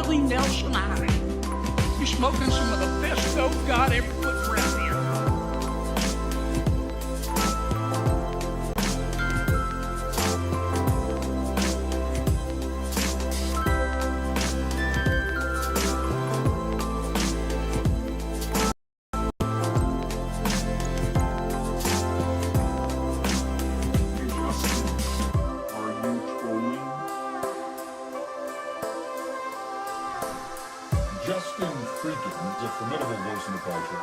Willie Nelson High. You're smoking some of the best dope God ever put around here. FREAKIN is a formidable voice in the culture.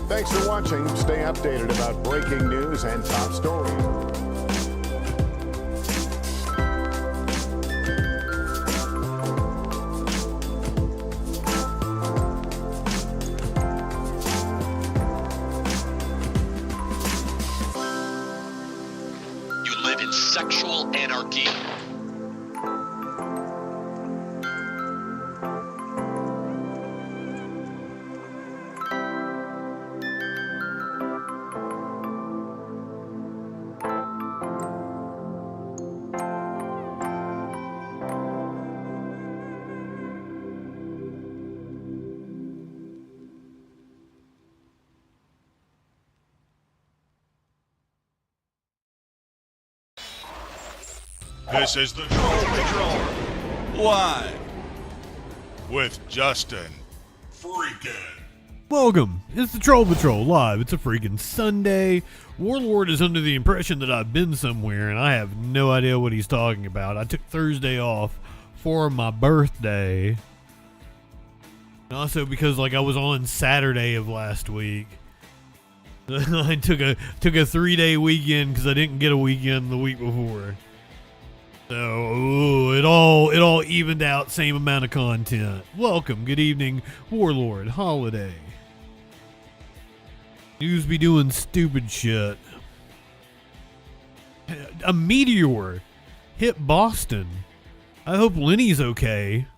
Thanks for watching. Stay updated about breaking news and top stories. You live in sexual anarchy. This is the Troll Patrol, live with Justin FREAKIN. Welcome. It's the Troll Patrol live. It's a freaking Sunday. Warlord is under the impression that I've been somewhere, and I have no idea what he's talking about. I took Thursday off for my birthday. And also because I was on Saturday of last week. I took a 3-day weekend because I didn't get a weekend the week before. So it all evened out, same amount of content. Welcome, good evening, Warlord Holiday. News be doing stupid shit. A meteor hit Boston. I hope Lenny's okay.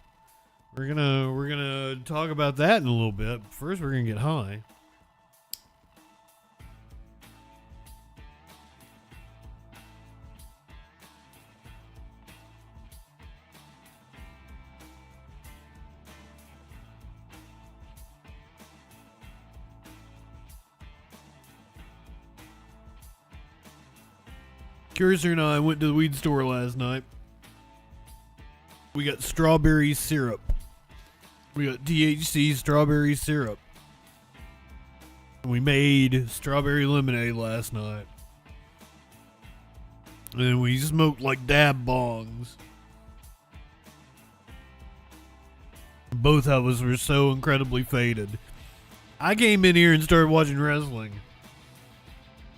We're gonna talk about that in a little bit. First, we're gonna get high. Cursor and I went to the weed store last night. We got strawberry syrup. We got THC strawberry syrup. And we made strawberry lemonade last night. And we smoked like dab bongs. Both of us were so incredibly faded. I came in here and started watching wrestling.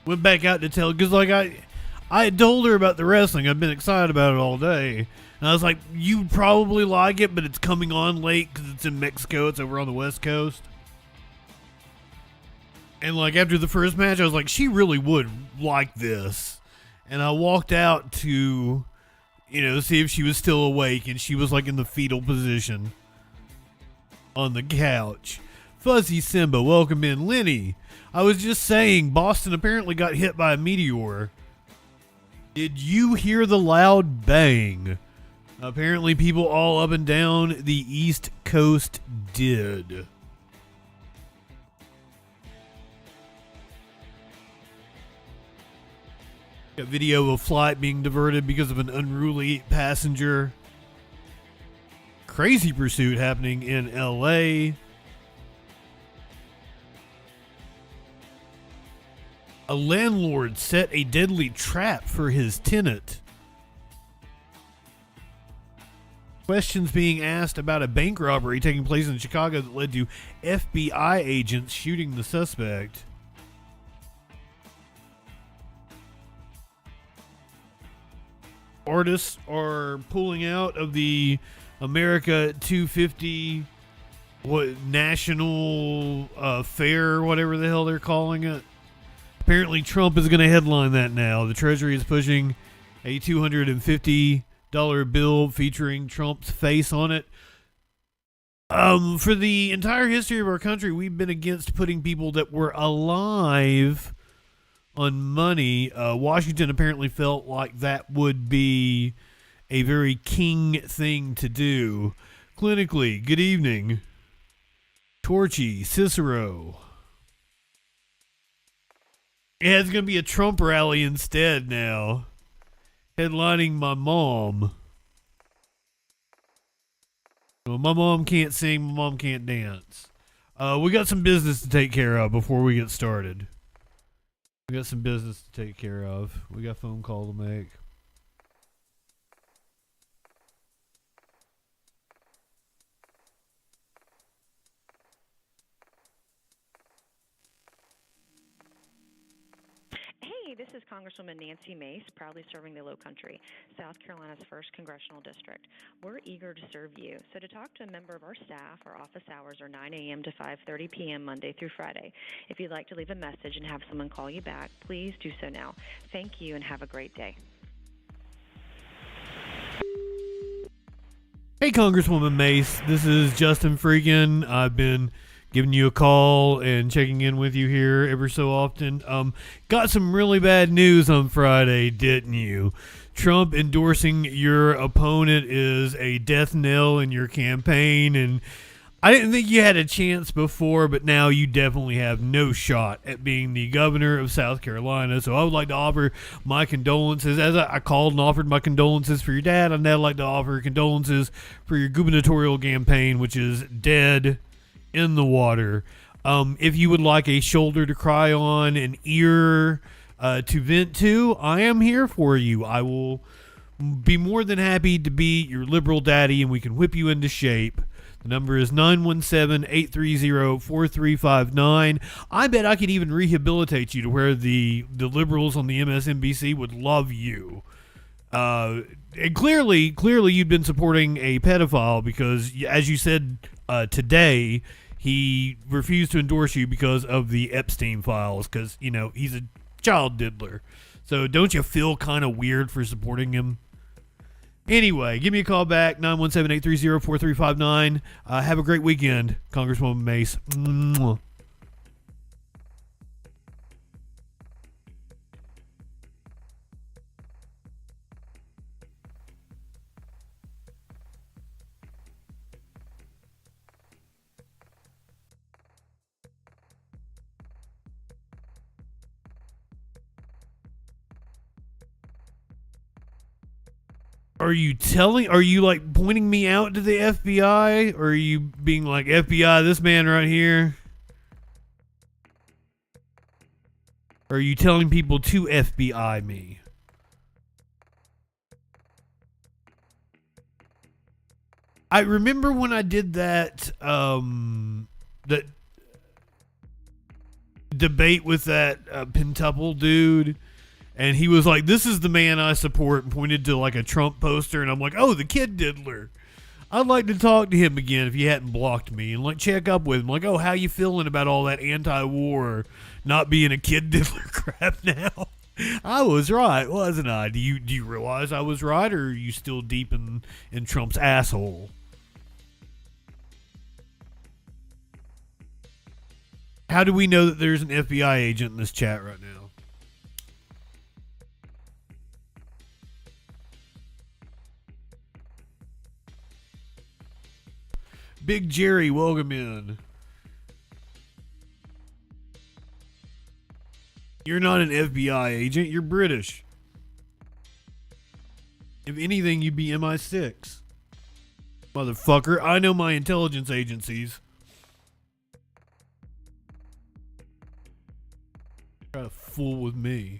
Went back out to tell, because like I had told her about the wrestling. I've been excited about it all day. And I was like, you'd probably like it, but it's coming on late because it's in Mexico. It's over on the West Coast. And like after the first match, I was like, she really would like this. And I walked out to, see if she was still awake. And she was like in the fetal position on the couch. Fuzzy Simba, welcome in. Lenny, I was just saying, Boston apparently got hit by a meteor. Did you hear the loud bang? Apparently people all up and down the East Coast did. A video of a flight being diverted because of an unruly passenger. Crazy pursuit happening in LA. A landlord set a deadly trap for his tenant. Questions being asked about a bank robbery taking place in Chicago that led to FBI agents shooting the suspect. Artists are pulling out of the America 250 national fair, whatever the hell they're calling it. Apparently Trump is going to headline that now. The Treasury is pushing a $250 bill featuring Trump's face on it. For the entire history of our country, we've been against putting people that were alive on money. Washington apparently felt like that would be a very king thing to do. Clinically, good evening. Torchy, Cicero. Yeah, it's going to be a Trump rally instead now. Headlining my mom. Well, my mom can't sing, my mom can't dance. We got some business to take care of before we get started. We got some business to take care of. We got a phone call to make. Hey, this is Congresswoman Nancy Mace, proudly serving the Low Country, South Carolina's 1st Congressional District. We're eager to serve you. So to talk to a member of our staff, our office hours are 9 a.m. to 5:30 p.m. Monday through Friday. If you'd like to leave a message and have someone call you back, please do so now. Thank you and have a great day. Hey, Congresswoman Mace. This is Justin Freakin. I've been giving you a call and checking in with you here ever so often. Got some really bad news on Friday, didn't you? Trump endorsing your opponent is a death knell in your campaign, and I didn't think you had a chance before, but now you definitely have no shot at being the governor of South Carolina. So I would like to offer my condolences. As I called and offered my condolences for your dad, I'd now like to offer condolences for your gubernatorial campaign, which is dead in the water. If you would like a shoulder to cry on, an ear to vent to, I am here for you. I will be more than happy to be your liberal daddy, and we can whip you into shape. The number is 917-830-4359. I bet I could even rehabilitate you to where the liberals on the MSNBC would love you. And clearly you've been supporting a pedophile because, as you said today, he refused to endorse you because of the Epstein files, because, you know, he's a child diddler. So don't you feel kind of weird for supporting him? Anyway, give me a call back, 917-830-4359. Have a great weekend, Congresswoman Mace. Mwah. Are you like pointing me out to the FBI? Or are you being like, FBI, this man right here? Or are you telling people to FBI me? I remember when I did that, that debate with that pentuple dude. And he was like, this is the man I support, and pointed to like a Trump poster. And I'm like, oh, the kid diddler. I'd like to talk to him again if he hadn't blocked me, and like check up with him. Like, oh, how you feeling about all that anti-war, not being a kid diddler crap now? I was right, wasn't I? Do you realize I was right, or are you still deep in Trump's asshole? How do we know that there's an FBI agent in this chat right now? Big Jerry, welcome in. You're not an FBI agent, you're British. If anything, you'd be MI6. Motherfucker, I know my intelligence agencies. Try to fool with me.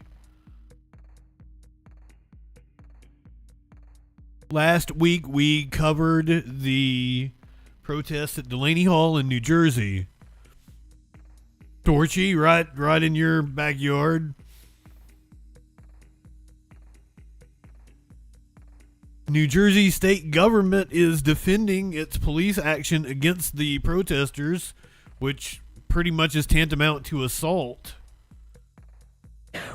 Last week, we covered the protests at Delaney Hall in New Jersey. Torchy, right in your backyard. New Jersey state government is defending its police action against the protesters, which pretty much is tantamount to assault.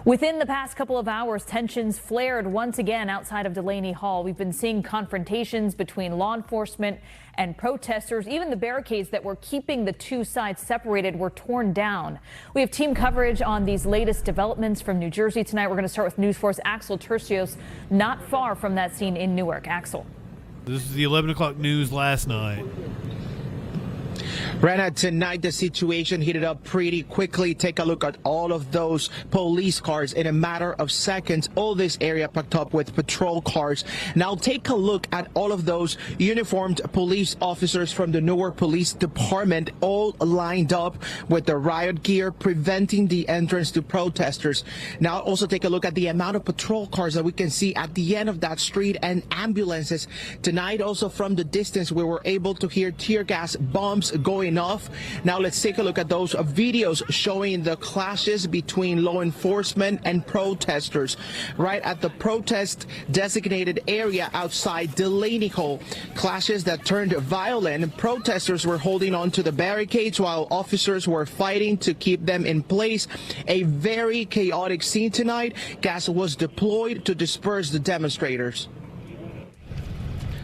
Within the past couple of hours, tensions flared once again outside of Delaney Hall. We've been seeing confrontations between law enforcement and protesters. Even the barricades that were keeping the two sides separated were torn down. We have team coverage on these latest developments from New Jersey tonight. We're going to start with News 4's Axel Tercios, not far from that scene in Newark. Axel. This is the 11 o'clock news last night. Rana, tonight the situation heated up pretty quickly. Take a look at all of those police cars in a matter of seconds. All this area packed up with patrol cars. Now take a look at all of those uniformed police officers from the Newark Police Department, all lined up with the riot gear, preventing the entrance to protesters. Now also take a look at the amount of patrol cars that we can see at the end of that street, and ambulances. Tonight also from the distance we were able to hear tear gas bombs going off. Now let's take a look at those videos showing the clashes between law enforcement and protesters right at the protest designated area outside Delaney Hall. Clashes that turned violent. Protesters were holding on to the barricades while officers were fighting to keep them in place. A very chaotic scene tonight. Gas was deployed to disperse the demonstrators.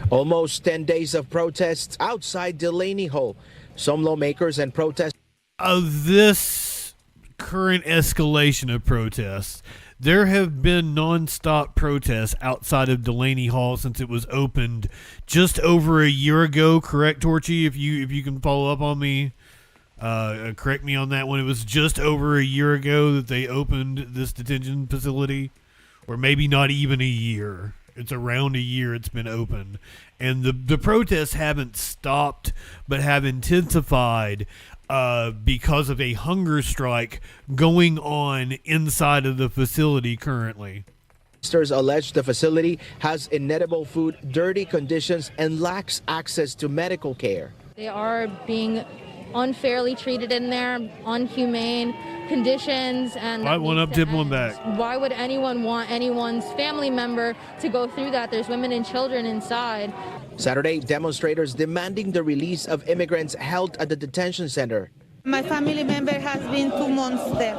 Almost 10 days of protests outside Delaney Hall. Some lawmakers and protesters. Of this current escalation of protests, there have been non-stop protests outside of Delaney Hall since it was opened just over a year ago. Correct, Torchy? If you can follow up on me, correct me on that one. It was just over a year ago that they opened this detention facility, or maybe not even a year. It's around a year it's been open. And the protests haven't stopped, but have intensified because of a hunger strike going on inside of the facility currently. Protesters allege the facility has inedible food, dirty conditions, and lacks access to medical care. They are being unfairly treated in there, unhumane. conditions and Right one up, tip one back. why would anyone want anyone's family member to go through that? There's women and children inside. Saturday, demonstrators demanding the release of immigrants held at the detention center. My family member has been 2 months there.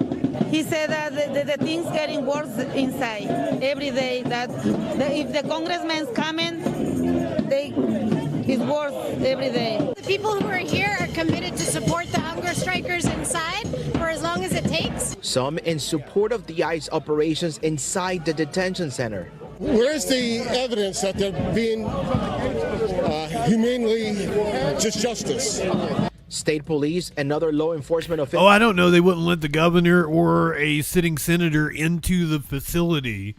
He said that the things getting worse inside every day. That if the congressman's coming, it's worse every day. The people who are here are committed to support the hunger strikers inside for as long as it takes. Some in support of the ICE operations inside the detention center. Where's the evidence that they're being humanely justice? State police and other law enforcement officials. Oh, I don't know. They wouldn't let the governor or a sitting senator into the facility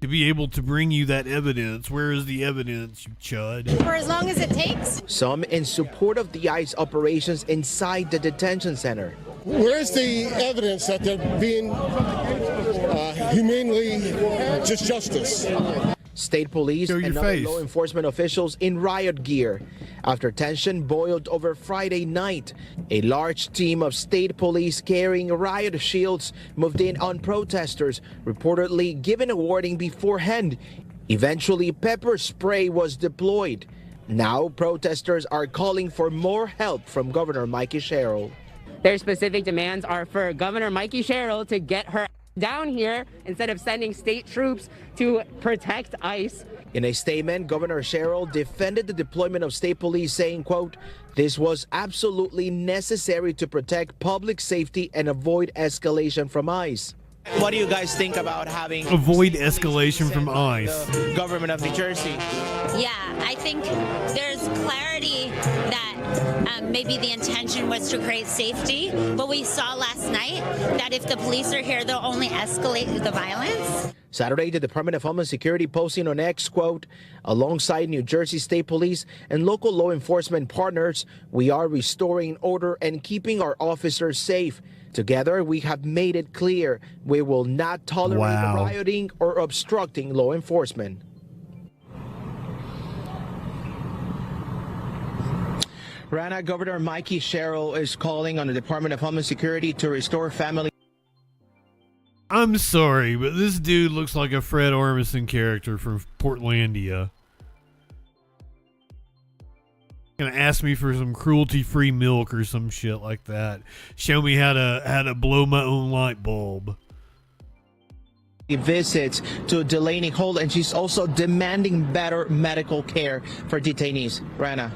to be able to bring you that evidence. Where is the evidence, you chud? For as long as it takes. Some in support of the ICE operations inside the detention center. Where's the evidence that they're being humanely justice? State police and other law enforcement officials in riot gear after tension boiled over Friday night. A large team of state police carrying riot shields moved in on protesters, reportedly given a warning beforehand. Eventually, pepper spray was deployed. Now, protesters are calling for more help from Governor Mikey Sherrill. Their specific demands are for Governor Mikey Sherrill to get her down here instead of sending state troops to protect ICE. In a statement, Governor Sherrill defended the deployment of state police, saying, quote, "This was absolutely necessary to protect public safety and avoid escalation from ICE." What do you guys think about having avoid escalation from ICE? The government of New Jersey. Yeah, I think there's clarity that maybe the intention was to create safety, but we saw last night that if the police are here, they'll only escalate the violence. Saturday, the Department of Homeland Security posting on X, quote, "Alongside New Jersey State Police and local law enforcement partners, we are restoring order and keeping our officers safe. Together, we have made it clear we will not tolerate rioting or obstructing law enforcement." Rana, Governor Mikey Sherrill is calling on the Department of Homeland Security to restore family. I'm sorry, but this dude looks like a Fred Armisen character from Portlandia. Gonna ask me for some cruelty-free milk or some shit like that. Show me how to blow my own light bulb. Visits to Delaney Hall, and she's also demanding better medical care for detainees. Rana.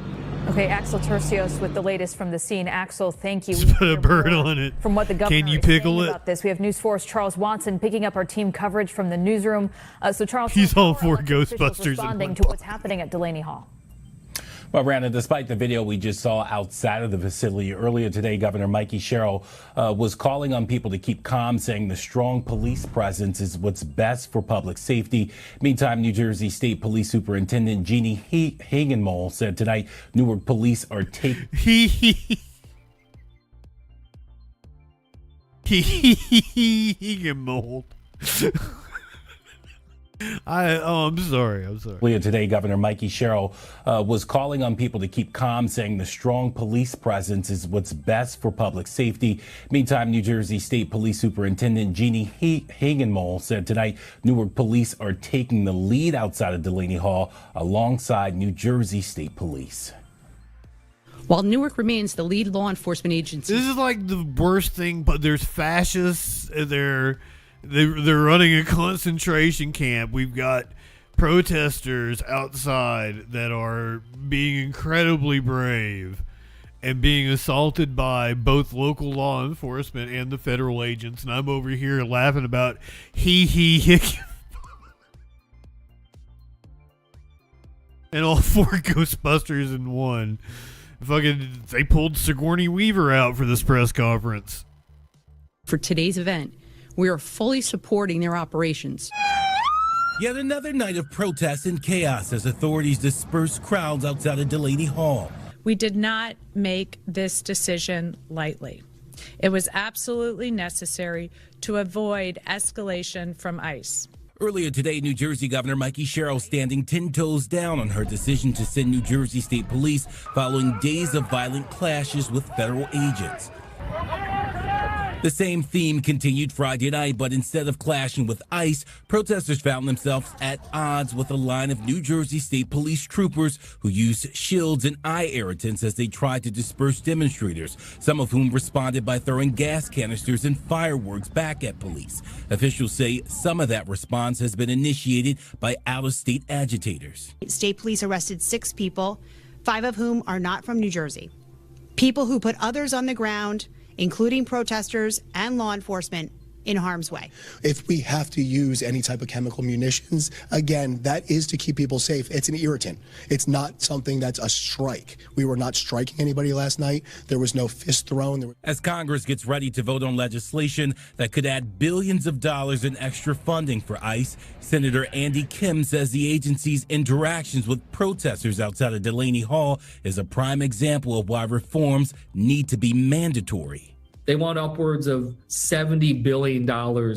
Okay, Axel Tercios with the latest from the scene. Axel, thank you. Just put a bird on it. From what the governor Can you is pickle saying it? about this, we have News 4's Charles Watson picking up our team coverage from the newsroom. So, Charles, he's all for Ghostbusters Ghostbusters. Responding to what's happening at Delaney Hall. Well, Brandon, despite the video we just saw outside of the facility earlier today, Governor Mikey Sherrill was calling on people to keep calm, saying the strong police presence is what's best for public safety. Meantime, New Jersey State Police Superintendent Jeannie Hagenmole said tonight Newark police are taking... Hagenmole. I'm sorry. Earlier today, Governor Mikey Sherrill was calling on people to keep calm, saying the strong police presence is what's best for public safety. Meantime, New Jersey State Police Superintendent Jeannie Hagenmole said tonight Newark police are taking the lead outside of Delaney Hall alongside New Jersey State Police. While Newark remains the lead law enforcement agency. This is like the worst thing, but there's fascists. They're running a concentration camp. We've got protesters outside that are being incredibly brave and being assaulted by both local law enforcement and the federal agents. And I'm over here laughing about and all 4 Ghostbusters in one. They pulled Sigourney Weaver out for this press conference. For today's event, we are fully supporting their operations. Yet another night of protests and chaos as authorities disperse crowds outside of Delaney Hall. We did not make this decision lightly. It was absolutely necessary to avoid escalation from ICE. Earlier today, New Jersey Governor Mikey Sherrill standing 10 toes down on her decision to send New Jersey State Police following days of violent clashes with federal agents. The same theme continued Friday night, but instead of clashing with ICE, protesters found themselves at odds with a line of New Jersey State Police troopers who used shields and eye irritants as they tried to disperse demonstrators, some of whom responded by throwing gas canisters and fireworks back at police. Officials say some of that response has been initiated by out-of-state agitators. State police arrested 6 people, 5 of whom are not from New Jersey. People who put others on the ground, including protesters and law enforcement, in harm's way. If we have to use any type of chemical munitions, again, that is to keep people safe. It's an irritant. It's not something that's a strike. We were not striking anybody last night. There was no fist thrown. As Congress gets ready to vote on legislation that could add billions of dollars in extra funding for ICE, Senator Andy Kim says the agency's interactions with protesters outside of Delaney Hall is a prime example of why reforms need to be mandatory. They want upwards of $70 billion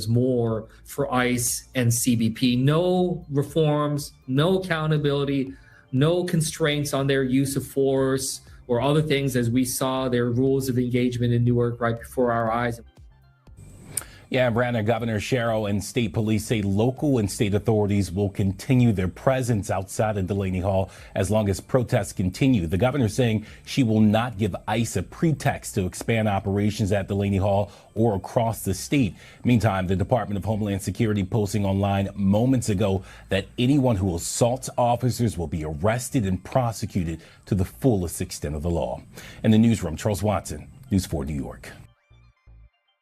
more for ICE and CBP. No reforms, no accountability, no constraints on their use of force or other things, as we saw their rules of engagement in Newark right before our eyes. Yeah, Brandon, Governor Sherrill and state police say local and state authorities will continue their presence outside of Delaney Hall as long as protests continue. The governor saying she will not give ICE a pretext to expand operations at Delaney Hall or across the state. Meantime, the Department of Homeland Security posting online moments ago that anyone who assaults officers will be arrested and prosecuted to the fullest extent of the law. In the newsroom, Charles Watson, News 4 New York.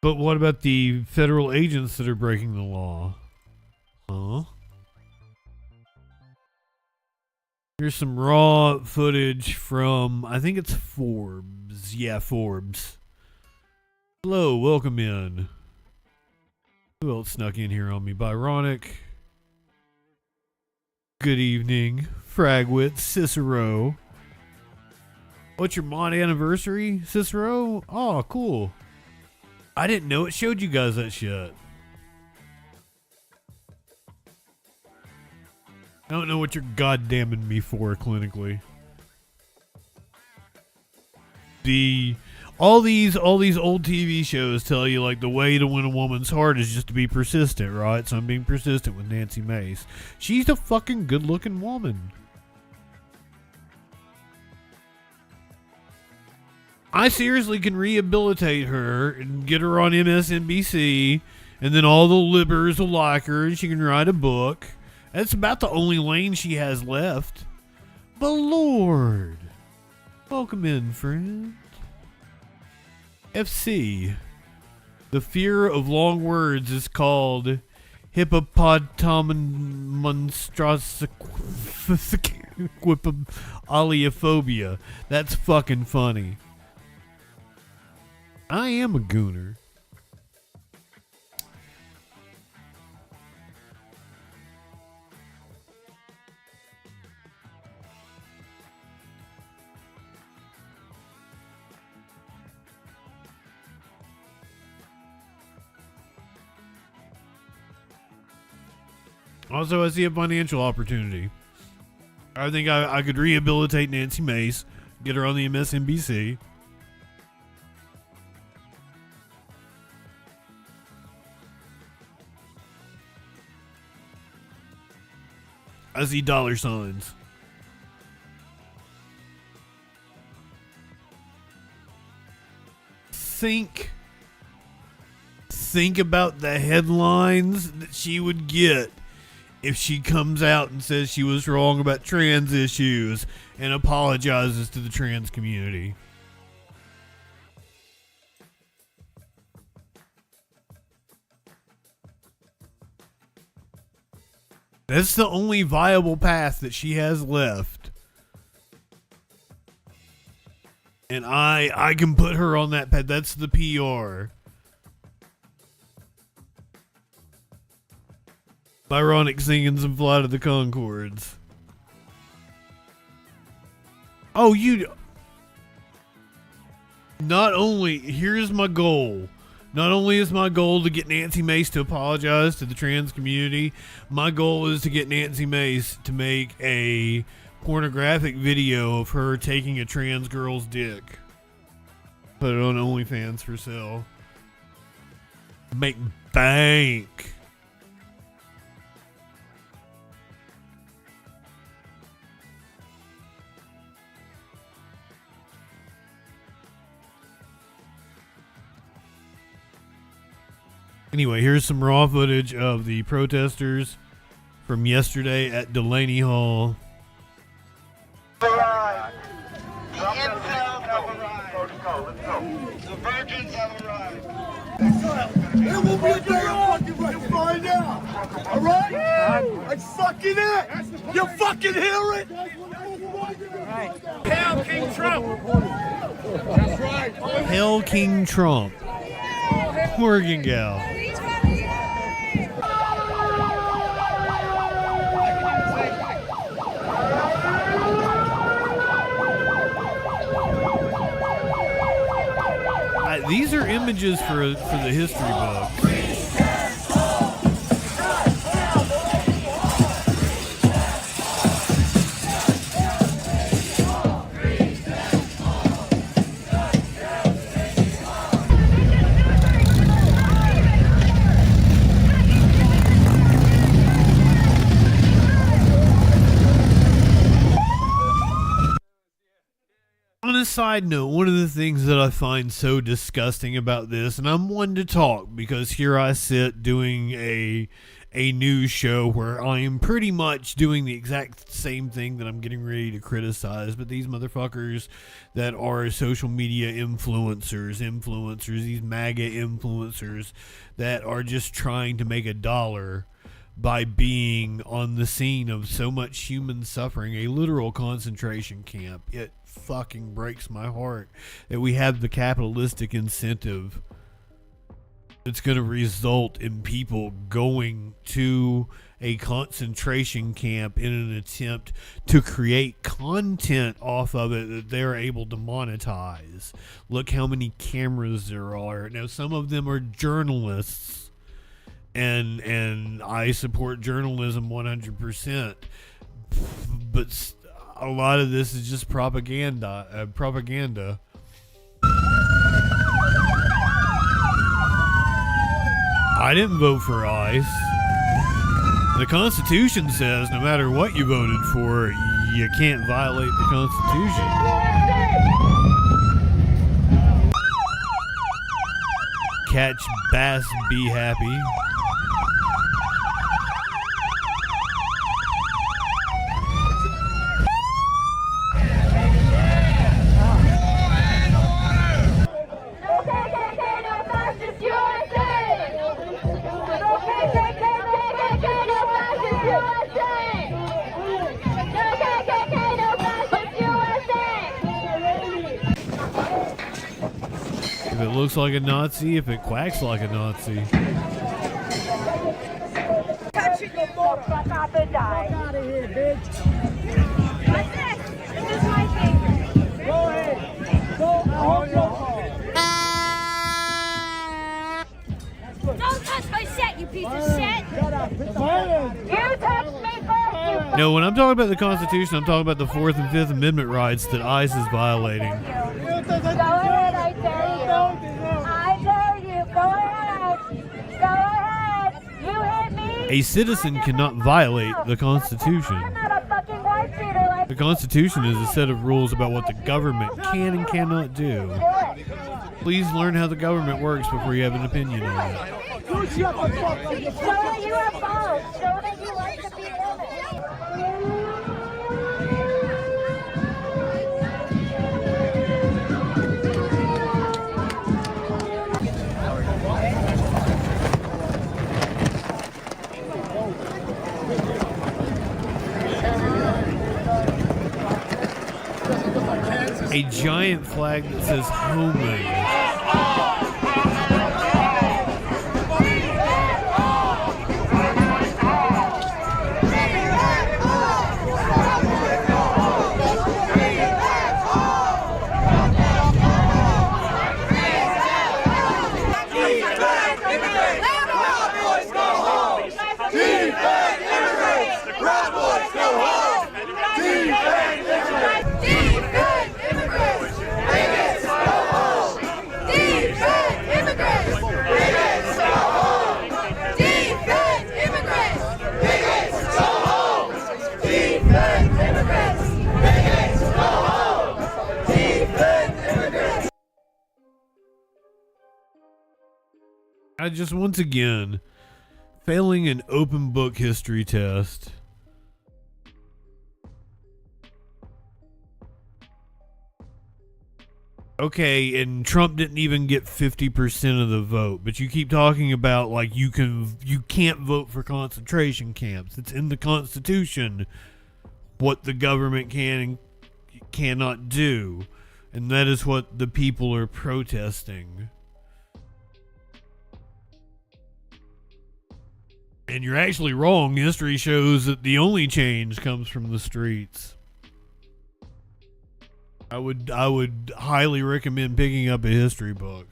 But what about the federal agents that are breaking the law? Huh? Here's some raw footage from, I think it's Forbes. Yeah, Forbes. Hello, welcome in. Who else snuck in here on me? Byronic. Good evening. Fragwit, Cicero. What's your mod anniversary, Cicero? Oh, cool. I didn't know it showed you guys that shit. I don't know what you're goddamming me for clinically. All these old TV shows tell you like the way to win a woman's heart is just to be persistent, right? So I'm being persistent with Nancy Mace. She's a fucking good-looking woman. I seriously can rehabilitate her and get her on MSNBC, and then all the libbers will like her, and she can write a book. That's about the only lane she has left. But Lord, welcome in, friend. FC. The fear of long words is called hippopotamonstrosquipaliophobia. That's fucking funny. I am a gooner. Also, I see a financial opportunity. I think I could rehabilitate Nancy Mace, get her on the MSNBC. I see dollar signs. Think about the headlines that she would get if she comes out and says she was wrong about trans issues and apologizes to the trans community. That's the only viable path that she has left. And I can put her on that path. That's the PR. Byronic singing some Flight of the Conchords. Oh, not only, here's my goal. Not only is my goal to get Nancy Mace to apologize to the trans community, my goal is to get Nancy Mace to make a pornographic video of her taking a trans girl's dick. Put it on OnlyFans for sale. make bank. Anyway, here's some raw footage of the protesters from yesterday at Delaney Hall. The incels have arrived. The virgins have arrived. It will be a day off. You'll find out. All right? I fucking it. You fucking hear it? Hail King Trump. That's right. Hail King Trump. Morgan gal. These are images for the history book. On a side note, one of the things that I find so disgusting about this, and I'm one to talk because here I sit doing a news show where I am pretty much doing the exact same thing that I'm getting ready to criticize, but these motherfuckers that are social media influencers, these MAGA influencers that are just trying to make a dollar by being on the scene of so much human suffering, a literal concentration camp. It fucking breaks my heart that we have the capitalistic incentive that's going to result in people going to a concentration camp in an attempt to create content off of it that they're able to monetize. Look how many cameras there are. Now, some of them are journalists, and I support journalism 100%, but a lot of this is just propaganda. I didn't vote for ICE. The Constitution says no matter what you voted for, you can't violate the Constitution. Catch bass, be happy. If it looks like a Nazi, if it quacks like a Nazi. Touch it, you fuck up and die. Get out of here, bitch. What's this? This is my favorite. Go ahead. Go on your home. Don't touch my set, you piece of shit. You touched me first. No, when I'm talking about the Constitution, I'm talking about the 4th and 5th Amendment rights that ICE is violating. Go ahead, I dare you. I dare you. Go ahead. Go ahead. You hit me. A citizen cannot violate the Constitution. I'm not a fucking wife beater like The Constitution is a set of rules about what the government can and cannot do. Please learn how the government works before you have an opinion on it. Show that you have balls. Show that you like to be women. A giant flag that says Homeland. I just, once again, failing an open book history test. Okay, and Trump didn't even get 50% of the vote, but you keep talking about like you can't vote for concentration camps. It's in the Constitution what the government can and cannot do, and that is what the people are protesting. And you're actually wrong. History shows that the only change comes from the streets. I would highly recommend picking up a history book.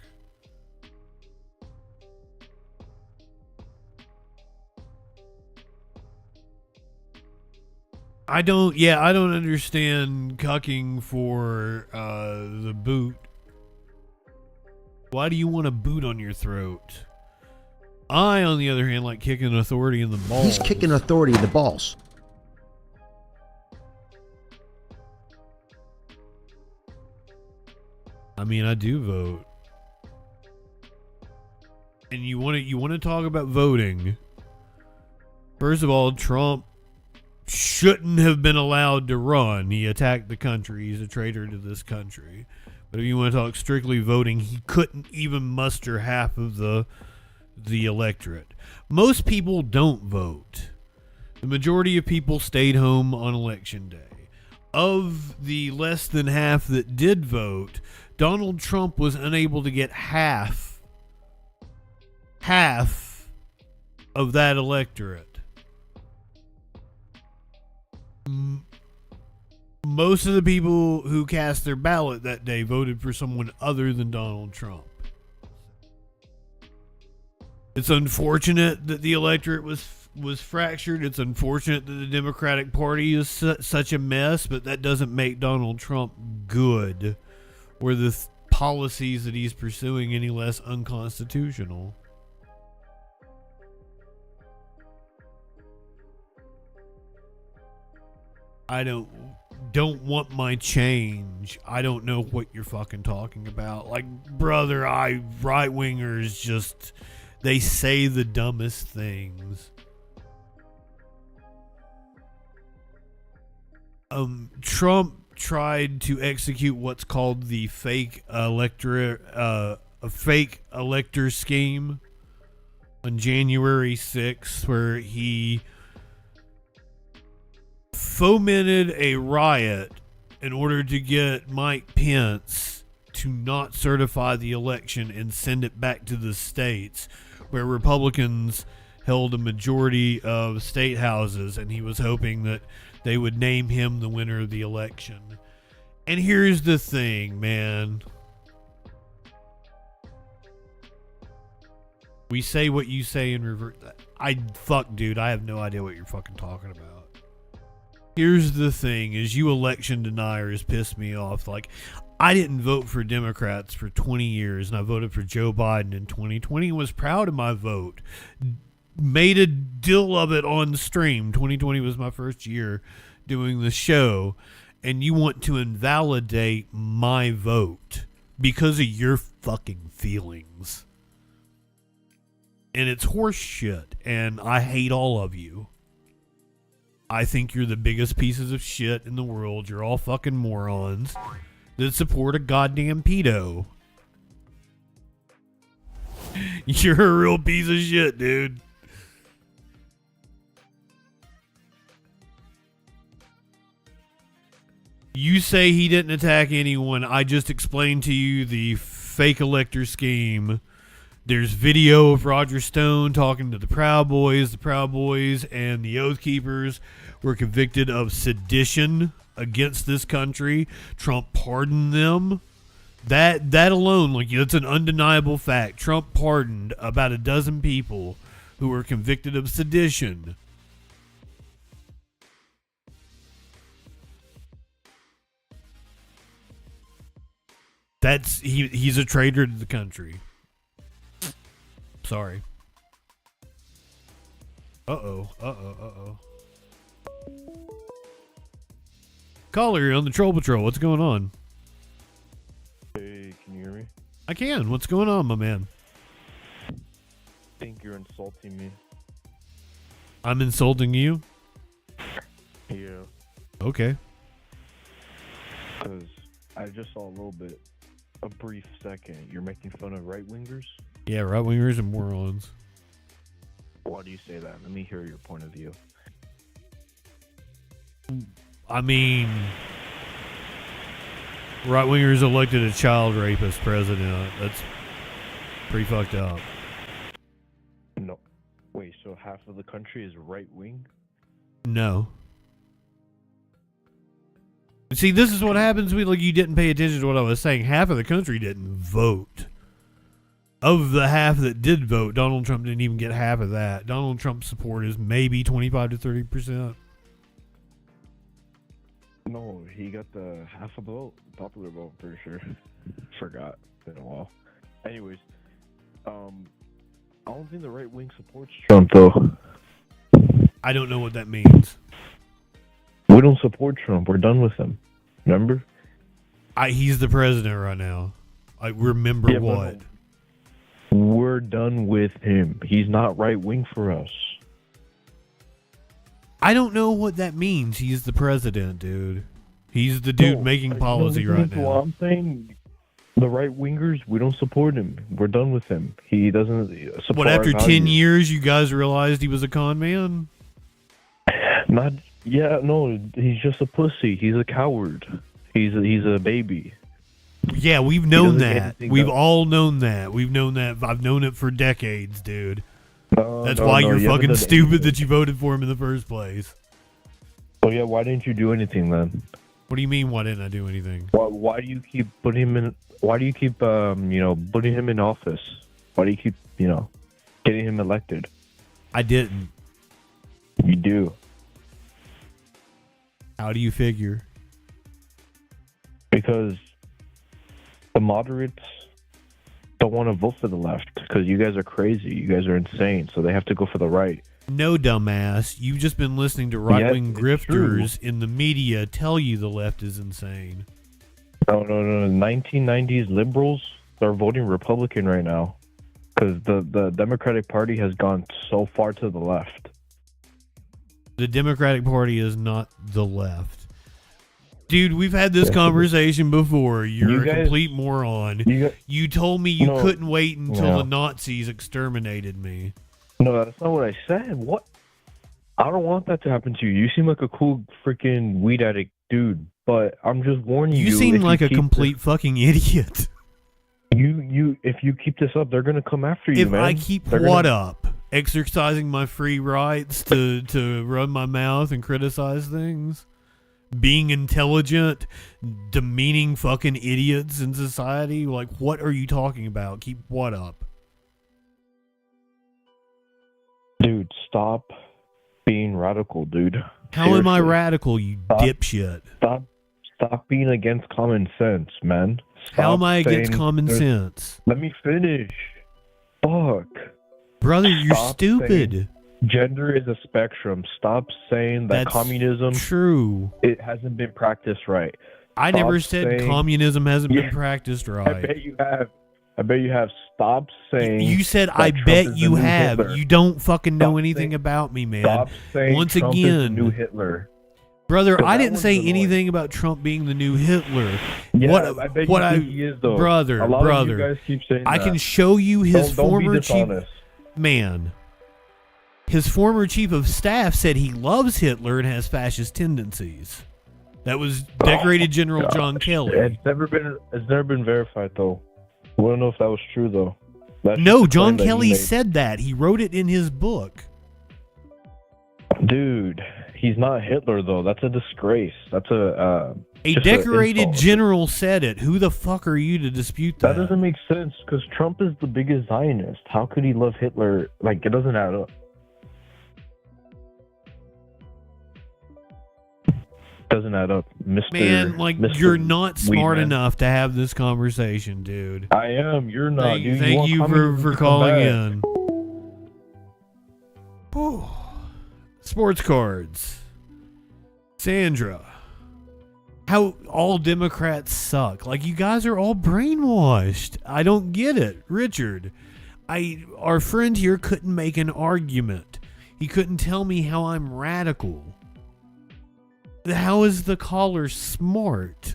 I don't understand cucking for the boot. Why do you want a boot on your throat? I, on the other hand, like kicking authority in the balls. He's kicking authority in the balls. I mean, I do vote. And you want to talk about voting. First of all, Trump shouldn't have been allowed to run. He attacked the country. He's a traitor to this country. But if you want to talk strictly voting, he couldn't even muster half of the electorate. Most people don't vote. The majority of people stayed home on election day. Of the less than half that did vote, Donald Trump was unable to get half of that electorate. Most of the people who cast their ballot that day voted for someone other than Donald Trump. It's unfortunate that the electorate was fractured. It's unfortunate that the Democratic Party is such a mess, but that doesn't make Donald Trump good or the policies that he's pursuing any less unconstitutional. I don't want my change. I don't know what you're fucking talking about. Like, brother, right-wingers just, they say the dumbest things. Trump tried to execute what's called the fake elector scheme on January 6th, where he fomented a riot in order to get Mike Pence to not certify the election and send it back to the states where Republicans held a majority of state houses, and he was hoping that they would name him the winner of the election. And here's the thing, man. We say what you say and revert that. Dude, I have no idea what you're fucking talking about. Here's the thing, is you election deniers piss me off. Like, I didn't vote for Democrats for 20 years, and I voted for Joe Biden in 2020 and was proud of my vote. Made a deal of it on stream. 2020 was my first year doing the show, and you want to invalidate my vote because of your fucking feelings. And it's horse shit, and I hate all of you. I think you're the biggest pieces of shit in the world. You're all fucking morons that support a goddamn pedo. You're a real piece of shit, dude. You say he didn't attack anyone. I just explained to you the fake elector scheme. There's video of Roger Stone talking to the Proud Boys. The Proud Boys and the Oath Keepers were convicted of sedition against this country. Trump pardoned them. That alone, like, that's an undeniable fact. Trump pardoned about a dozen people who were convicted of sedition. He's a traitor to the country. Sorry. Uh-oh. Caller, you're on the Troll Patrol. What's going on? Hey, can you hear me? I can. What's going on, my man? think you're insulting me. I'm insulting you? Yeah. Okay. Because I just saw a brief second. You're making fun of right-wingers? Yeah, right-wingers and morons. Why do you say that? Let me hear your point of view. I mean, right-wingers elected a child rapist president. That's pretty fucked up. No. Wait, so half of the country is right-wing? No. See, this is what happens when you didn't pay attention to what I was saying. Half of the country didn't vote. Of the half that did vote, Donald Trump didn't even get half of that. Donald Trump's support is maybe 25 to 30%. No, he got the half a vote, popular vote, pretty sure. Forgot. Been a while. Anyways, I don't think the right wing supports Trump, though. I don't know what that means. We don't support Trump. We're done with him. Remember? He's the president right now. I remember Yeah, what? We're done with him. He's not right wing for us. I don't know what that means. He's the president, dude. He's the dude making policy right now. Well, I'm saying the right wingers, we don't support him. We're done with him. He doesn't support. What, after our 10 values. years, you guys realized he was a con man? No, he's just a pussy. He's a coward. He's a baby. Yeah, we've known doesn't get that. anything We've done. all known that. We've known that. I've known it for decades, dude. That's No, why no, you're you haven't fucking done stupid anything. that you voted for him in the first place. Oh yeah, why didn't you do anything then? What do you mean? Why didn't I do anything? Why do you keep putting him in? Why do you keep putting him in office? Why do you keep getting him elected? I didn't. You do. How do you figure? Because the moderates don't want to vote for the left because you guys are crazy. You guys are insane. So they have to go for the right. No, dumbass. You've just been listening to right-wing Yes, it's grifters in the media tell you the left is insane. No. 1990s liberals are voting Republican right now because the Democratic Party has gone so far to the left. The Democratic Party is not the left. Dude, we've had this conversation before. You're a complete moron. You told me you couldn't wait until the Nazis exterminated me. No, that's not what I said. What? I don't want that to happen to you. You seem like a cool freaking weed addict dude, but I'm just warning you. You seem like a complete fucking idiot. If you keep this up, they're gonna come after you, If man. I keep what up? Exercising my free rights to run my mouth and criticize things? Being intelligent, demeaning fucking idiots in society? Like, what are you talking about? Keep what up? Dude, stop being radical, dude. How am I radical, you dipshit? Stop being against common sense, man. How am I against saying common there's- sense? Let me finish. Fuck. Brother, you're Stop stupid. saying gender is a spectrum. Stop saying that That's communism true. It hasn't been practiced right. I Stop never said saying- communism hasn't Yeah, been practiced I right. bet you have. Stop saying. You said, that I Trump bet is the you new have. Hitler. You don't fucking know Stop anything saying- about me, man. Stop saying Once Trump is the again, new Hitler. brother, 'Cause I that didn't one's say annoying. anything about Trump being the new Hitler. Yeah, what I bet what you I think he is, though. brother, A lot of you brother. guys keep saying I that. can show you his Don't be former chief dishonest. man. His former chief of staff said he loves Hitler and has fascist tendencies. That was decorated General John Kelly. It's never been verified though. We don't know if that was true though. That's No, just a John claim that he Kelly made. said that. He wrote it in his book. Dude, he's not Hitler though. That's a disgrace. That's A just decorated insult. general said it. Who the fuck are you to dispute that? That doesn't make sense because Trump is the biggest Zionist. How could he love Hitler? Like, it doesn't add up. Doesn't add up, Mr. Man, like, Mr. you're not smart Weedman. enough to have this conversation, dude. I am. You're not. dude. Thank want you communism for to come calling back. in. Whew. Sports cards. Sandra. How all Democrats suck. Like, you guys are all brainwashed. I don't get it. Richard. Our friend here couldn't make an argument. He couldn't tell me how I'm radical. How is the caller smart?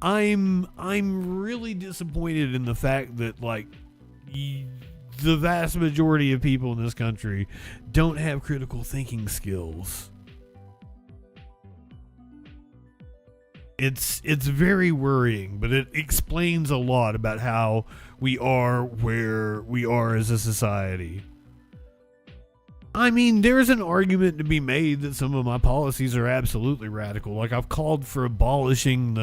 I'm really disappointed in the fact that, like, the vast majority of people in this country don't have critical thinking skills. It's very worrying, but it explains a lot about how we are where we are as a society. I mean, there's an argument to be made that some of my policies are absolutely radical. Like, I've called for abolishing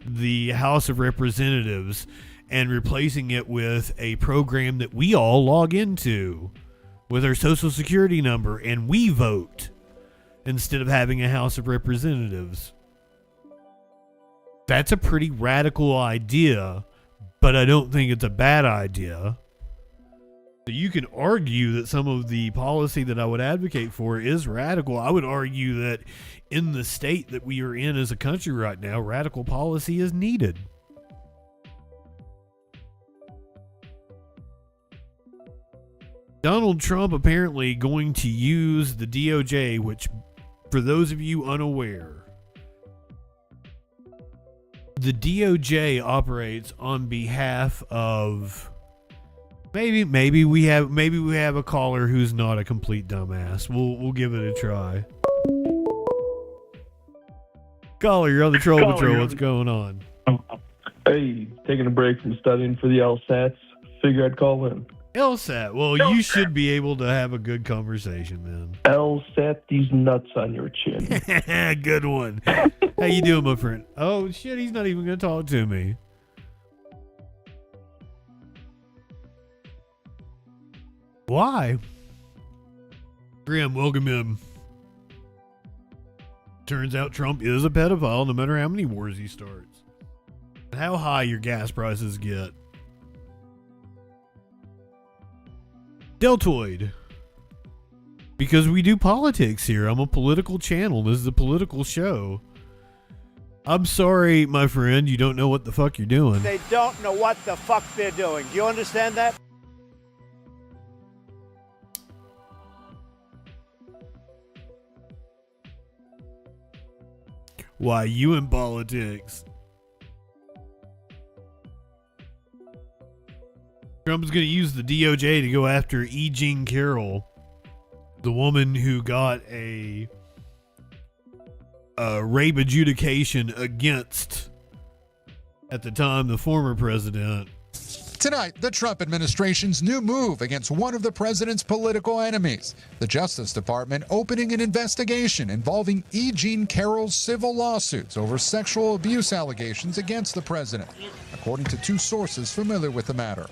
the House of Representatives and replacing it with a program that we all log into with our social security number and we vote instead of having a House of Representatives. That's a pretty radical idea, but I don't think it's a bad idea. So you can argue that some of the policy that I would advocate for is radical. I would argue that in the state that we are in as a country right now, radical policy is needed. Donald Trump apparently going to use the DOJ, which, for those of you unaware, the DOJ operates on behalf of maybe we have a caller who's not a complete dumbass. We'll give it a try. Caller, you're on the Troll Patrol. What's going on? Hey, taking a break from studying for the LSATs. Figure I'd call in. LSAT. Well, you should be able to have a good conversation then. LSAT these nuts on your chin. Good one. How you doing, my friend? Oh, shit, he's not even going to talk to me. Why? Graham, welcome in. Turns out Trump is a pedophile no matter how many wars he starts. And how high your gas prices get. Deltoid. Because we do politics here. I'm a political channel. This is a political show. I'm sorry, my friend, you don't know what the fuck you're doing. They don't know what the fuck they're doing. Do you understand that? Why, you in politics? Trump's going to use the DOJ to go after E. Jean Carroll, the woman who got a rape adjudication against, at the time, the former president. Tonight, the Trump administration's new move against one of the president's political enemies. The Justice Department opening an investigation involving E. Jean Carroll's civil lawsuits over sexual abuse allegations against the president, according to two sources familiar with the matter.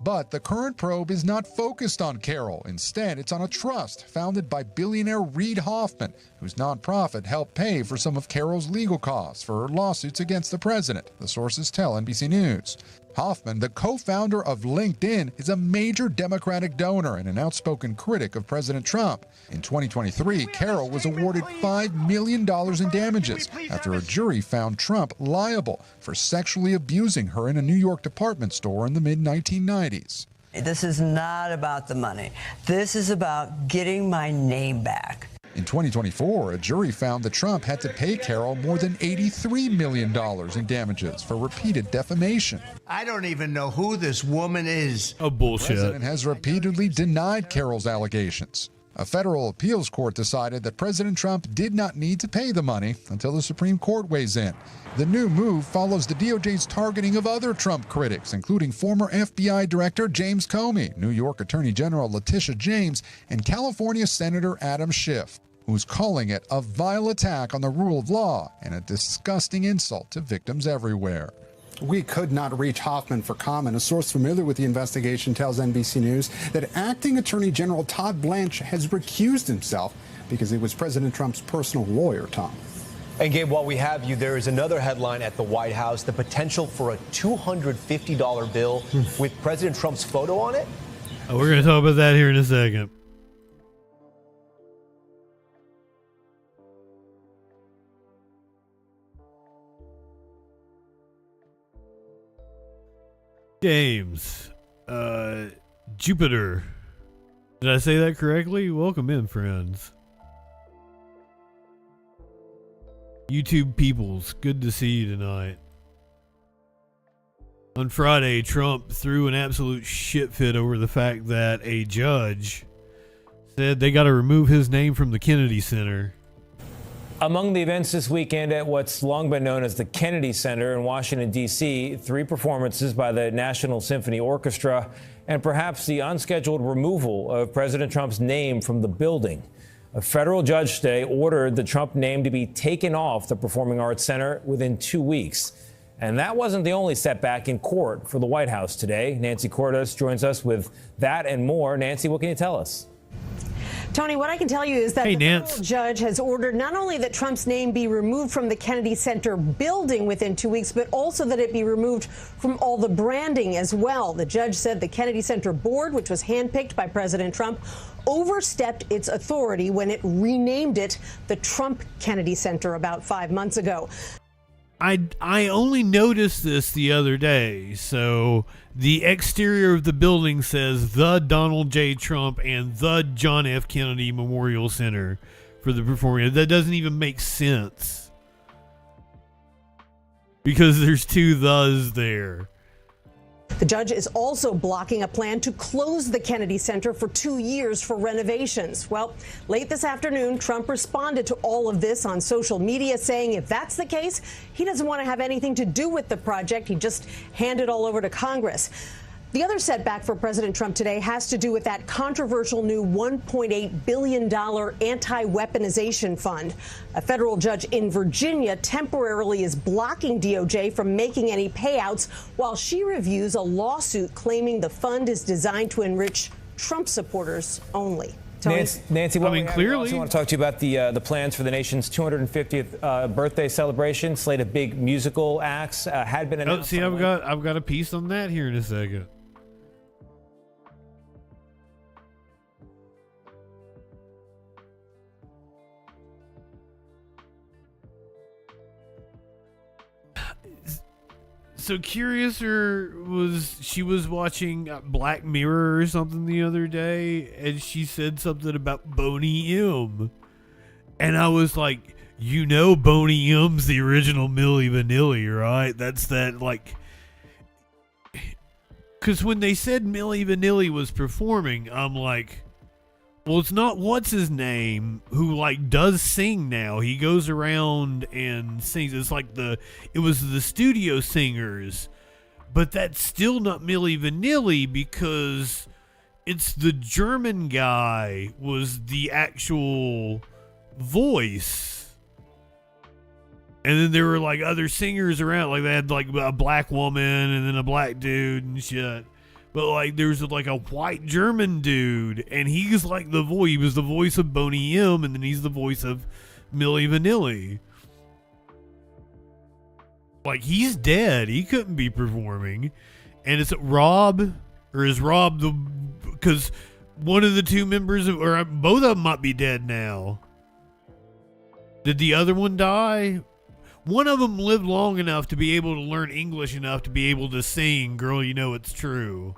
But the current probe is not focused on Carroll. Instead, it's on a trust founded by billionaire Reid Hoffman, whose nonprofit helped pay for some of Carroll's legal costs for her lawsuits against the president, the sources tell NBC News. Hoffman, the co-founder of LinkedIn, is a major Democratic donor and an outspoken critic of President Trump. In 2023, Carroll was awarded $5 million in damages after a jury found Trump liable for sexually abusing her in a New York department store in the mid-1990s. This is not about the money. This is about getting my name back. In 2024, a jury found that Trump had to pay Carroll more than $83 million in damages for repeated defamation. I don't even know who this woman is. Oh, bullshit. The president has repeatedly denied Carroll's allegations. A federal appeals court decided that President Trump did not need to pay the money until the Supreme Court weighs in. The new move follows the DOJ's targeting of other Trump critics, including former FBI Director James Comey, New York Attorney General Letitia James, and California Senator Adam Schiff, who's calling it a vile attack on the rule of law and a disgusting insult to victims everywhere. We could not reach Hoffman for comment. A source familiar with the investigation tells NBC News that Acting Attorney General Todd Blanche has recused himself because he was President Trump's personal lawyer, Tom. And Gabe, while we have you, there is another headline at the White House, the potential for a $250 bill with President Trump's photo on it. We're going to talk about that here in a second. James, Jupiter. Did I say that correctly? Welcome in, friends. YouTube peoples, good to see you tonight. On Friday, Trump threw an absolute shit fit over the fact that a judge said they got to remove his name from the Kennedy Center. Among the events this weekend at what's long been known as the Kennedy Center in Washington, D.C., 3 performances by the National Symphony Orchestra and perhaps the unscheduled removal of President Trump's name from the building. A federal judge today ordered the Trump name to be taken off the Performing Arts Center within 2 weeks. And that wasn't the only setback in court for the White House today. Nancy Cordes joins us with that and more. Nancy, what can you tell us? Tony, what I can tell you is that the federal judge has ordered not only that Trump's name be removed from the Kennedy Center building within 2 weeks, but also that it be removed from all the branding as well. The judge said the Kennedy Center board, which was handpicked by President Trump, overstepped its authority when it renamed it the Trump Kennedy Center about 5 months ago. I only noticed this the other day. So the exterior of the building says the Donald J. Trump and the John F. Kennedy Memorial Center for the performing. That doesn't even make sense because there's 2 thes there. The judge is also blocking a plan to close the Kennedy Center for 2 years for renovations. Well, late this afternoon, Trump responded to all of this on social media, saying if that's the case, he doesn't want to have anything to do with the project. He just hand it all over to Congress. The other setback for President Trump today has to do with that controversial new $1.8 billion anti-weaponization fund. A federal judge in Virginia temporarily is blocking DOJ from making any payouts while she reviews a lawsuit claiming the fund is designed to enrich Trump supporters only. Nancy, I also want to talk to you about the plans for the nation's 250th birthday celebration. Slate of big musical acts had been announced. I've got a piece on that here in a second. So Curiouser was watching Black Mirror or something the other day, and she said something about Boney M. And I was like, you know Boney M's the original Milli Vanilli, right? That's that, like... Because when they said Milli Vanilli was performing, I'm like... Well, it's not what's-his-name who, like, does sing now. He goes around and sings. It's like it was the studio singers. But that's still not Milli Vanilli because it's the German guy was the actual voice. And then there were, like, other singers around. Like, they had, like, a black woman and then a black dude and shit. But, like, there's, like, a white German dude, and he's, like, the voice. He was the voice of Boney M, and then he's the voice of Milli Vanilli. Like, he's dead. He couldn't be performing. And it's Rob, or is Rob the... Because one of the 2 members, or both of them might be dead now. Did the other one die? One of them lived long enough to be able to learn English enough to be able to sing Girl, You Know It's True.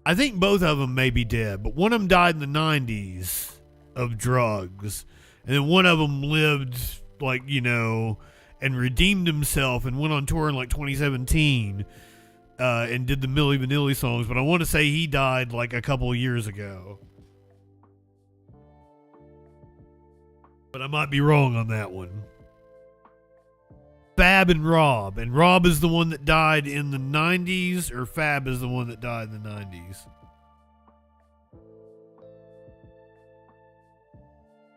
I think both of them may be dead, but one of them died in the 90s of drugs. And then one of them lived, like, you know, and redeemed himself and went on tour in, like, 2017 and did the Milli Vanilli songs. But I want to say he died, like, a couple of years ago. But I might be wrong on that one. Fab and Rob is the one that died in the 90s, or Fab is the one that died in the 90s.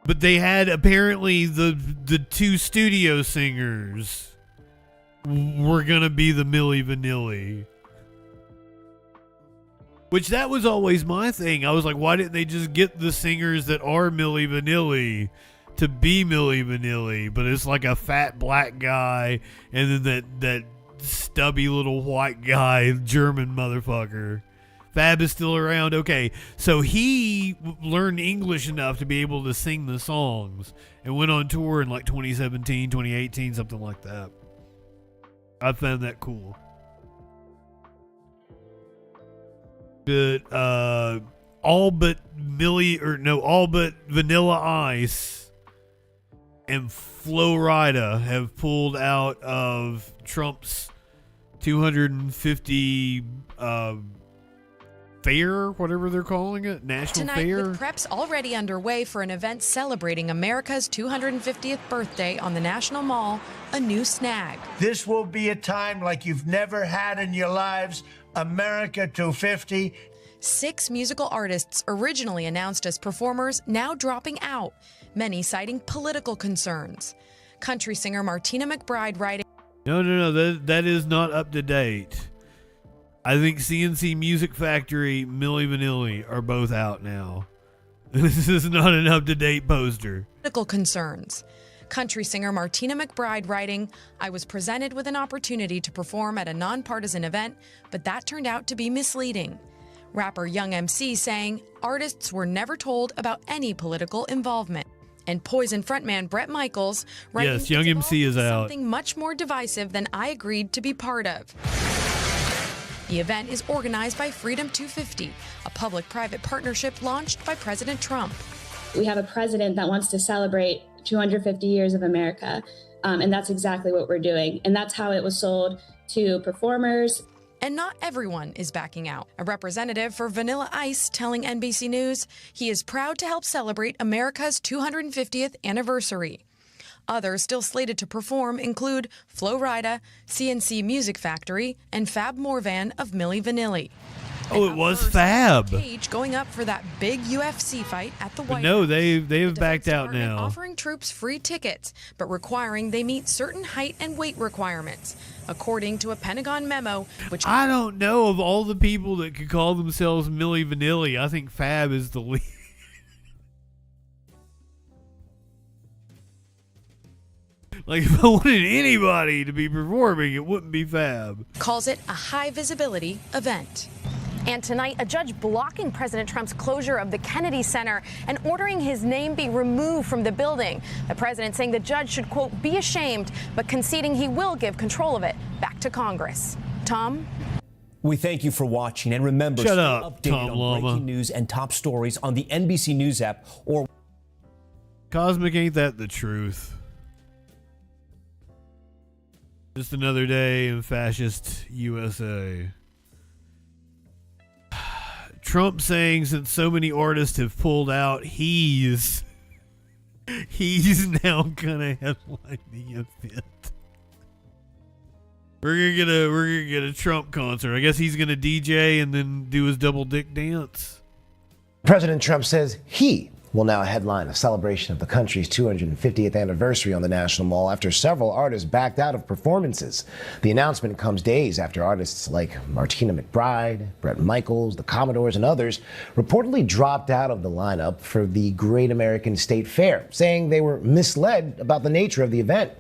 But they had apparently the 2 studio singers were gonna be the Milli Vanilli, which that was always my thing. I was like, why didn't they just get the singers that are Milli Vanilli to be Milli Vanilli? But it's like a fat black guy and then that stubby little white guy, German motherfucker. Fab is still around. Okay, so he learned English enough to be able to sing the songs and went on tour in like 2017, 2018, something like that. I found that cool. But all but Vanilla Ice and Flo Rida have pulled out of Trump's 250 fair, whatever they're calling it, national Tonight, fair. with preps already underway for an event celebrating America's 250th birthday on the National Mall, a new snag. This will be a time like you've never had in your lives. America 250. 6 musical artists originally announced as performers now dropping out, many citing political concerns. Country singer Martina McBride writing, No, that is not up to date. I think CNC Music Factory, Milli Vanilli are both out now. This is not an up-to-date poster. political concerns. Country singer Martina McBride writing, I was presented with an opportunity to perform at a nonpartisan event, but that turned out to be misleading. Rapper Young MC saying, artists were never told about any political involvement. And Poison frontman Bret Michaels writing, Yes, Young MC is out. something much more divisive than I agreed to be part of. The event is organized by Freedom 250, a public-private partnership launched by President Trump. We have a president that wants to celebrate 250 years of America, and that's exactly what we're doing. And that's how it was sold to performers. And not everyone is backing out. A representative for Vanilla Ice telling NBC News he is proud to help celebrate America's 250th anniversary. Others still slated to perform include Flo Rida, CNC Music Factory, and Fab Morvan of Milli Vanilli. Oh, it was Fab. Cage going up for that big UFC fight at the But White no, House. they have backed out now. Offering troops free tickets, but requiring they meet certain height and weight requirements, according to a Pentagon memo. Which I don't know of all the people that could call themselves Milli Vanilli. I think Fab is the lead. Like, if I wanted anybody to be performing, it wouldn't be Fab. calls it a high visibility event. And tonight, a judge blocking President Trump's closure of the Kennedy Center and ordering his name be removed from the building. The president saying the judge should, quote, be ashamed, but conceding he will give control of it back to Congress. Tom? We thank you for watching, and remember, Shut stay up, updated Tom on Llama. breaking news and top stories on the NBC News app or Cosmic, ain't that the truth? Just another day in fascist USA. Trump saying since so many artists have pulled out, he's now gonna headline the event. We're gonna get a Trump concert. I guess he's gonna DJ and then do his double dick dance. President Trump says he will now headline a celebration of the country's 250th anniversary on the National Mall after several artists backed out of performances. The announcement comes days after artists like Martina McBride, Bret Michaels, the Commodores, and others reportedly dropped out of the lineup for the Great American State Fair, saying they were misled about the nature of the event.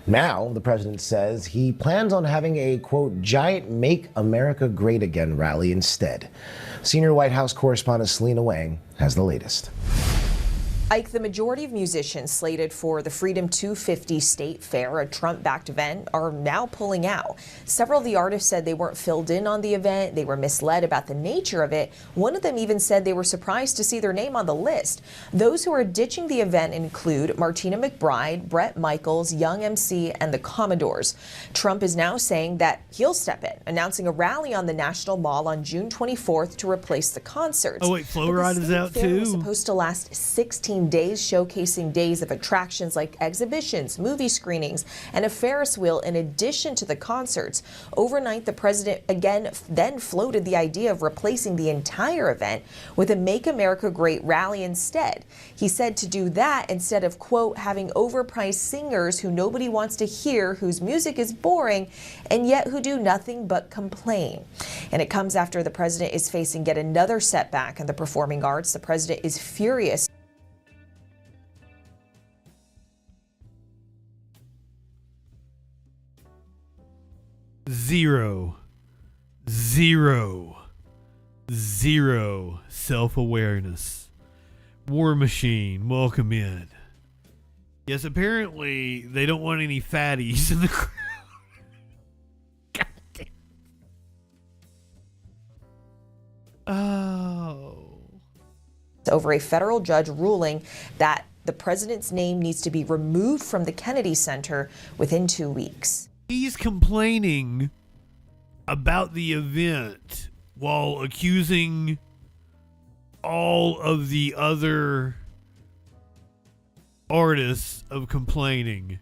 Now, the president says he plans on having a, quote, giant Make America Great Again rally instead. Senior White House correspondent Selena Wang has the latest. Ike, the majority of musicians slated for the Freedom 250 State Fair, a Trump-backed event, are now pulling out. Several of the artists said they weren't filled in on the event. They were misled about the nature of it. One of them even said they were surprised to see their name on the list. Those who are ditching the event include Martina McBride, Bret Michaels, Young MC, and the Commodores. Trump is now saying that he'll step in, announcing a rally on the National Mall on June 24th to replace the concerts. Oh wait, Flo Rida is out Fair was too. supposed to last 16 days, showcasing days of attractions like exhibitions, movie screenings, and a Ferris wheel in addition to the concerts. Overnight, the president again then floated the idea of replacing the entire event with a Make America Great rally instead. He said to do that instead of, quote, having overpriced singers who nobody wants to hear, whose music is boring, and yet who do nothing but complain. And it comes after the president is facing yet another setback in the performing arts. The president is furious. Zero self-awareness. War Machine, welcome in. Yes, apparently they don't want any fatties in the crowd. God damn. over a federal judge ruling that the president's name needs to be removed from the Kennedy Center within 2 weeks. He's complaining about the event while accusing all of the other artists of complaining.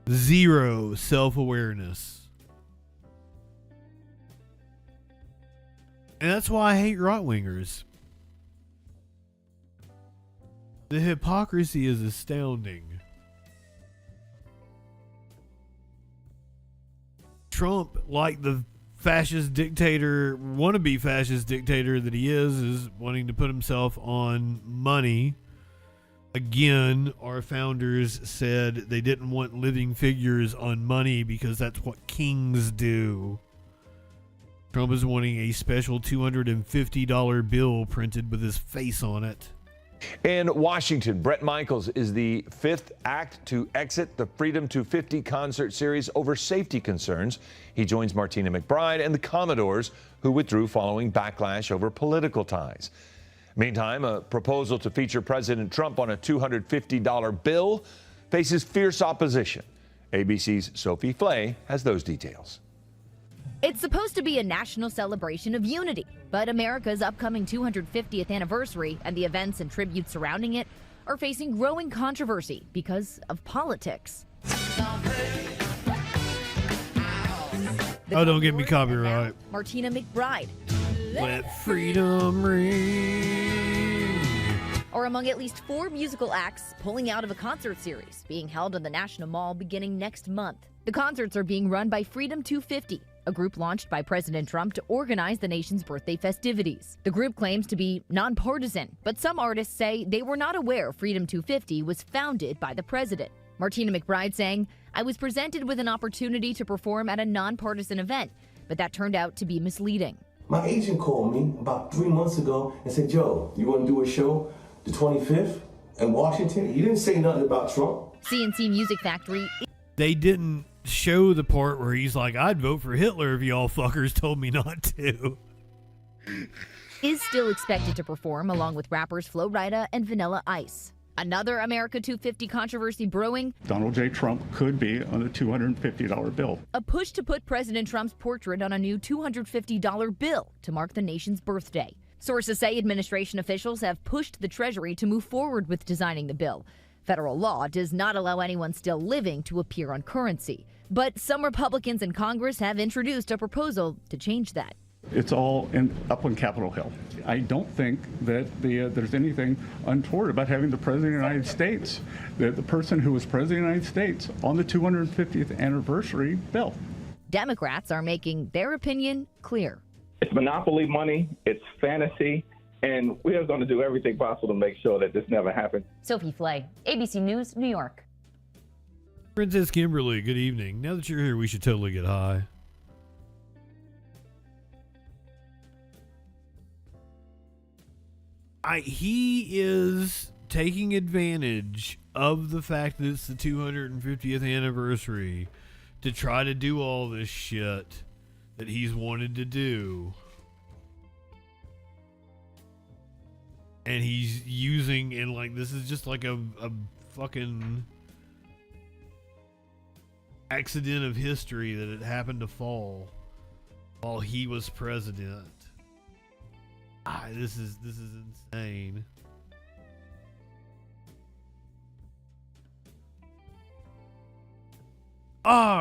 Zero self-awareness. And that's why I hate right-wingers. The hypocrisy is astounding. Trump, like the fascist dictator, wannabe fascist dictator that he is wanting to put himself on money. Again, our founders said they didn't want living figures on money because that's what kings do. Trump is wanting a special $250 bill printed with his face on it. In Washington, Bret Michaels is the fifth act to exit the Freedom 250 concert series over safety concerns. He joins Martina McBride and the Commodores, who withdrew following backlash over political ties. Meantime, a proposal to feature President Trump on a $250 bill faces fierce opposition. ABC's Sophie Flay has those details. It's supposed to be a national celebration of unity, but America's upcoming 250th anniversary and the events and tributes surrounding it are facing growing controversy because of politics. Oh, don't get me copyright. Martina McBride. Let freedom ring. Are among at least 4 musical acts pulling out of a concert series being held in the National Mall beginning next month. The concerts are being run by Freedom 250, a group launched by President Trump to organize the nation's birthday festivities. The group claims to be nonpartisan, but some artists say they were not aware Freedom 250 was founded by the president. Martina McBride saying, "I was presented with an opportunity to perform at a nonpartisan event, but that turned out to be misleading." My agent called me about 3 months ago and said, "Joe, you want to do a show the 25th in Washington?" He didn't say nothing about Trump. CNC Music Factory. They didn't show the part where he's like, "I'd vote for Hitler if y'all fuckers told me not to." Is still expected to perform along with rappers Flo Rida and Vanilla Ice. Another America 250 controversy brewing. Donald J. Trump could be on a $250 bill. A push to put President Trump's portrait on a new $250 bill to mark the nation's birthday. Sources say administration officials have pushed the Treasury to move forward with designing the bill. Federal law does not allow anyone still living to appear on currency. But some Republicans in Congress have introduced a proposal to change that. It's all up on Capitol Hill. I don't think that there's anything untoward about having the President of the United States, the person who was President of the United States, on the 250th anniversary bill. Democrats are making their opinion clear. It's monopoly money, it's fantasy, and we are going to do everything possible to make sure that this never happens. Sophie Flay, ABC News, New York. Princess Kimberly, good evening. Now that you're here, we should totally get high. He is taking advantage of the fact that it's the 250th anniversary to try to do all this shit that he's wanted to do. And he's using, and like, this is just like a fucking accident of history that it happened to fall while he was president. This is insane.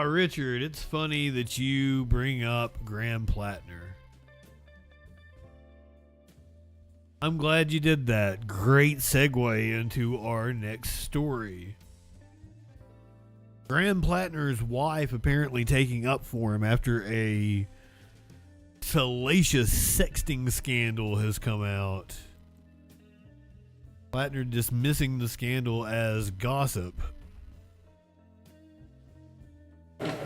Richard, it's funny that you bring up Graham Plattner. I'm glad you did that. Great segue into our next story. Graham Plattner's wife apparently taking up for him after a salacious sexting scandal has come out. Plattner dismissing the scandal as gossip.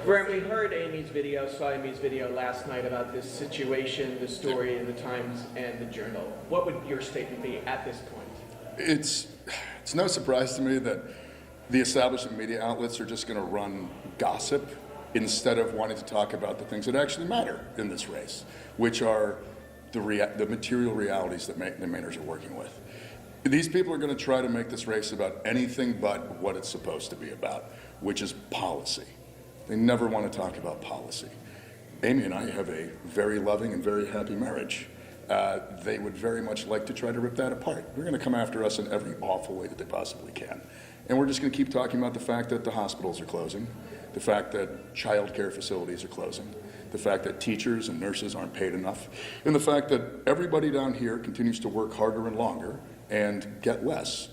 Graham, we heard saw Amy's video last night about this situation, the story in the Times and the Journal. What would your statement be at this point? It's no surprise to me that the establishment media outlets are just going to run gossip instead of wanting to talk about the things that actually matter in this race, which are the material realities that the Mainers are working with. These people are going to try to make this race about anything but what it's supposed to be about, which is policy. They never want to talk about policy. Amy and I have a very loving and very happy marriage. They would very much like to try to rip that apart. They're going to come after us in every awful way that they possibly can. And we're just going to keep talking about the fact that the hospitals are closing, the fact that child care facilities are closing, the fact that teachers and nurses aren't paid enough, and the fact that everybody down here continues to work harder and longer and get less.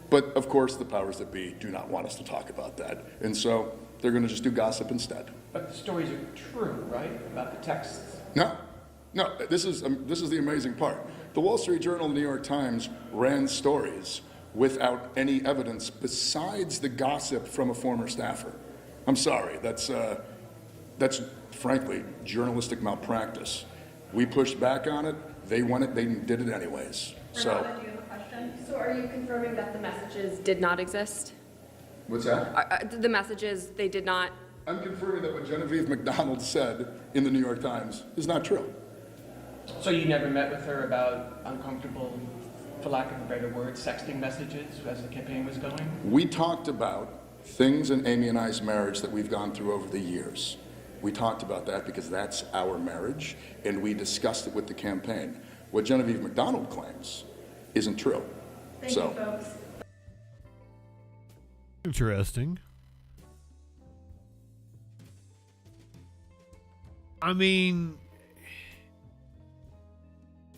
But of course, the powers that be do not want us to talk about that. And so they're going to just do gossip instead. But the stories are true, right? About the texts? No, this is the amazing part. The Wall Street Journal and the New York Times ran stories without any evidence besides the gossip from a former staffer. I'm sorry, that's frankly journalistic malpractice. We pushed back on it, they won it, they did it anyways. So, do you have a question? So are you confirming that the messages did not exist? What's that? The messages, they did not? I'm confirming that what Genevieve McDonald said in the New York Times is not true. So you never met with her about uncomfortable, for lack of a better word, sexting messages as the campaign was going? We talked about things in Amy and I's marriage that we've gone through over the years. We talked about that because that's our marriage, and we discussed it with the campaign. What Genevieve McDonald claims isn't true. Thank you, folks. Interesting. I mean,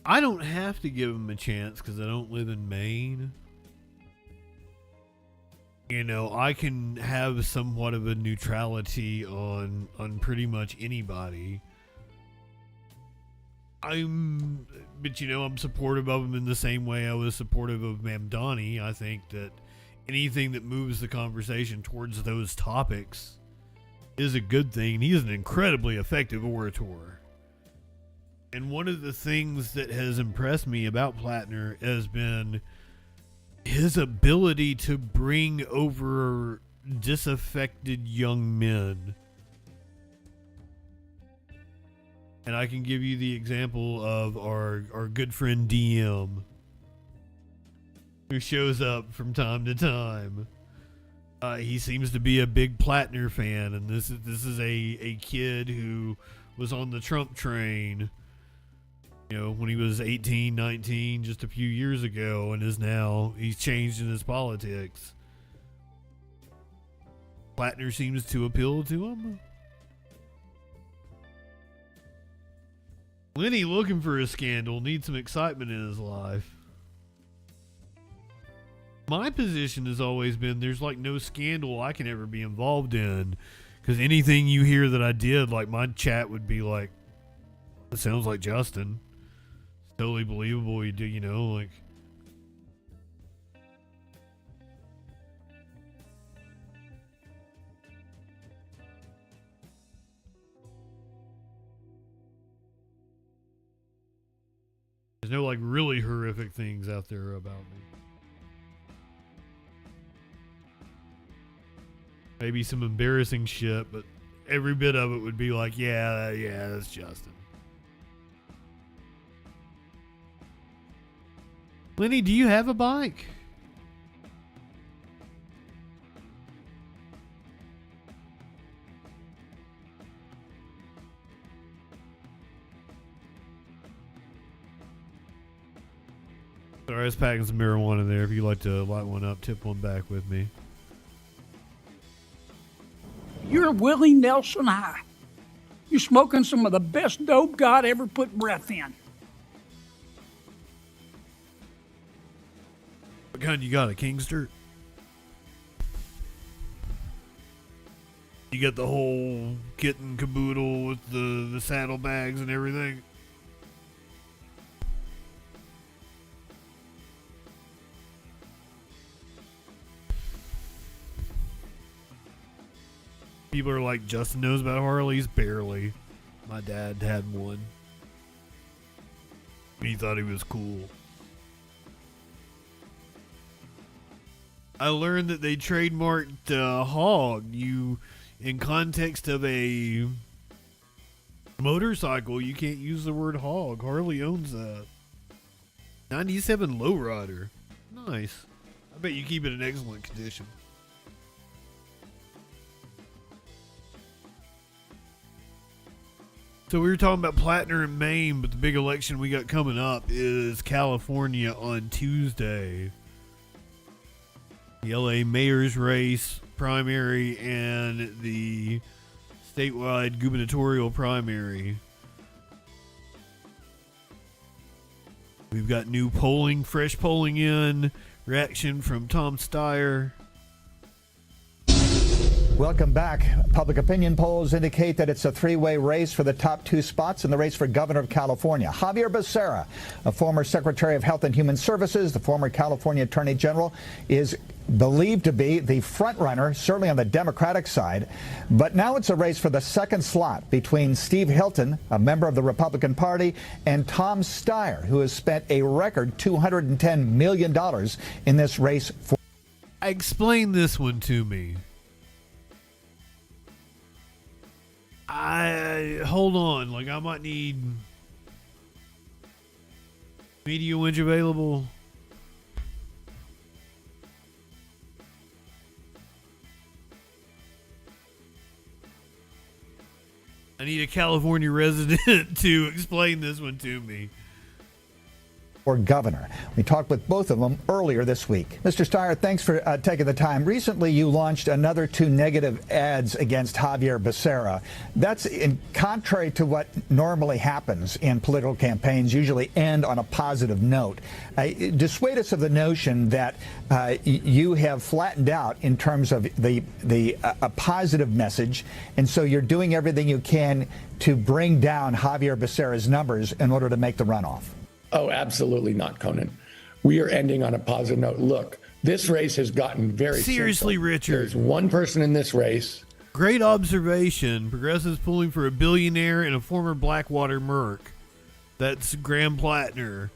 I don't have to give him a chance because I don't live in Maine. You know, I can have somewhat of a neutrality on pretty much anybody. But you know, I'm supportive of him in the same way I was supportive of Mamdani. I think that anything that moves the conversation towards those topics is a good thing. He is an incredibly effective orator. And one of the things that has impressed me about Plattner has been his ability to bring over disaffected young men. And I can give you the example of our good friend DM, who shows up from time to time. He seems to be a big Plattner fan, and this is a kid who was on the Trump train, you know, when he was 18, 19, just a few years ago, and he's changed in his politics. Plattner seems to appeal to him. Lenny, looking for a scandal, needs some excitement in his life. My position has always been there's like no scandal I can ever be involved in, because anything you hear that I did, like my chat would be like, it sounds like Justin. It's totally believable. You do, you know, like. There's no like really horrific things out there about me. Maybe some embarrassing shit, but every bit of it would be like, yeah, that's Justin. Lenny, do you have a bike? Sorry, I was packing some marijuana there. If you'd like to light one up, tip one back with me. You're Willie Nelson high. You're smoking some of the best dope God ever put breath in. What kind you got, a Kingster? You got the whole kit and caboodle with the saddlebags and everything? People are like, Justin knows about Harleys? Barely. My dad had one. He thought he was cool. I learned that they trademarked Hog. in context of a motorcycle, you can't use the word hog. Harley owns that. 97 lowrider. Nice. I bet you keep it in excellent condition. So we were talking about Plattner and Maine, but the big election we got coming up is California on Tuesday. The LA mayor's race primary and the statewide gubernatorial primary. We've got new polling, fresh polling in. Reaction from Tom Steyer. Welcome back. Public opinion polls indicate that it's a three-way race for the top two spots in the race for governor of California. Xavier Becerra, a former Secretary of Health and Human Services, the former California Attorney General, is believed to be the front runner, certainly on the Democratic side. But now it's a race for the second slot between Steve Hilton, a member of the Republican Party, and Tom Steyer, who has spent a record $210 million in this race. Explain this one to me. Hold on, like I might need media winch available. I need a California resident to explain this one to me. For governor. We talked with both of them earlier this week. Mr. Steyer, thanks for taking the time. Recently, you launched another 2 negative ads against Xavier Becerra. That's contrary to what normally happens in political campaigns, usually end on a positive note. Dissuade us of the notion that you have flattened out in terms of a positive message, and so you're doing everything you can to bring down Xavier Becerra's numbers in order to make the runoff. Oh, absolutely not, Conan. We are ending on a positive note. Look, this race has gotten very seriously simple. Richard. There's one person in this race. Great observation. Progressives pulling for a billionaire and a former Blackwater merc. That's Graham Plattner.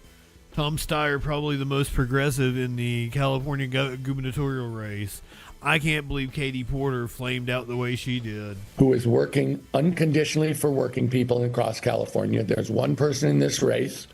Tom Steyer, probably the most progressive in the California gubernatorial race. I can't believe Katie Porter flamed out the way she did. Who is working unconditionally for working people across California. There's one person in this race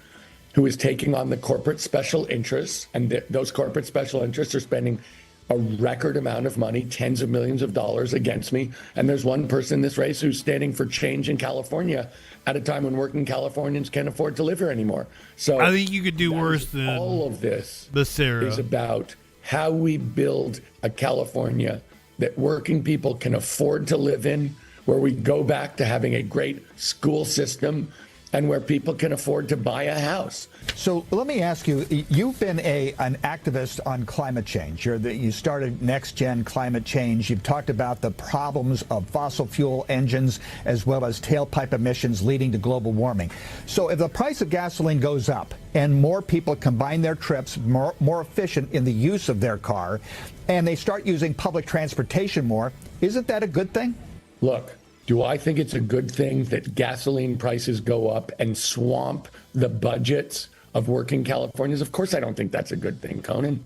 who is taking on the corporate special interests, and those corporate special interests are spending a record amount of money, tens of millions of dollars against me. And there's one person in this race who's standing for change in California at a time when working Californians can't afford to live here anymore. So I think you could do worse than all of this. Becerra is about how we build a California that working people can afford to live in, where we go back to having a great school system, and where people can afford to buy a house. So let me ask you, you've been an activist on climate change. You started Next Gen Climate Change. You've talked about the problems of fossil fuel engines as well as tailpipe emissions leading to global warming. So if the price of gasoline goes up and more people combine their trips, more efficient in the use of their car, and they start using public transportation more, isn't that a good thing? Look, do I think it's a good thing that gasoline prices go up and swamp the budgets of working Californians? Of course I don't think that's a good thing, Conan.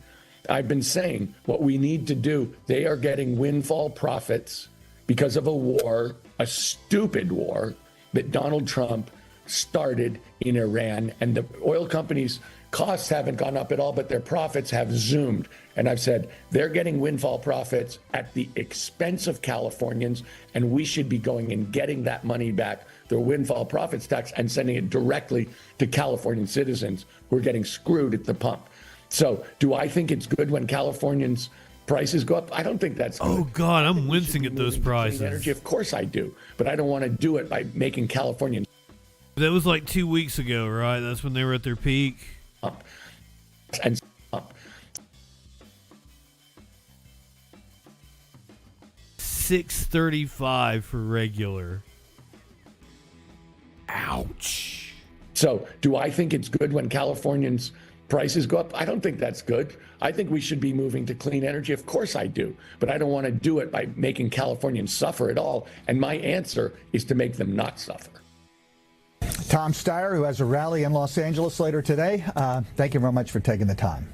I've been saying what we need to do. They are getting windfall profits because of a war, a stupid war that Donald Trump started in Iran. And the oil companies' costs haven't gone up at all, but their profits have zoomed. And I've said they're getting windfall profits at the expense of Californians, and we should be going and getting that money back, the windfall profits tax, and sending it directly to Californian citizens who are getting screwed at the pump. So do I think it's good when Californians' prices go up? I don't think that's good. Oh, God, I'm wincing at those prices. Energy, of course I do, but I don't want to do it by making Californians. That was like 2 weeks ago, right? That's when they were at their peak. And $6.35 for regular. Ouch. So do I think it's good when Californians' prices go up? I don't think that's good. I think we should be moving to clean energy. Of course I do. But I don't want to do it by making Californians suffer at all. And my answer is to make them not suffer. Tom Steyer, who has a rally in Los Angeles later today, thank you very much for taking the time.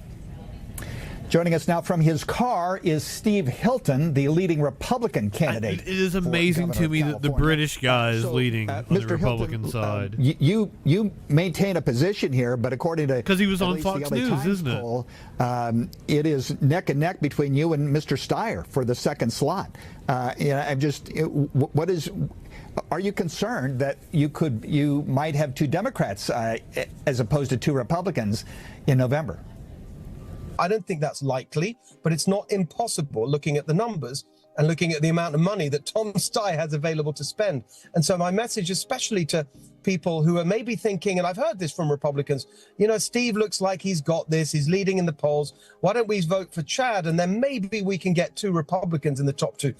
Joining us now from his car is Steve Hilton, the leading Republican candidate. It is amazing to me that the British guy is leading on the Republican side. You maintain a position here, but according to because he was on Fox News, isn't it? Poll, it is neck and neck between you and Mr. Steyer for the second slot. I'm just, what is? Are you concerned that you might have two Democrats as opposed to two Republicans in November? I don't think that's likely, but it's not impossible looking at the numbers and looking at the amount of money that Tom Steyer has available to spend. And so my message, especially to people who are maybe thinking, and I've heard this from Republicans, Steve looks like he's got this, he's leading in the polls. Why don't we vote for Chad? And then maybe we can get two Republicans in the top two.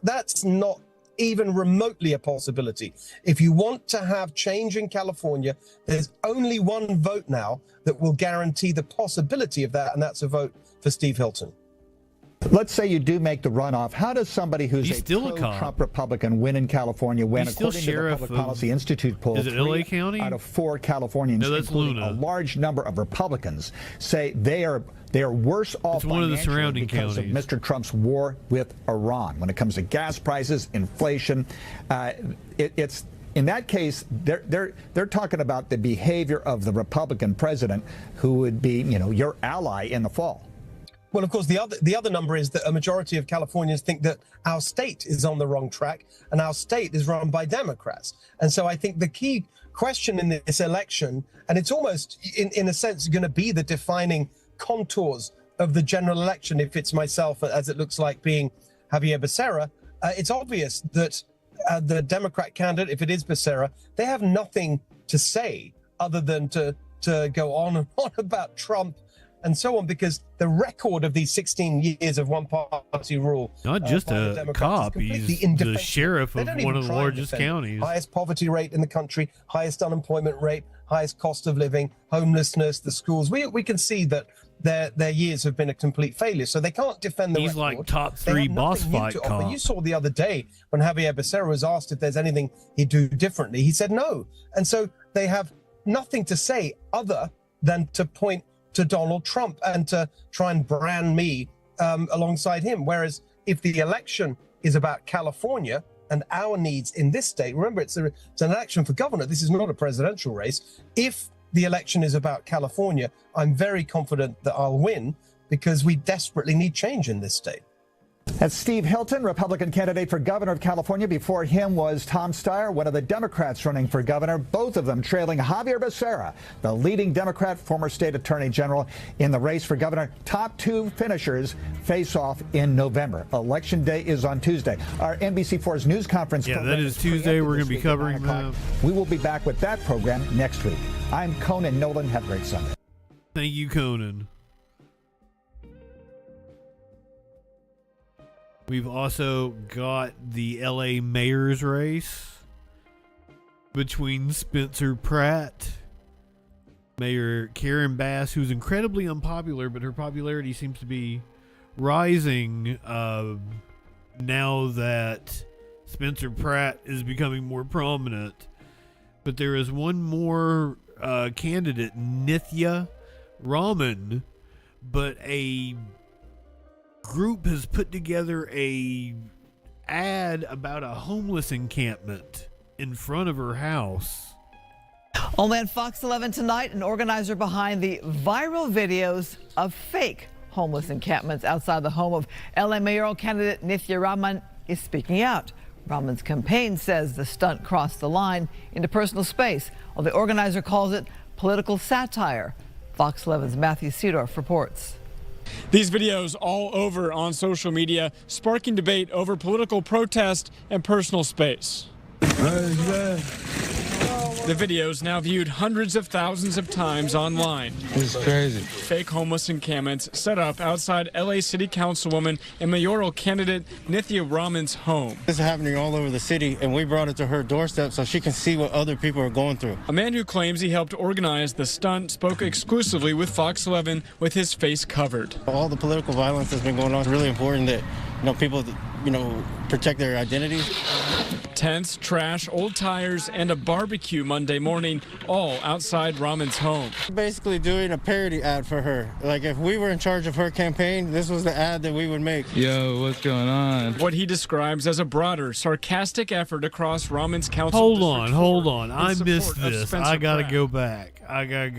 That's not even remotely a possibility. If you want to have change in California, there's only one vote now that will guarantee the possibility of that, and that's a vote for Steve Hilton. Let's say you do make the runoff. How does somebody who's a pro-Trump Republican win in California when, according to the Public Policy Institute poll, is it LA County? Out of 4 Californians, including a large number of Republicans, say they are worse off one of the surrounding because counties. of Mr. Trump's war with Iran. When it comes to gas prices, inflation, it's in that case they're talking about the behavior of the Republican president, who would be your ally in the fall. Well, of course, the other number is that a majority of Californians think that our state is on the wrong track, and our state is run by Democrats. And so I think the key question in this election, and it's almost in a sense going to be the defining contours of the general election, if it's myself, as it looks like, being Javier Becerra, it's obvious that the Democrat candidate, if it is Becerra, they have nothing to say other than to go on and on about Trump and so on, because the record of these 16 years of one-party rule, not just a cop, he's the sheriff of one of the largest counties. Highest poverty rate in the country, highest unemployment rate, highest cost of living, homelessness, the schools. We can see that their years have been a complete failure, so they can't defend the record. He's like top 3 boss fight cop. You saw the other day when Javier Becerra was asked if there's anything he'd do differently. He said no. And so they have nothing to say other than to point to Donald Trump and to try and brand me alongside him. Whereas if the election is about California and our needs in this state, remember, it's an election for governor. This is not a presidential race. If the election is about California, I'm very confident that I'll win, because we desperately need change in this state. That's Steve Hilton, Republican candidate for governor of California. Before him was Tom Steyer, one of the Democrats running for governor, both of them trailing Javier Becerra, the leading Democrat, former state attorney general, in the race for governor. Top 2 finishers face off in November. Election day is on Tuesday. Our NBC4's news conference. Yeah, that is Tuesday. We're going to be covering that. We will be back with that program next week. I'm Conan Nolan. Have a great Sunday. Thank you, Conan. We've also got the LA mayor's race between Spencer Pratt, Mayor Karen Bass, who's incredibly unpopular, but her popularity seems to be rising now that Spencer Pratt is becoming more prominent. But there is one more candidate, Nithya Raman, but a group has put together a ad about a homeless encampment in front of her house. Only on Fox 11 tonight, an organizer behind the viral videos of fake homeless encampments outside the home of LA mayoral candidate Nithya Raman is speaking out. Raman's campaign says the stunt crossed the line into personal space, while the organizer calls it political satire. Fox 11's Matthew Seedorf reports. These videos all over on social media, sparking debate over political protest and personal space. The videos now viewed hundreds of thousands of times online. This is crazy. Fake homeless encampments set up outside LA City Councilwoman and mayoral candidate Nithya Raman's home. This is happening all over the city, and we brought it to her doorstep so she can see what other people are going through. A man who claims he helped organize the stunt spoke exclusively with Fox 11 with his face covered. All the political violence that's been going on is really important that people protect their identities. Tents, trash, old tires, and a barbecue Monday morning, all outside Raman's home. Basically doing a parody ad for her. Like if we were in charge of her campaign, this was the ad that we would make. Yo, what's going on? What he describes as a broader, sarcastic effort across Raman's council. Hold on. I missed this. I gotta go back. I gotta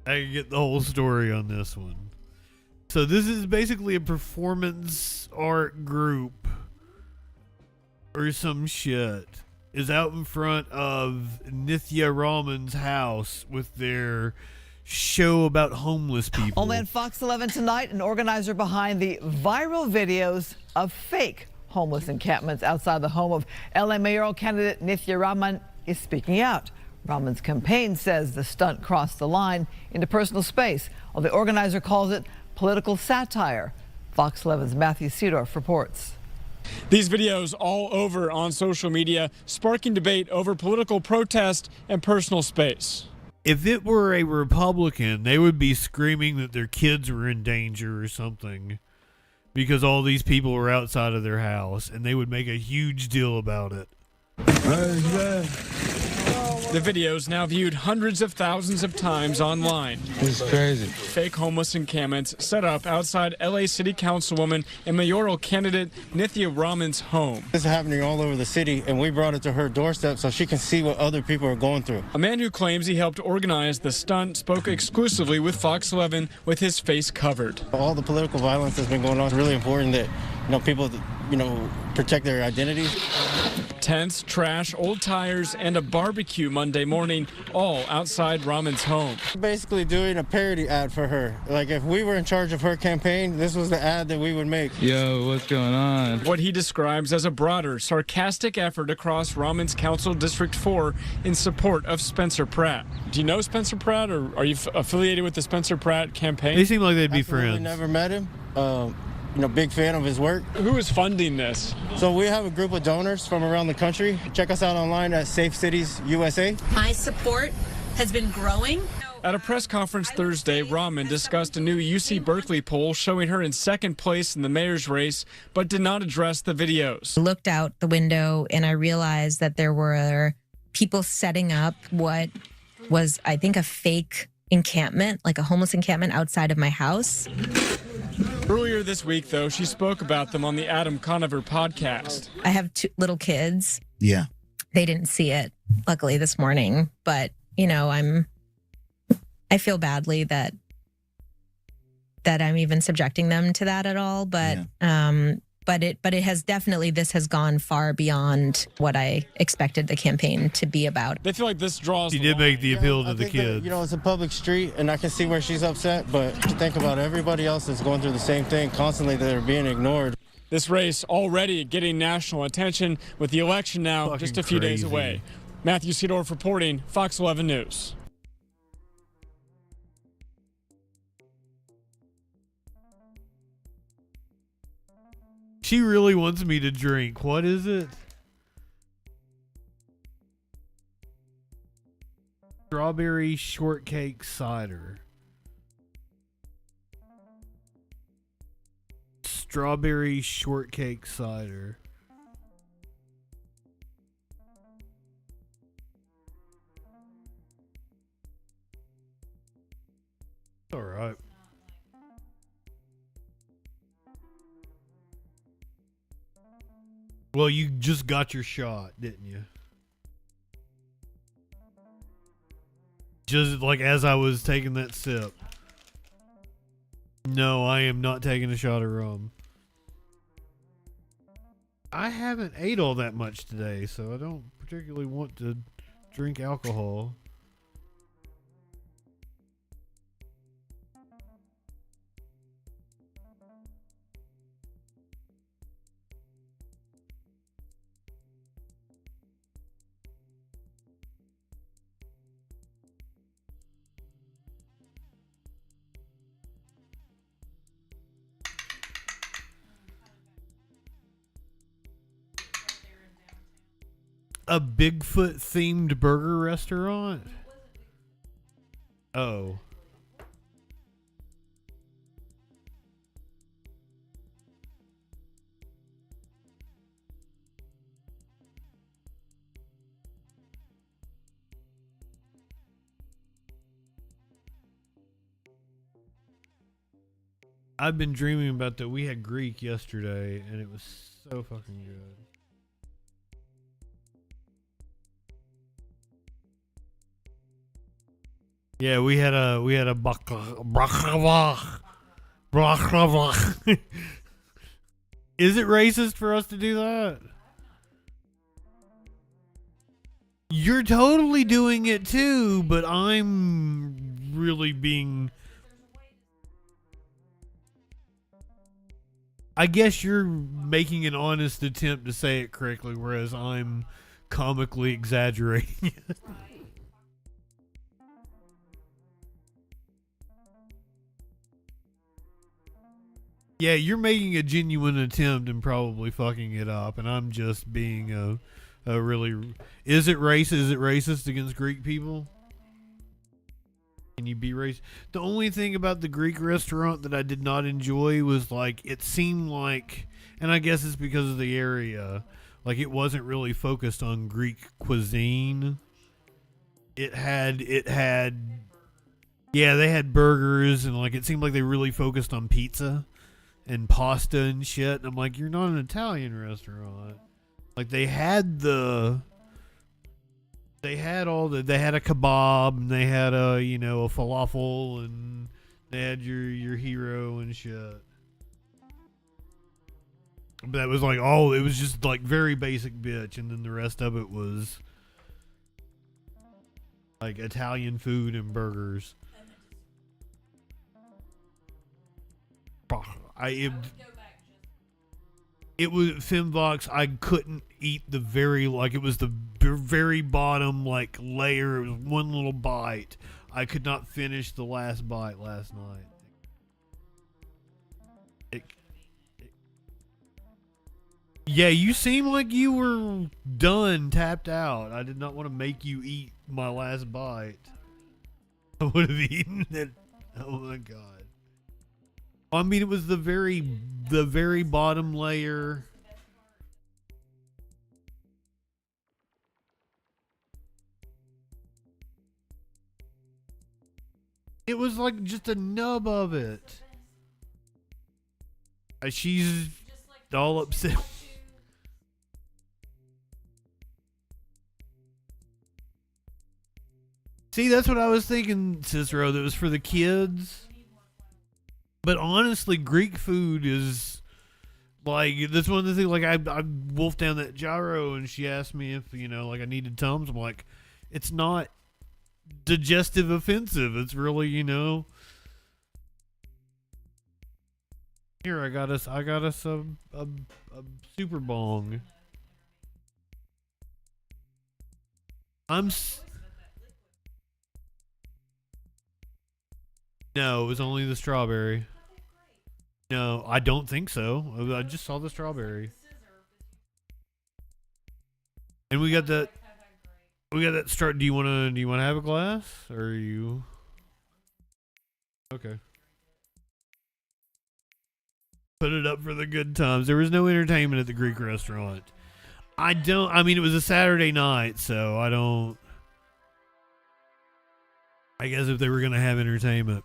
get the whole story on this one. So this is basically a performance art group or some shit is out in front of Nithya Raman's house with their show about homeless people. Only on Fox 11 tonight, an organizer behind the viral videos of fake homeless encampments outside the home of LA mayoral candidate Nithya Raman is speaking out. Raman's campaign says the stunt crossed the line into personal space, while the organizer calls it political satire. Fox 11's Matthew Seedorf reports. These videos all over on social media, sparking debate over political protest and personal space. If it were a Republican, they would be screaming that their kids were in danger or something because all these people were outside of their house, and they would make a huge deal about it. The videos now viewed hundreds of thousands of times online. This is crazy. Fake homeless encampments set up outside LA City Councilwoman and mayoral candidate Nithya Raman's home. This is happening all over the city, and we brought it to her doorstep so she can see what other people are going through. A man who claims he helped organize the stunt spoke exclusively with Fox 11 with his face covered. All the political violence that's been going on, it's really important that people protect their identities. Tents, trash, old tires, and a barbecue Monday morning, all outside Raman's home. Basically doing a parody ad for her. Like if we were in charge of her campaign, this was the ad that we would make. Yo, what's going on? What he describes as a broader, sarcastic effort across Raman's Council District 4 in support of Spencer Pratt. Do you know Spencer Pratt, or are you affiliated with the Spencer Pratt campaign? They seem like they'd be Absolutely friends. Never met him. Big fan of his work. Who is funding this? So we have a group of donors from around the country. Check us out online at Safe Cities USA. My support has been growing. At a press conference Thursday, Raman discussed a new UC Berkeley poll showing her in second place in the mayor's race, but did not address the videos. I looked out the window and I realized that there were people setting up what was, I think, a fake encampment, like a homeless encampment outside of my house. Earlier this week, though, she spoke about them on the Adam Conover podcast. I have two little kids. Yeah. They didn't see it, luckily, this morning. But, I feel badly that I'm even subjecting them to that at all. But it has definitely, this has gone far beyond what I expected the campaign to be about. They feel like this draws. She did make the appeal to the kids. It's a public street, and I can see where she's upset, but to think about everybody else that's going through the same thing constantly that are being ignored. This race already getting national attention with the election now just a few days away. Matthew Seedorf reporting, Fox 11 News. She really wants me to drink. What is it? Strawberry shortcake cider. Strawberry shortcake cider. All right. Well, you just got your shot, didn't you? Just like as I was taking that sip. No, I am not taking a shot of rum. I haven't ate all that much today, so I don't particularly want to drink alcohol. A Bigfoot themed burger restaurant? Oh. I've been dreaming about that. We had Greek yesterday, and it was so fucking good. Yeah, we had a baklava. Is it racist for us to do that? You're totally doing it too, but I'm really being... I guess you're making an honest attempt to say it correctly, whereas I'm comically exaggerating it. Yeah, you're making a genuine attempt and probably fucking it up, and I'm just being a really... Is it racist against Greek people? Can you be racist? The only thing about the Greek restaurant that I did not enjoy was, like, it seemed like, and I guess it's because of the area, like, it wasn't really focused on Greek cuisine. It had, yeah, they had burgers, and, like, it seemed like they really focused on pizza and pasta and shit. And I'm like, you're not an Italian restaurant. Like, they had a kebab, and they had a falafel, and they had your hero and shit. But that was like, it was just like very basic bitch, and then the rest of it was like Italian food and burgers. It was Femvox. I couldn't eat the it was the very bottom like layer. It was one little bite. I could not finish the last bite last night. Yeah, you seem like you were done, tapped out. I did not want to make you eat my last bite. I would have eaten it. Oh my god. I mean, it was the very bottom layer. It was like just a nub of it. She's all upset. See, that's what I was thinking, Cicero. That was for the kids. But honestly, Greek food is like, that's one of the things. Like, I wolfed down that gyro, and she asked me if like I needed Tums. I'm like, it's not digestive offensive. It's really Here, I got us a super bong. No, it was only the strawberry. No, I don't think so. I just saw the strawberry. And we got that start. Do you want to have a glass, or are you okay? Put it up for the good times. There was no entertainment at the Greek restaurant. I mean, it was a Saturday night, so I guess if they were gonna have entertainment.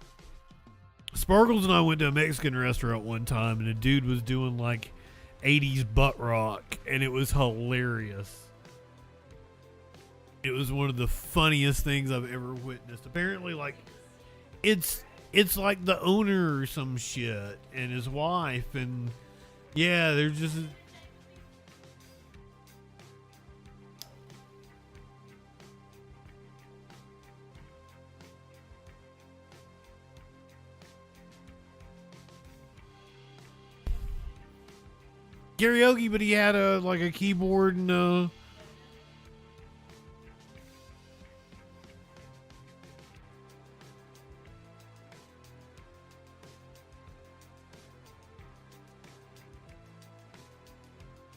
Sparkles and I went to a Mexican restaurant one time, and a dude was doing like 80s butt rock, and it was hilarious. It was one of the funniest things I've ever witnessed. Apparently, like, it's like the owner or some shit and his wife, and yeah, they're just... karaoke, but he had a keyboard and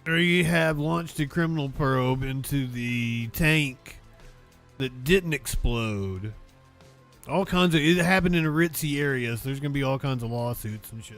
we have launched a criminal probe into the tank that didn't explode. All kinds of... It happened in a ritzy area, so there's gonna be all kinds of lawsuits and shit.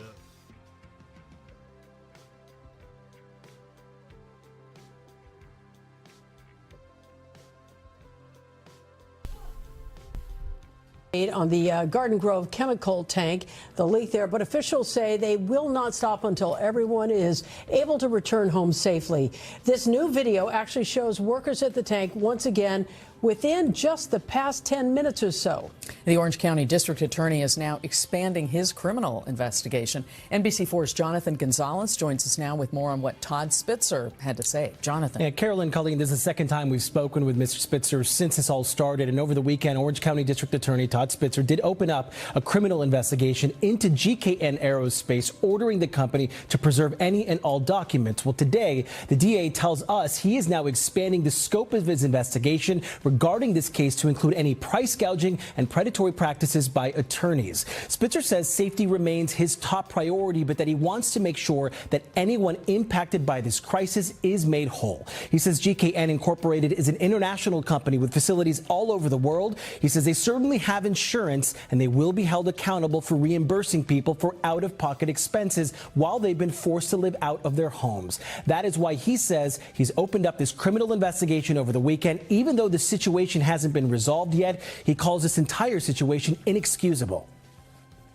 On the Garden Grove chemical tank, the leak there, but officials say they will not stop until everyone is able to return home safely. This new video actually shows workers at the tank once again within just the past 10 minutes or so. The Orange County District Attorney is now expanding his criminal investigation. NBC4's Jonathan Gonzalez joins us now with more on what Todd Spitzer had to say. Jonathan. Yeah, Carolyn, Colleen, this is the second time we've spoken with Mr. Spitzer since this all started. And over the weekend, Orange County District Attorney Todd Spitzer did open up a criminal investigation into GKN Aerospace, ordering the company to preserve any and all documents. Well, today, the DA tells us he is now expanding the scope of his investigation regarding this case to include any price gouging and predatory practices by attorneys. Spitzer says safety remains his top priority, but that he wants to make sure that anyone impacted by this crisis is made whole. He says GKN Incorporated is an international company with facilities all over the world. He says they certainly have insurance and they will be held accountable for reimbursing people for out-of-pocket expenses while they've been forced to live out of their homes. That is why he says he's opened up this criminal investigation over the weekend, even though the situation hasn't been resolved yet. He calls this entire situation inexcusable.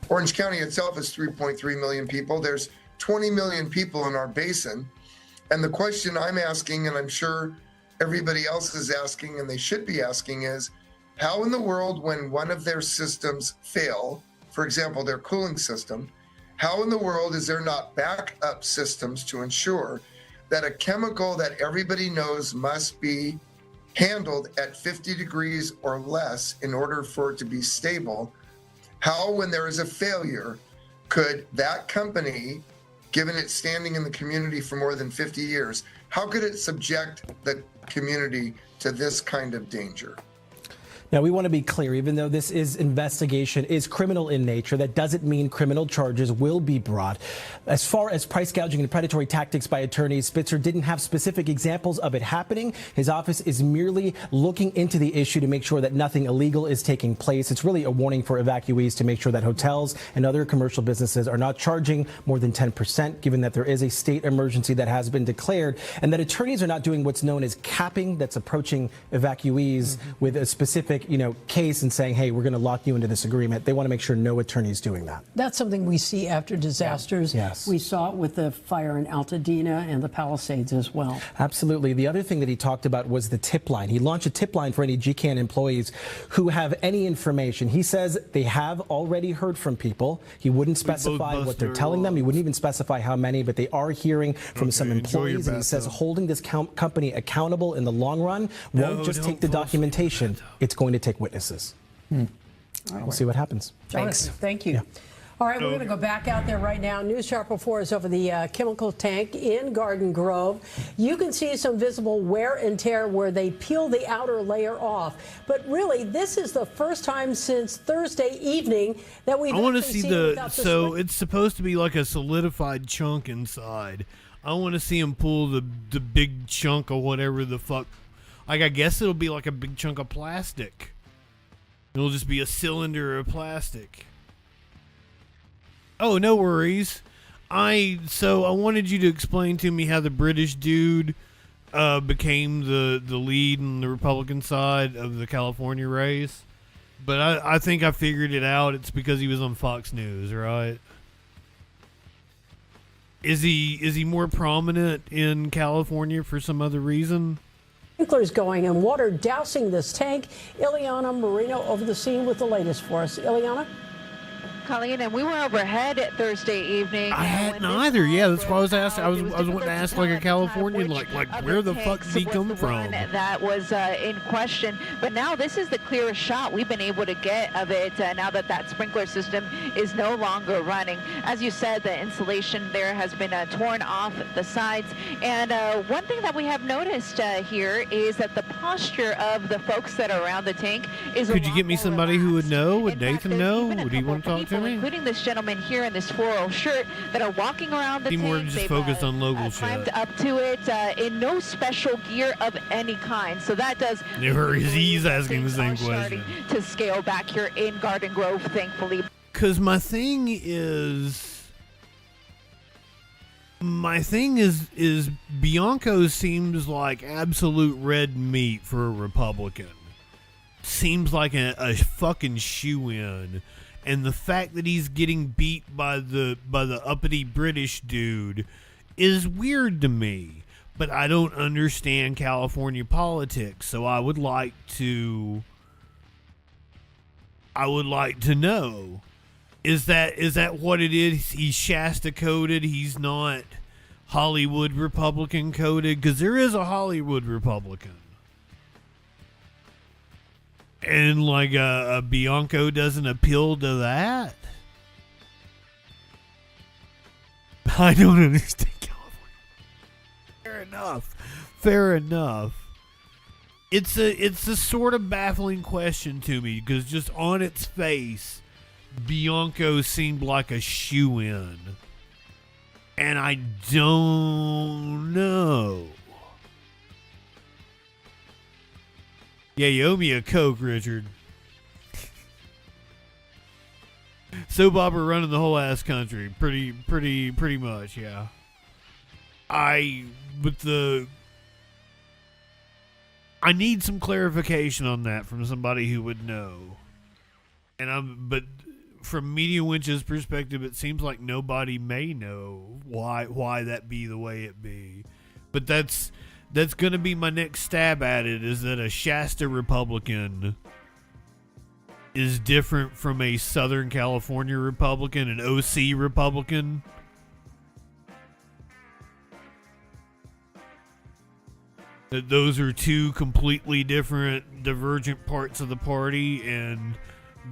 Orange County itself is 3.3 million people. There's 20 million people in our basin. And the question I'm asking, and I'm sure everybody else is asking, and they should be asking, is how in the world, when one of their systems fail, for example, their cooling system, how in the world is there not backup systems to ensure that a chemical that everybody knows must be handled at 50 degrees or less in order for it to be stable, how, when there is a failure, could that company, given its standing in the community for more than 50 years, how could it subject the community to this kind of danger? Now, we want to be clear, even though this investigation is criminal in nature, that doesn't mean criminal charges will be brought. As far as price gouging and predatory tactics by attorneys, Spitzer didn't have specific examples of it happening. His office is merely looking into the issue to make sure that nothing illegal is taking place. It's really a warning for evacuees to make sure that hotels and other commercial businesses are not charging more than 10%, given that there is a state emergency that has been declared, and that attorneys are not doing what's known as capping, that's approaching evacuees with a specific case and saying, hey, we're going to lock you into this agreement. They want to make sure no attorney is doing that. That's something we see after disasters. Yes. We saw it with the fire in Altadena and the Palisades as well. Absolutely. The other thing that he talked about was the tip line. He launched a tip line for any GCAN employees who have any information. He says they have already heard from people. He wouldn't specify what they're telling them. He wouldn't even specify how many, but they are hearing from some employees. And he says holding this company accountable in the long run won't just take the documentation. It's going to take witnesses. We'll see what happens. Thanks. Thank you. All right, we're going to go back out there right now. News Chopper 4 is over the chemical tank in Garden Grove. You can see some visible wear and tear where they peel the outer layer off. But really, this is the first time since Thursday evening that we've I want to actually see seen so it's supposed to be like a solidified chunk inside. I want to see him pull the big chunk of whatever the fuck. Like, I guess it'll be like a big chunk of plastic. It'll just be a cylinder of plastic. Oh, no worries. I wanted you to explain to me how the British dude became the lead on the Republican side of the California race. But I think I figured it out. It's because he was on Fox News, right? Is he more prominent in California for some other reason? Sprinklers going and water dousing this tank. Ileana Marino over the scene with the latest for us. Ileana? Colleen, and we were overhead Thursday evening. I hadn't either. Yeah, that's why I was asking. I was wanting to ask like a Californian, like where the fuck did he come from? That was in question. But now this is the clearest shot we've been able to get of it now that sprinkler system is no longer running. As you said, the insulation there has been torn off the sides. And one thing that we have noticed here is that the posture of the folks that are around the tank is. Could you get me somebody who would know? Would Nathan know? Would he want to talk to me? Including this gentleman here in this floral shirt that are walking around the tank. More just focused on local climbed shit. up to it in no special gear of any kind. So that does. He's asking the same question. To scale back here in Garden Grove, thankfully. Because my thing is Bianco seems like absolute red meat for a Republican. seems like a fucking shoe-in. And the fact that he's getting beat by the uppity British dude is weird to me. But I don't understand California politics, so I would like to know. Is that what it is? He's Shasta coded. He's not Hollywood Republican coded, because there is a Hollywood Republican. And like a Bianco doesn't appeal to that? I don't understand California. Fair enough. It's a sort of baffling question to me, because just on its face, Bianco seemed like a shoe-in. And I don't know. Yeah, you owe me a Coke, Richard. Soap opera running the whole ass country. Pretty much, yeah. I need some clarification on that from somebody who would know. But from Media Winch's perspective, it seems like nobody may know why that be the way it be. But that's going to be my next stab at it, is that a Shasta Republican is different from a Southern California Republican, an OC Republican. That those are two completely different, divergent parts of the party, and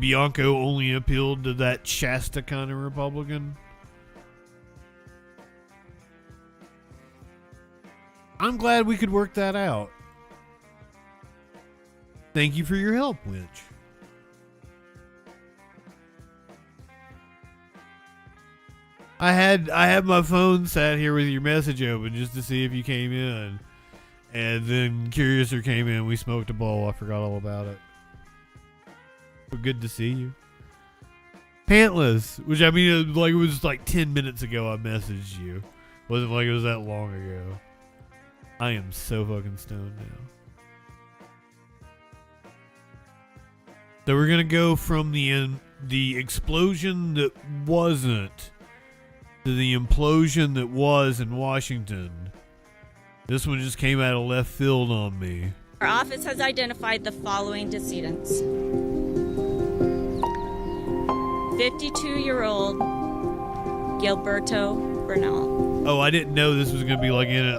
Bianco only appealed to that Shasta kind of Republican. I'm glad we could work that out. Thank you for your help, Winch. I had my phone sat here with your message open just to see if you came in. And then Curiouser came in, we smoked a bowl, I forgot all about it. But good to see you. Pantless, which I mean, it was like 10 minutes ago I messaged you. Wasn't like it was that long ago. I am so fucking stoned now. So we're gonna go from the explosion that wasn't to the implosion that was in Washington. This one just came out of left field on me. Our office has identified the following decedents. 52-year-old Gilberto Bernal. Oh, I didn't know this was going to be like in in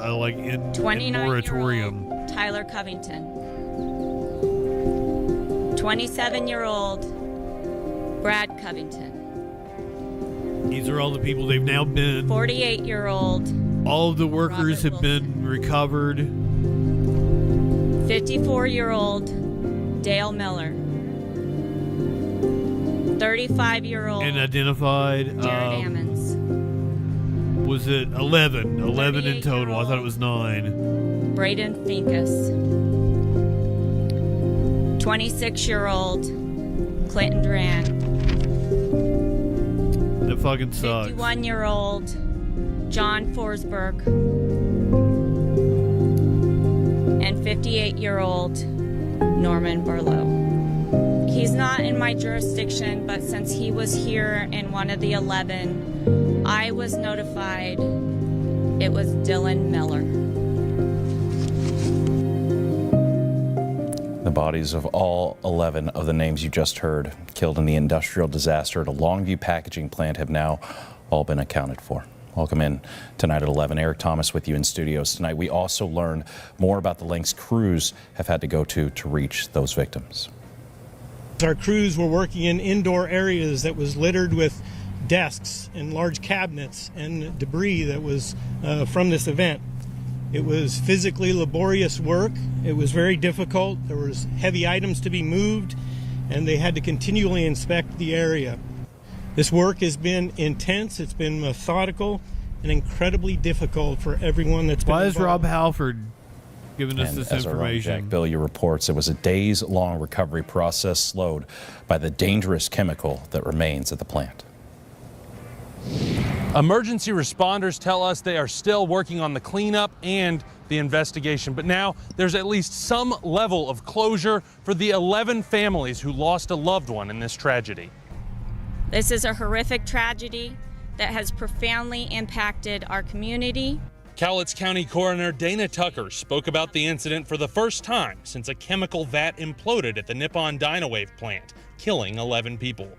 29-year-old moratorium. Tyler Covington. 27-year-old Brad Covington. These are all the people they've now been. 48-year-old. All of the workers have been recovered. 54-year-old Dale Miller. 35-year-old and identified. Jared Ammons. Was it 11? 11 in total. I thought it was 9. Braden Finkus. 26-year-old Clinton Duran. That fucking sucks. 51-year-old John Forsberg. And 58-year-old Norman Barlow. He's not in my jurisdiction, but since he was here in one of the 11, I was notified it was Dylan Miller. The bodies of all 11 of the names you just heard killed in the industrial disaster at a Longview packaging plant have now all been accounted for. Welcome in tonight at 11. Eric Thomas with you in studios tonight. We also learned more about the lengths crews have had to go to reach those victims. Our crews were working in indoor areas that was littered with desks and large cabinets and debris that was from this event. It was physically laborious work. It was very difficult. There was heavy items to be moved, and they had to continually inspect the area. This work has been intense. It's been methodical and incredibly difficult for everyone that's been involved. Why is Rob Halford giving us this as information? Jack Billier reports, it was a days-long recovery process slowed by the dangerous chemical that remains at the plant. Emergency responders tell us they are still working on the cleanup and the investigation, but now there's at least some level of closure for the 11 families who lost a loved one in this tragedy. This is a horrific tragedy that has profoundly impacted our community. Cowlitz County Coroner Dana Tucker spoke about the incident for the first time since a chemical vat imploded at the Nippon Dynawave plant, killing 11 people.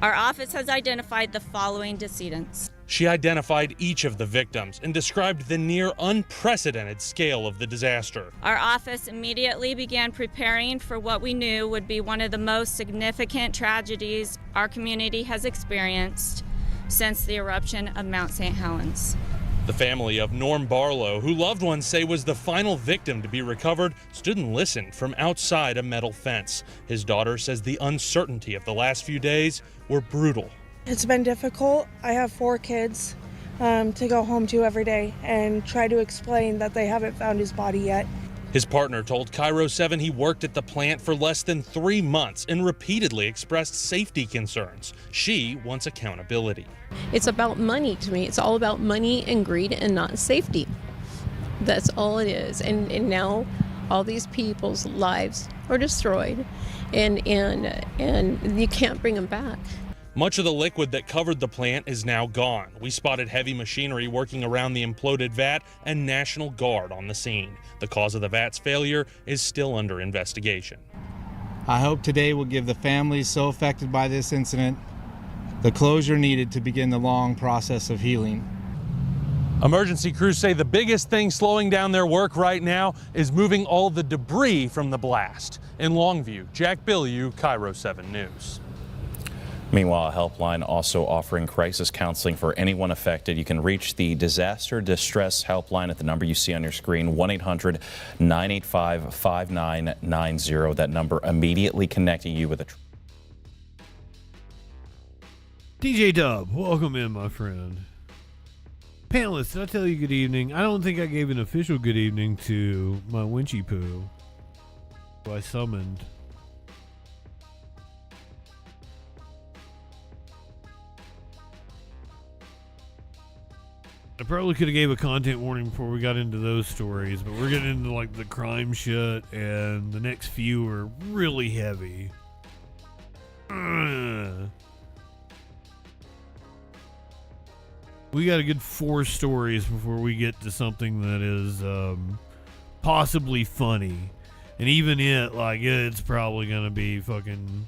Our office has identified the following decedents. She identified each of the victims and described the near unprecedented scale of the disaster. Our office immediately began preparing for what we knew would be one of the most significant tragedies our community has experienced since the eruption of Mount St. Helens. The family of Norm Barlow, who loved ones say was the final victim to be recovered, stood and listened from outside a metal fence. His daughter says the uncertainty of the last few days were brutal. It's been difficult. I have 4 kids to go home to every day and try to explain that they haven't found his body yet. His partner told Cairo 7 he worked at the plant for less than 3 months and repeatedly expressed safety concerns. She wants accountability. It's about money to me. It's all about money and greed and not safety. That's all it is. And now all these people's lives are destroyed and you can't bring them back. Much of the liquid that covered the plant is now gone. We spotted heavy machinery working around the imploded vat and National Guard on the scene. The cause of the vat's failure is still under investigation. I hope today will give the families so affected by this incident the closure needed to begin the long process of healing. Emergency crews say the biggest thing slowing down their work right now is moving all the debris from the blast. In Longview, Jack Bilyeu, Cairo 7 News. Meanwhile, a helpline also offering crisis counseling for anyone affected. You can reach the Disaster Distress Helpline at the number you see on your screen, 1-800-985-5990. That number immediately connecting you with a... DJ Dub, welcome in, my friend. Panelists, did I tell you good evening? I don't think I gave an official good evening to my Winchy Poo, who I summoned. I probably could have gave a content warning before we got into those stories, but we're getting into like the crime shit, and the next few are really heavy. We got a good 4 stories before we get to something that is possibly funny. And even it's probably going to be fucking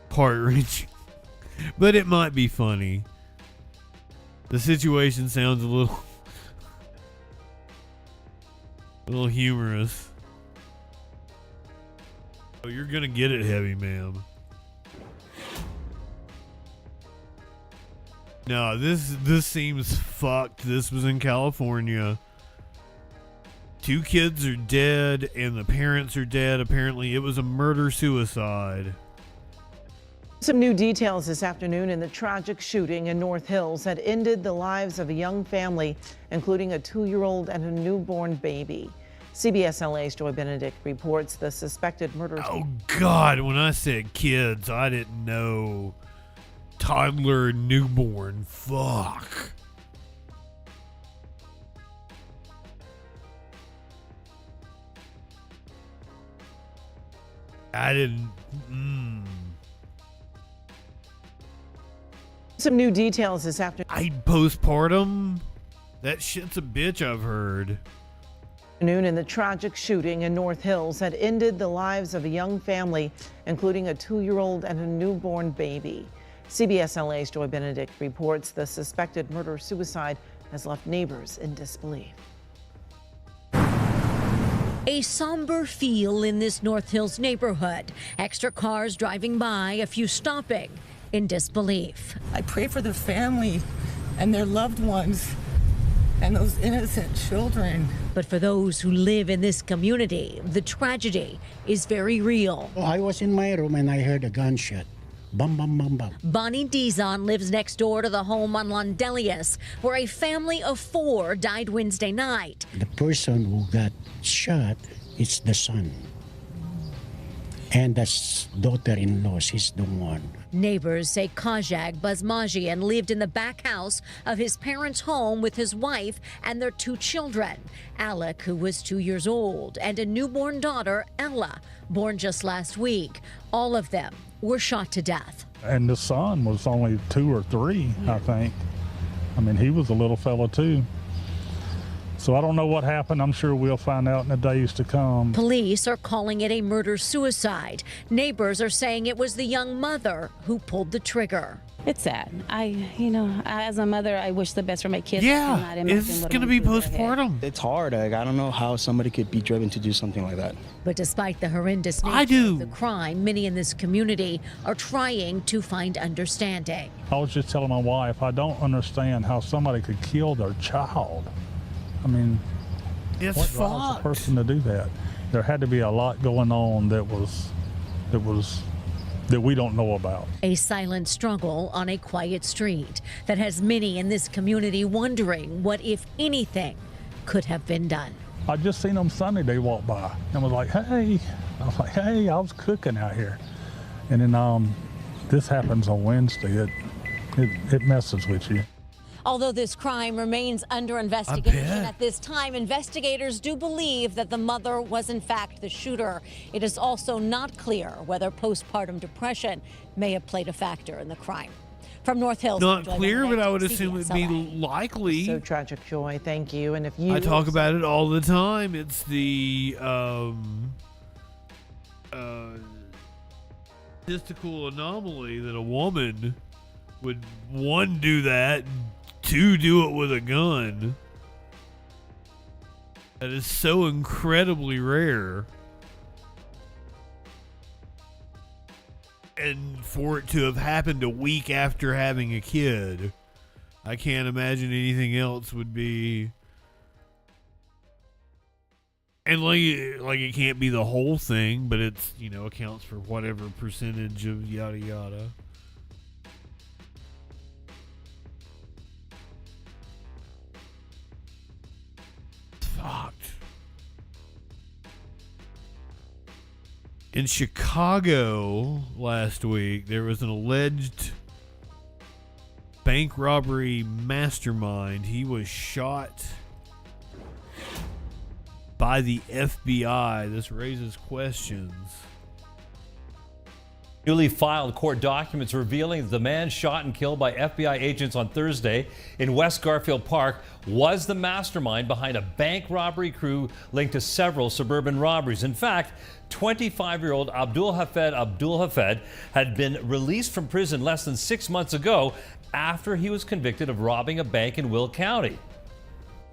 heart-wrenching. But it might be funny. The situation sounds a little humorous. Oh, you're gonna get it heavy, ma'am. No, this seems fucked. This was in California. 2 kids are dead and the parents are dead. Apparently it was a murder-suicide. Some new details this afternoon in the tragic shooting in North Hills that ended the lives of a young family, including a 2-year-old and a newborn baby. CBS LA's Joy Benedict reports the suspected murder. Oh, God, when I said kids, I didn't know toddler and newborn. Fuck. I didn't. Some new details this afternoon. Postpartum? That shit's a bitch, I've heard. In the tragic shooting in North Hills that ended the lives of a young family, including a 2-year-old and a newborn baby. CBS LA's Joy Benedict reports the suspected murder-suicide has left neighbors in disbelief. A somber feel in this North Hills neighborhood. Extra cars driving by, a few stopping in disbelief. I pray for the family and their loved ones and those innocent children. But for those who live in this community, the tragedy is very real. I was in my room and I heard a gunshot. Bum, bum, bum, bum. Bonnie Dizon lives next door to the home on Londelius, where a family of 4 died Wednesday night. The person who got shot is the son. And the daughter-in-law, she's the one. Neighbors say Kajag Bazmajian lived in the back house of his parents' home with his wife and their 2 children, Alec, who was 2 years old, and a newborn daughter, Ella, born just last week. All of them were shot to death. And the son was only 2 or 3, I think. I mean, he was a little fella too. So I don't know what happened. I'm sure we'll find out in the days to come. Police are calling it a murder-suicide. Neighbors are saying it was the young mother who pulled the trigger. It's sad. As a mother, I wish the best for my kids. Yeah, it's going to be postpartum. It's hard. I don't know how somebody could be driven to do something like that. But despite the horrendous nature of the crime, many in this community are trying to find understanding. I was just telling my wife, I don't understand how somebody could kill their child. I mean, it's what drives a person to do that? There had to be a lot going on that we don't know about. A silent struggle on a quiet street that has many in this community wondering what, if anything, could have been done. I just seen them Sunday, they walked by and was like, hey. I was like, hey, I was cooking out here. And then this happens on Wednesday. It messes with you. Although this crime remains under investigation at this time, investigators do believe that the mother was in fact the shooter. It is also not clear whether postpartum depression may have played a factor in the crime. From North Hills, not clear, but I would assume it'd be likely. So tragic, Joy. Thank you. And if you, I talk about it all the time. It's the statistical anomaly that a woman would, 1, do that, 2, do it with a gun. That is so incredibly rare. And for it to have happened a week after having a kid, I can't imagine anything else would be. And like it can't be the whole thing, but it's, accounts for whatever percentage of yada yada. Fucked. In Chicago last week, there was an alleged bank robbery mastermind. He was shot by the FBI. This raises questions. Newly filed court documents revealing that the man shot and killed by FBI agents on Thursday in West Garfield Park was the mastermind behind a bank robbery crew linked to several suburban robberies. In fact, 25-year-old Abdul Hafed had been released from prison less than 6 months ago after he was convicted of robbing a bank in Will County.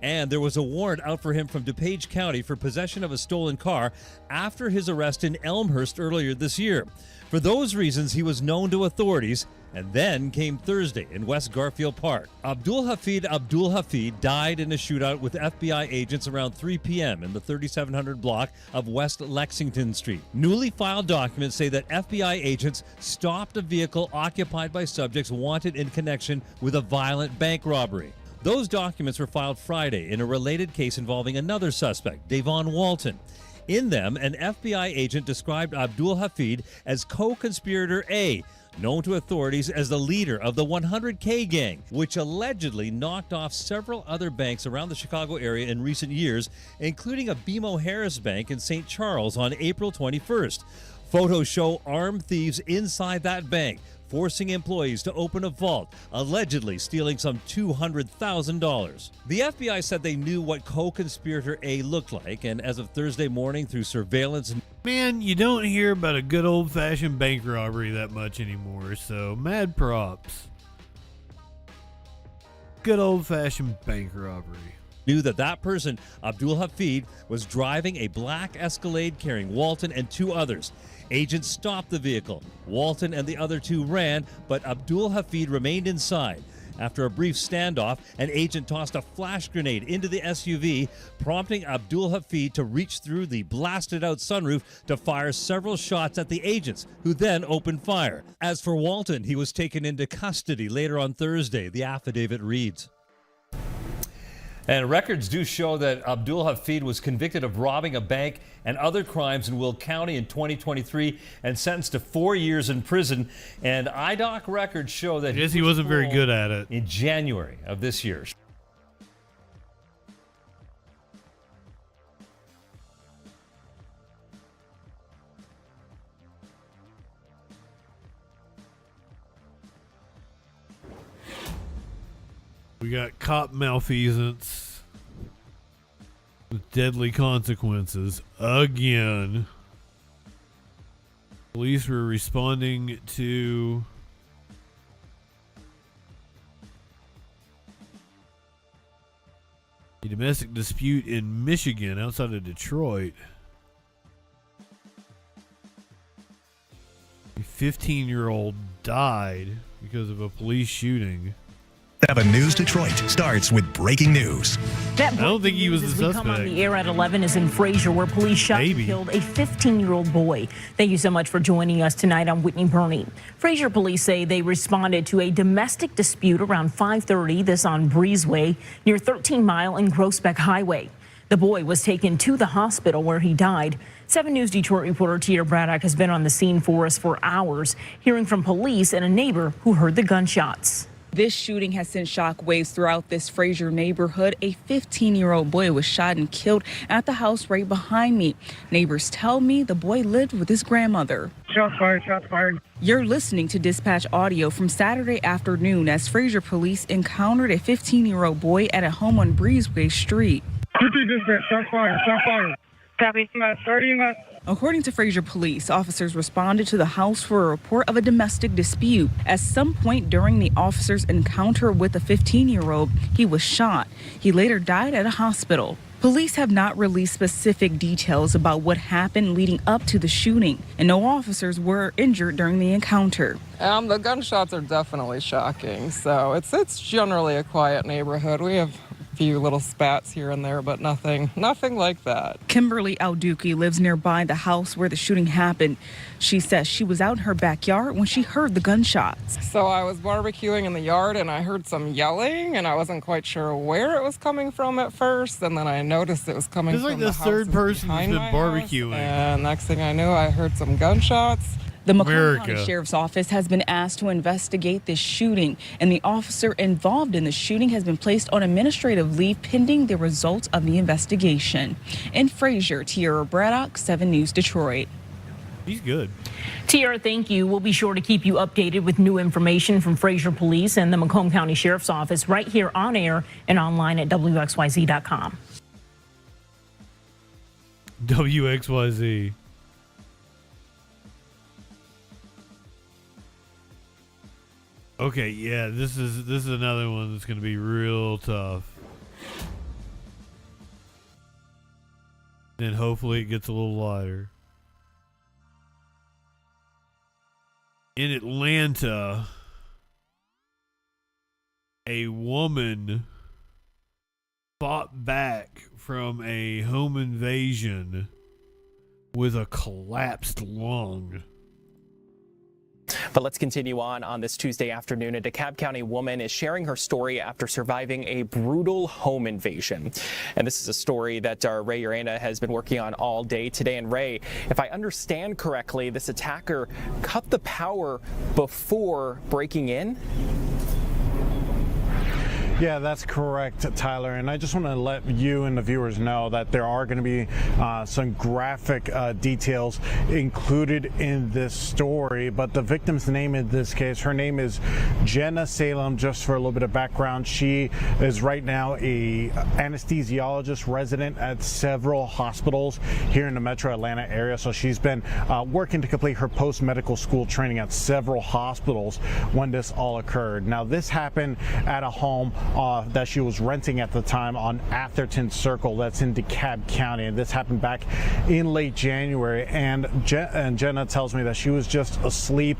And there was a warrant out for him from DuPage County for possession of a stolen car after his arrest in Elmhurst earlier this year. For those reasons, he was known to authorities, and then came Thursday in West Garfield Park. Abdul Hafid died in a shootout with FBI agents around 3 p.m. in the 3700 block of West Lexington Street. Newly filed documents say that FBI agents stopped a vehicle occupied by subjects wanted in connection with a violent bank robbery. Those documents were filed Friday in a related case involving another suspect, Davon Walton. In them, an FBI agent described Abdul Hafid as co-conspirator A, known to authorities as the leader of the 100K gang, which allegedly knocked off several other banks around the Chicago area in recent years, including a BMO Harris Bank in St. Charles on April 21st. Photos show armed thieves inside that bank, forcing employees to open a vault, allegedly stealing some $200,000. The FBI said they knew what co-conspirator A looked like, and as of Thursday morning, through surveillance... Man, you don't hear about a good old-fashioned bank robbery that much anymore, so mad props. Good old-fashioned bank robbery. Knew that person, Abdul Hafid, was driving a black Escalade carrying Walton and 2 others. Agents stopped the vehicle. Walton and the other 2 ran, but Abdul Hafid remained inside. After a brief standoff, an agent tossed a flash grenade into the SUV, prompting Abdul Hafid to reach through the blasted-out sunroof to fire several shots at the agents, who then opened fire. As for Walton, he was taken into custody later on Thursday, the affidavit reads. And records do show that Abdul Hafid was convicted of robbing a bank and other crimes in Will County in 2023 and sentenced to 4 years in prison. And IDOC records show that he wasn't very good at it. In January of this year. We got cop malfeasance with deadly consequences again. Police were responding to a domestic dispute in Michigan outside of Detroit. A 15-year-old died because of a police shooting. 7 News Detroit starts with breaking news. I don't think he was the suspect. Come on the air at 11 is in Fraser, where police shot and killed a 15-year-old boy. Thank you so much for joining us tonight on Whitney Burney. Fraser police say they responded to a domestic dispute around 5:30. This on Breezeway near 13 Mile and Groesbeck Highway. The boy was taken to the hospital where he died. 7 News Detroit reporter Thur Braddock has been on the scene for us for hours, hearing from police and a neighbor who heard the gunshots. This shooting has sent shockwaves throughout this Fraser neighborhood. A 15-year-old boy was shot and killed at the house right behind me. Neighbors tell me the boy lived with his grandmother. Shots fired, shots fired. You're listening to dispatch audio from Saturday afternoon as Fraser police encountered a 15-year-old boy at a home on Breezeway Street. Dispatch, shots fired, shots fired. Copy, starting us. According to Fraser police, officers responded to the house for a report of a domestic dispute. At some point during the officers' encounter with the 15-year-old, he was shot. He later died at a hospital. Police have not released specific details about what happened leading up to the shooting, and no officers were injured during the encounter. The gunshots are definitely shocking. So it's generally a quiet neighborhood. We have few little spats here and there, but nothing like that. Kimberly Alduki lives nearby the house where the shooting happened. She says she was out in her backyard when she heard the gunshots. So I was barbecuing in the yard and I heard some yelling and I wasn't quite sure where it was coming from at first, and then I noticed it was coming from the house. It's like the third person who's been barbecuing. And next thing I knew, I heard some gunshots. The Macomb County Sheriff's Office has been asked to investigate this shooting, and the officer involved in the shooting has been placed on administrative leave pending the results of the investigation. In Fraser, Thur Braddock, 7 News Detroit. He's good. Thur, thank you. We'll be sure to keep you updated with new information from Fraser Police and the Macomb County Sheriff's Office right here on air and online at WXYZ.com. WXYZ. Okay, yeah, this is another one that's going to be real tough. And hopefully it gets a little lighter. In Atlanta, a woman fought back from a home invasion with a collapsed lung. But let's continue on this Tuesday afternoon. A DeKalb County woman is sharing her story after surviving a brutal home invasion. And this is a story that Ray Urena has been working on all day today. And Ray, if I understand correctly, this attacker cut the power before breaking in? Yeah, that's correct, Tyler. And I just want to let you and the viewers know that there are going to be some graphic details included in this story. But the victim's name in this case, her name is Jenna Salem. Just for a little bit of background, she is right now a anesthesiologist resident at several hospitals here in the metro Atlanta area. So she's been working to complete her post-medical school training at several hospitals when this all occurred. Now, this happened at a home that she was renting at the time on Atherton Circle, that's in DeKalb County, and this happened back in late January. And Jenna tells me that she was just asleep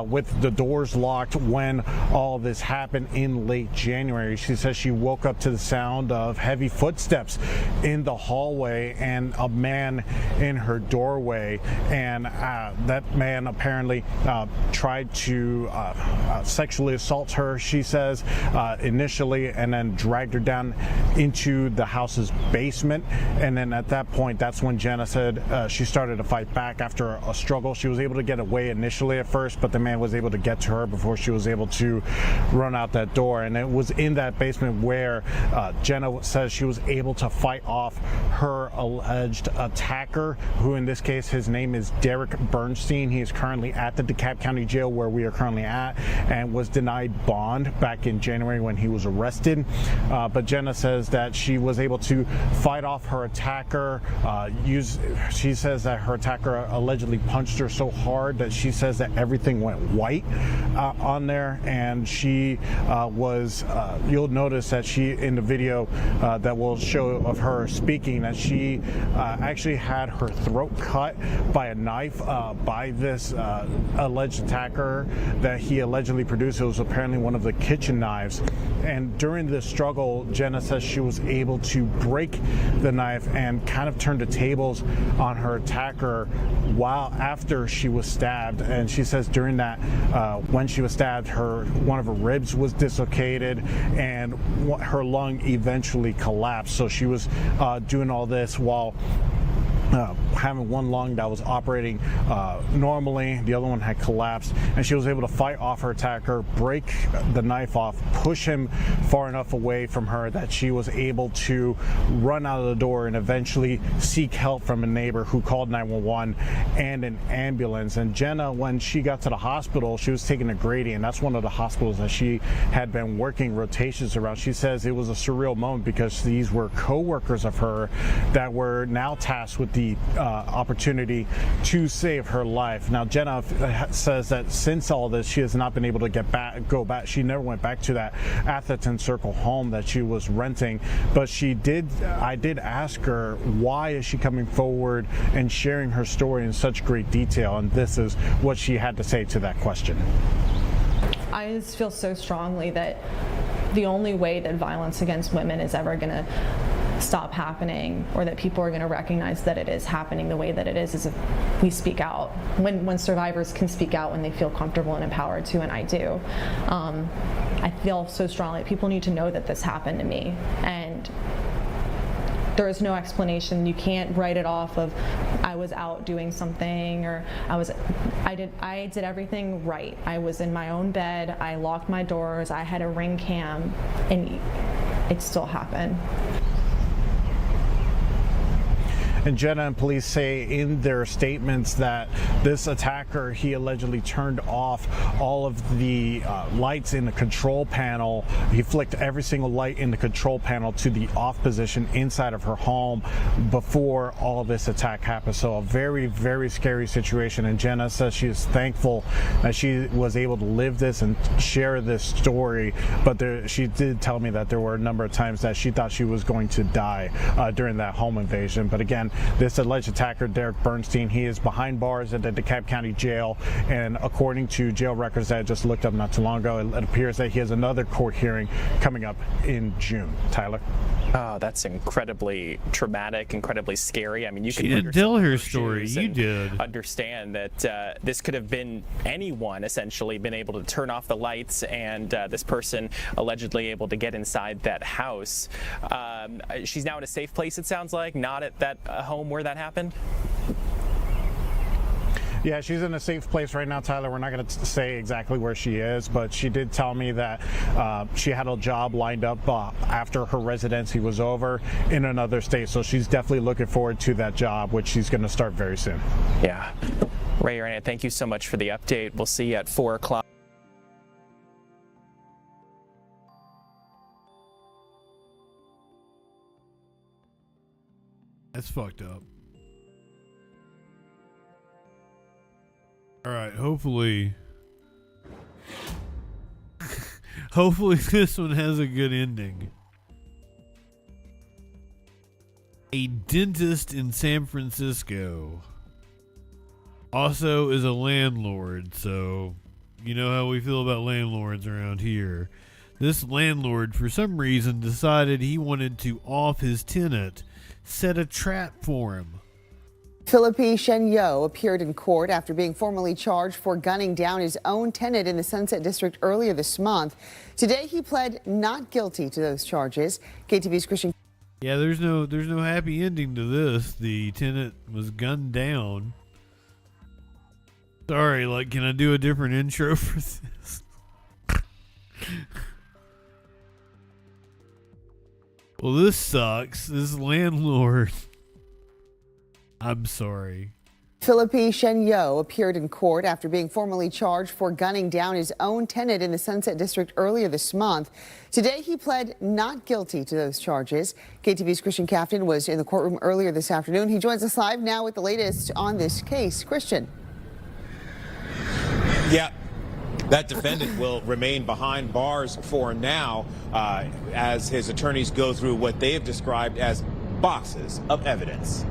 with the doors locked when all this happened in late January. She says she woke up to the sound of heavy footsteps in the hallway and a man in her doorway, and that man apparently tried to sexually assault her. She says initially initially and then dragged her down into the house's basement. And then at that point, that's when Jenna said she started to fight back after a struggle. She was able to get away initially at first, but the man was able to get to her before she was able to run out that door. And it was in that basement where Jenna says she was able to fight off her alleged attacker, who in this case, his name is Derek Bernstein. He is currently at the DeKalb County Jail where we are currently at, and was denied bond back in January when he was arrested. But Jenna says that she was able to fight off her attacker. She says that her attacker allegedly punched her so hard that she says that everything went white on there, and she you'll notice that she, in the video that will show of her speaking, that she actually had her throat cut by a knife by this alleged attacker that he allegedly produced. It was apparently one of the kitchen knives. And during this struggle, Jenna says she was able to break the knife and kind of turn the tables on her attacker while after she was stabbed. And she says during that, when she was stabbed, one of her ribs was dislocated and her lung eventually collapsed. So she was doing all this while having one lung that was operating normally, the other one had collapsed, and she was able to fight off her attacker, break the knife off, push him far enough away from her that she was able to run out of the door and eventually seek help from a neighbor who called 911 and an ambulance. And Jenna, when she got to the hospital, she was taken to Grady, and that's one of the hospitals that she had been working rotations around. She says it was a surreal moment because these were co-workers of her that were now tasked with the opportunity to save her life. Now, Jenna says that since all this, she has not been able to go back. She never went back to that Atherton Circle home that she was renting, but I did ask her, why is she coming forward and sharing her story in such great detail? And this is what she had to say to that question. I just feel so strongly that the only way that violence against women is ever going to stop happening, or that people are going to recognize that it is happening the way that it is if we speak out. When survivors can speak out when they feel comfortable and empowered to, and I do. I feel so strongly that people need to know that this happened to me, and there is no explanation. You can't write it off of I was out doing something, or I did everything right. I was in my own bed, I locked my doors, I had a Ring cam, and it still happened. And Jenna and police say in their statements that this attacker, he allegedly turned off all of the lights in the control panel. He flicked every single light in the control panel to the off position inside of her home before all of this attack happened. So a very, very scary situation. And Jenna says she is thankful that she was able to live this and share this story. But she did tell me that there were a number of times that she thought she was going to die during that home invasion. But again, this alleged attacker, Derek Bernstein, he is behind bars at the DeKalb County Jail, and according to jail records that I just looked up not too long ago, it appears that he has another court hearing coming up in June. Tyler? Oh, that's incredibly traumatic, incredibly scary. I mean, She didn't tell her story. You did. Understand that this could have been anyone, essentially, been able to turn off the lights, and this person allegedly able to get inside that house. She's now in a safe place, it sounds like, not at that home where that happened? Yeah, she's in a safe place right now, Tyler. We're not going to say exactly where she is, but she did tell me that she had a job lined up after her residency was over in another state. So she's definitely looking forward to that job, which she's going to start very soon. Yeah. Ray Arana, thank you so much for the update. We'll see you at 4 o'clock. That's fucked up. All right, hopefully this one has a good ending. A dentist in San Francisco also is a landlord, so you know how we feel about landlords around here. This landlord, for some reason, decided he wanted to off his tenant set a trap for him. Philippe Chenyo appeared in court after being formally charged for gunning down his own tenant in the Sunset District earlier this month. Today, he pled not guilty to those charges. KTV's Christian. Yeah, there's no happy ending to this. The tenant was gunned down. Sorry, like, can I do a different intro for this? Well, this sucks. This landlord. I'm sorry. Philippe Chenyo appeared in court after being formally charged for gunning down his own tenant in the Sunset District earlier this month. Today, he pled not guilty to those charges. KTV's Christian Captain was in the courtroom earlier this afternoon. He joins us live now with the latest on this case. Christian. Yeah. That defendant will remain behind bars for now as his attorneys go through what they have described as boxes of evidence.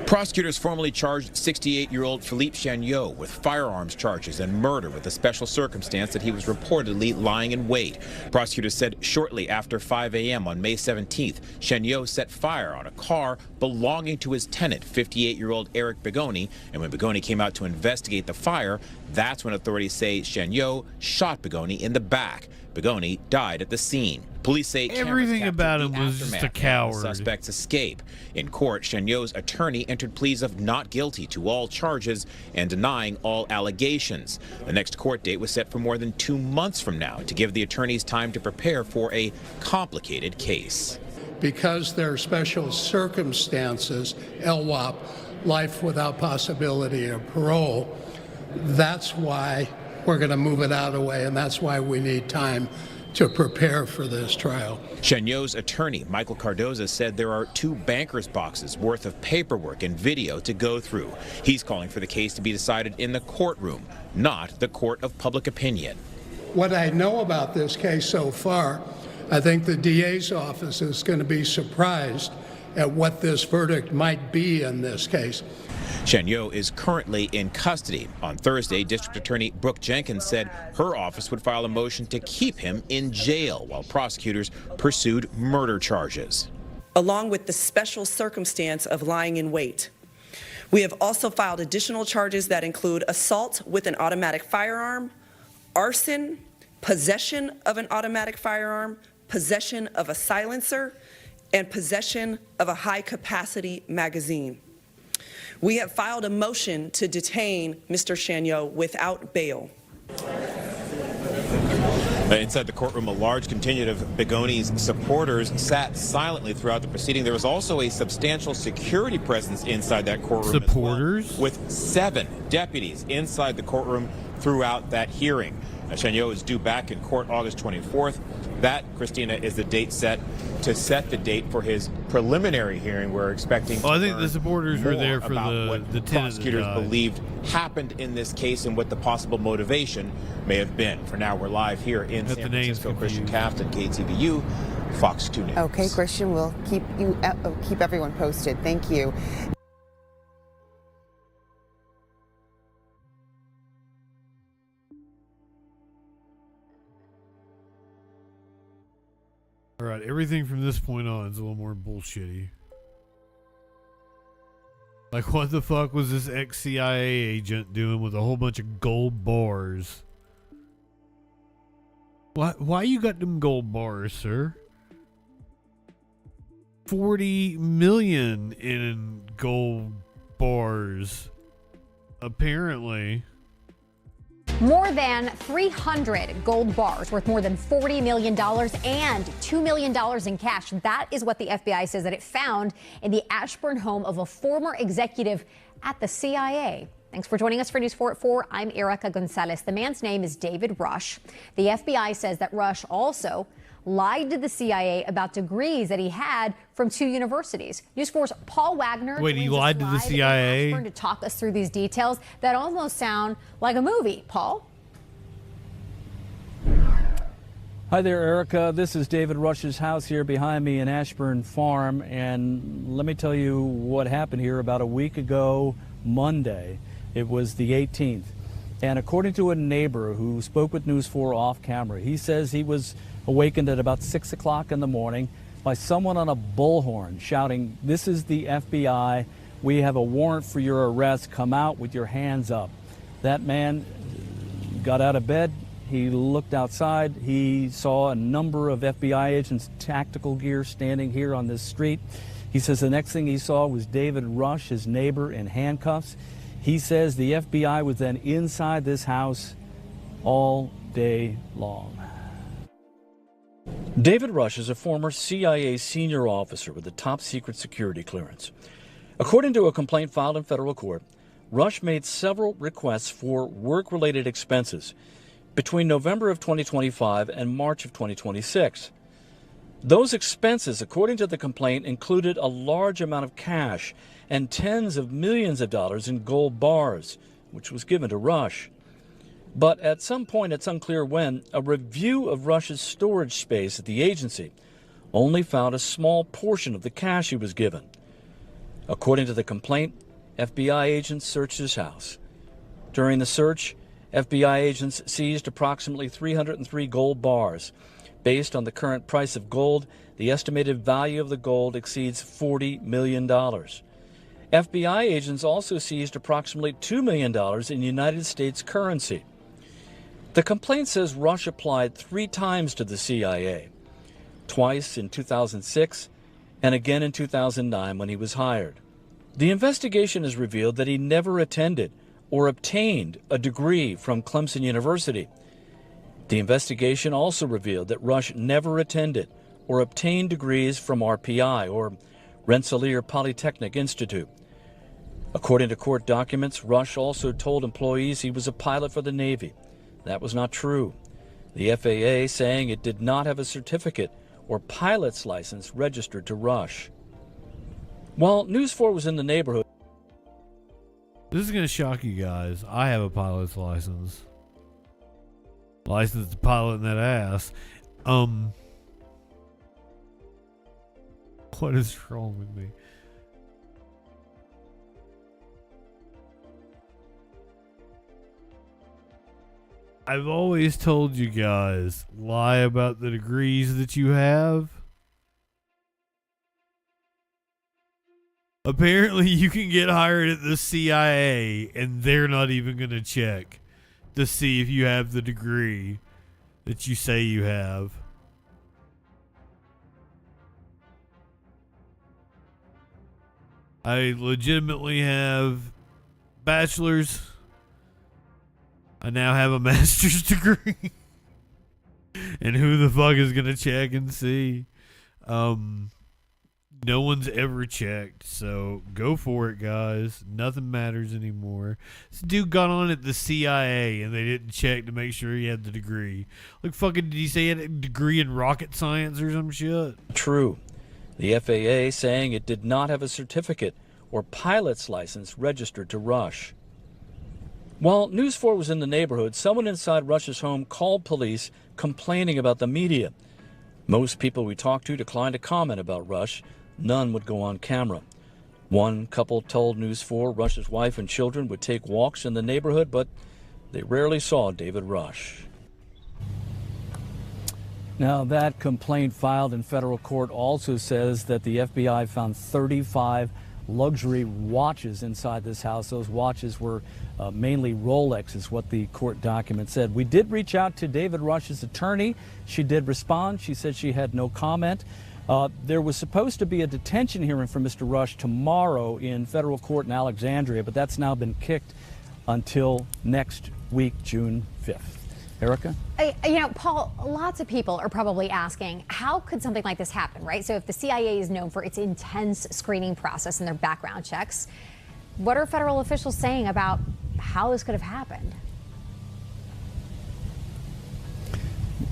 Prosecutors formally charged 68-year-old Philippe Chenyo with firearms charges and murder with a special circumstance that he was reportedly lying in wait. Prosecutors said shortly after 5 a.m. on May 17th, Chenyo set fire on a car belonging to his tenant, 58-year-old Eric Begoni, and when Begoni came out to investigate the fire, that's when authorities say Chenyo shot Begoni in the back. Begoni died at the scene. Police say everything about him was just a coward. Suspects escape. In court, Chenyo's attorney entered pleas of not guilty to all charges and denying all allegations. The next court date was set for more than 2 months from now to give the attorneys time to prepare for a complicated case. Because there are special circumstances, LWOP, life without possibility of parole, that's why we're going to move it out of the way, and that's why we need time to prepare for this trial. Chenyo's attorney, Michael Cardoza, said there are 2 banker's boxes worth of paperwork and video to go through. He's calling for the case to be decided in the courtroom, not the court of public opinion. What I know about this case so far, I think the DA's office is going to be surprised at what this verdict might be in this case. Chenyo is currently in custody. On Thursday, District Attorney Brooke Jenkins said her office would file a motion to keep him in jail while prosecutors pursued murder charges. Along with the special circumstance of lying in wait, we have also filed additional charges that include assault with an automatic firearm, arson, possession of an automatic firearm, possession of a silencer, and possession of a high-capacity magazine. We have filed a motion to detain Mr. Chenyo without bail. Inside the courtroom, a large contingent of Begoni's supporters sat silently throughout the proceeding. There was also a substantial security presence inside that courtroom. Supporters? As well, with 7 deputies inside the courtroom throughout that hearing. Chenyo is due back in court August 24th. That, Christina, is the date set the date for his preliminary hearing. We're expecting I think the supporters were there for the prosecutors believed happened in this case and what the possible motivation may have been. For now, we're live here in San Francisco. Christian Captain, KTVU, Fox 2 News. Okay, Christian, we'll keep everyone posted. Thank you. All right, everything from this point on is a little more bullshitty. Like, what the fuck was this ex-CIA agent doing with a whole bunch of gold bars? Why you got them gold bars, sir? 40 million in gold bars, apparently. More than 300 gold bars worth more than $40 million and $2 million in cash. That is what the FBI says that it found in the Ashburn home of a former executive at the CIA. Thanks for joining us for News 4 at 4. I'm Erica Gonzalez. The man's name is David Rush. The FBI says that Rush also lied to the CIA about degrees that he had from 2 universities. News 4's Paul Wagner. Wait, he lied to the CIA? To talk us through these details that almost sound like a movie. Paul? Hi there, Erica. This is David Rush's house here behind me in Ashburn Farm. And let me tell you what happened here about a week ago, Monday. It was the 18th. And according to a neighbor who spoke with News 4 off camera, he says he was awakened at about 6 o'clock in the morning by someone on a bullhorn shouting, "This is the FBI. we have a warrant for your arrest. Come out with your hands up. That man got out of bed. He looked outside. He saw a number of FBI agents, tactical gear, standing here on this street. He says the next thing he saw was David Rush, his neighbor, in handcuffs. He says the FBI was then inside this house all day long. David Rush is a former CIA senior officer with a top-secret security clearance. According to a complaint filed in federal court, Rush made several requests for work-related expenses between November of 2025 and March of 2026. Those expenses, according to the complaint, included a large amount of cash and tens of millions of dollars in gold bars, which was given to Rush. But at some point, it's unclear when, a review of Rush's storage space at the agency only found a small portion of the cash he was given. According to the complaint, FBI agents searched his house. During the search, FBI agents seized approximately 303 gold bars. Based on the current price of gold, the estimated value of the gold exceeds $40 million. FBI agents also seized approximately $2 million in United States currency. The complaint says Rush applied 3 times to the CIA, twice in 2006 and again in 2009 when he was hired. The investigation has revealed that he never attended or obtained a degree from Clemson University. The investigation also revealed that Rush never attended or obtained degrees from RPI, or Rensselaer Polytechnic Institute. According to court documents, Rush also told employees he was a pilot for the Navy. That was not true. The FAA saying it did not have a certificate or pilot's license registered to Rush. While News 4 was in the neighborhood... This is going to shock you guys. I have a pilot's license. License to pilot in that ass. What is wrong with me? I've always told you guys, lie about the degrees that you have. Apparently you can get hired at the CIA and they're not even going to check to see if you have the degree that you say you have. I legitimately have bachelor's. I now have a master's degree. And who the fuck is going to check and see? No one's ever checked, so go for it, guys. Nothing matters anymore. This dude got on at the CIA and they didn't check to make sure he had the degree. Like, fucking, did he say he had a degree in rocket science or some shit? True. The FAA saying it did not have a certificate or pilot's license registered to Rush. While News 4 was in the neighborhood, someone inside Rush's home called police complaining about the media. Most people we talked to declined to comment about Rush. None would go on camera. One couple told News 4 Rush's wife and children would take walks in the neighborhood, but they rarely saw David Rush. Now, that complaint filed in federal court also says that the FBI found 35 luxury watches inside this house. Those watches were mainly Rolex, is what the court document said. We did reach out to David Rush's attorney. She did respond. She said she had no comment. There was supposed to be a detention hearing for Mr. Rush tomorrow in federal court in Alexandria, but that's now been kicked until next week, June 5th. Erica? You know, Paul, lots of people are probably asking, how could something like this happen, right? So if the CIA is known for its intense screening process and their background checks, what are federal officials saying about how this could have happened?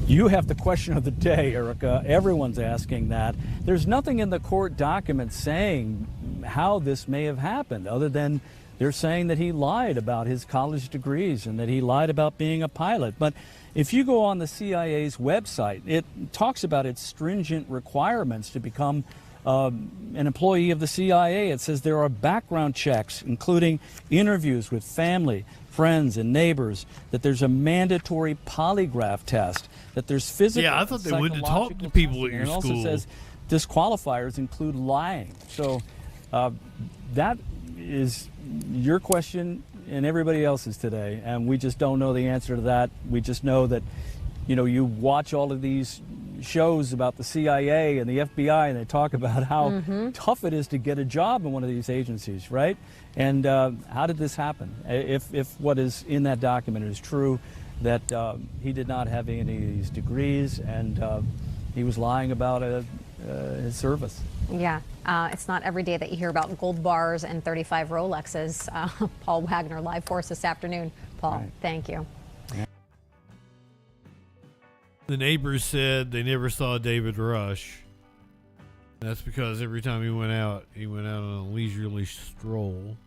You have the question of the day, Erica. Everyone's asking that. There's nothing in the court documents saying how this may have happened, other than they're saying that he lied about his college degrees and that he lied about being a pilot. But if you go on the CIA's website, it talks about its stringent requirements to become an employee of the CIA. It says there are background checks, including interviews with family, friends, and neighbors, that there's a mandatory polygraph test, that there's physical. Yeah, I thought they went to talk to people at your school. And it also says disqualifiers include lying. So that is your question and everybody else's today, and we just don't know the answer to that. We just know that, you know, you watch all of these shows about the CIA and the FBI, and they talk about how tough it is to get a job in one of these agencies, right? And how did this happen? If what is in that document is true, that he did not have any of these degrees, and he was lying about his service. Yeah, it's not every day that you hear about gold bars and 35 Rolexes. Paul Wagner, live for us this afternoon. Paul, Right. thank you. The neighbors said they never saw David Rush. That's because every time he went out on a leisurely stroll.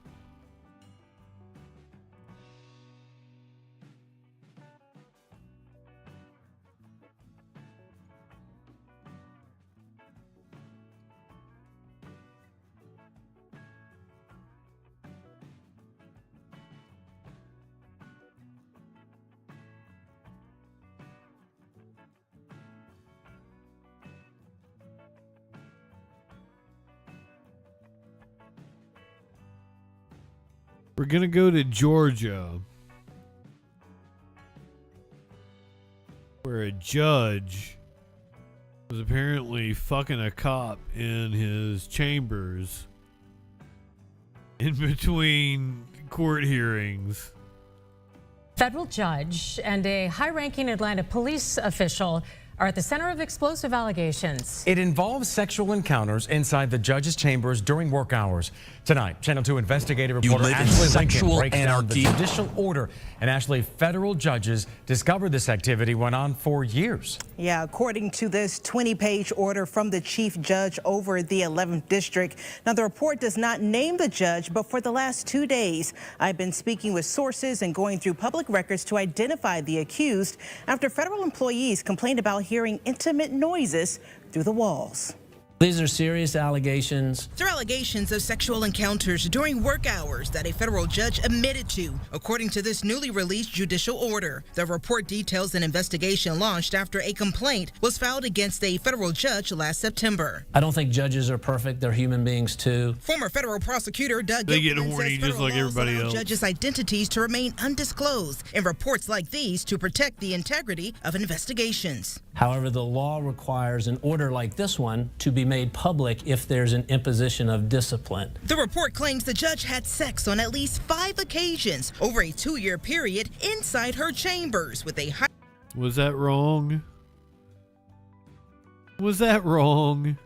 We're going to go to Georgia, where a judge was apparently fucking a cop in his chambers in between court hearings. Federal judge and a high-ranking Atlanta police official are at the center of explosive allegations. It involves sexual encounters inside the judge's chambers during work hours. Tonight, Channel 2 investigative reporter live in Ashley Lincoln sexual breaks down the anarchy. judicial order. And Ashley, federal judges discovered this activity went on for years. Yeah, according to this 20-page order from the chief judge over the 11th district. Now, the report does not name the judge, but for the last 2 days, I've been speaking with sources and going through public records to identify the accused after federal employees complained about hearing intimate noises through the walls. These are serious allegations. They're allegations of sexual encounters during work hours that a federal judge admitted to, according to this newly released judicial order. The report details an investigation launched after a complaint was filed against a federal judge last September. I don't think judges are perfect. They're human beings, too. Former federal prosecutor Doug They get Gilpin horny says just federal like laws everybody allow else. judges' identities to remain undisclosed in reports like these to protect the integrity of investigations. However, the law requires an order like this one to be made public if there's an imposition of discipline. The report claims the judge had sex on at least 5 occasions over a 2-year period inside her chambers with a high... Was that wrong? Was that wrong?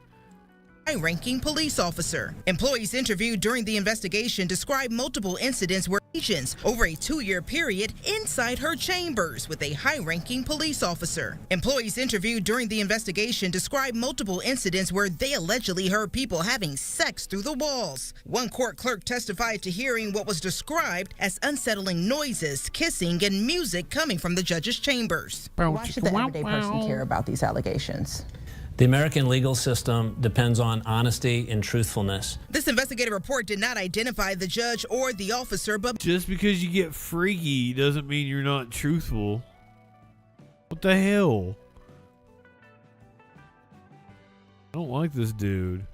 high-ranking police officer. Employees interviewed during the investigation described multiple incidents where agents over a 2-year period inside her chambers with a high-ranking police officer. Employees interviewed during the investigation described multiple incidents where they allegedly heard people having sex through the walls. One court clerk testified to hearing what was described as unsettling noises, kissing, and music coming from the judge's chambers. Why should the everyday person care about these allegations? The American legal system depends on honesty and truthfulness. This investigative report did not identify the judge or the officer, but Just because you get freaky doesn't mean you're not truthful. What the hell? I don't like this dude.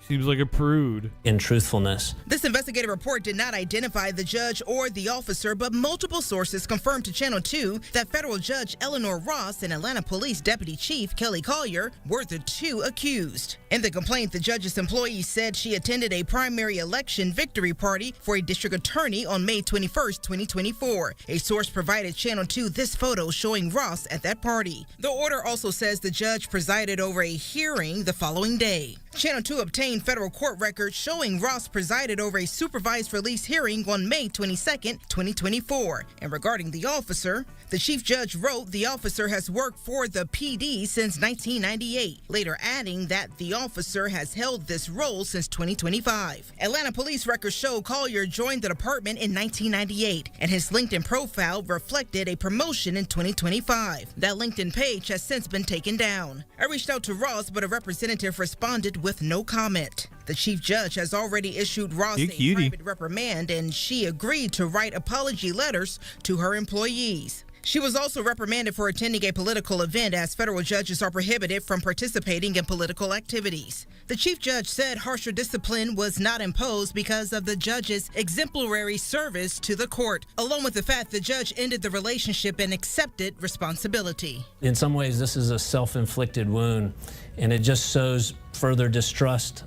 Seems like a prude. In truthfulness. This investigative report did not identify the judge or the officer, but multiple sources confirmed to Channel 2 that federal judge Eleanor Ross and Atlanta Police Deputy Chief Kelly Collier were the 2 accused. In the complaint, the judge's employee said she attended a primary election victory party for a district attorney on May 21st, 2024. A source provided Channel 2 this photo showing Ross at that party. The order also says the judge presided over a hearing the following day. Channel 2 obtained federal court records showing Ross presided over a supervised release hearing on May 22nd, 2024. And regarding the officer, the chief judge wrote the officer has worked for the PD since 1998, later adding that the officer has held this role since 2025. Atlanta police records show Collier joined the department in 1998, and his LinkedIn profile reflected a promotion in 2025. That LinkedIn page has since been taken down. I reached out to Ross, but a representative responded with no comment. The chief judge has already issued Ross a private reprimand, and she agreed to write apology letters to her employees. She was also reprimanded for attending a political event, as federal judges are prohibited from participating in political activities. The chief judge said harsher discipline was not imposed because of the judge's exemplary service to the court, along with the fact the judge ended the relationship and accepted responsibility. In some ways, this is a self-inflicted wound, and it just shows further distrust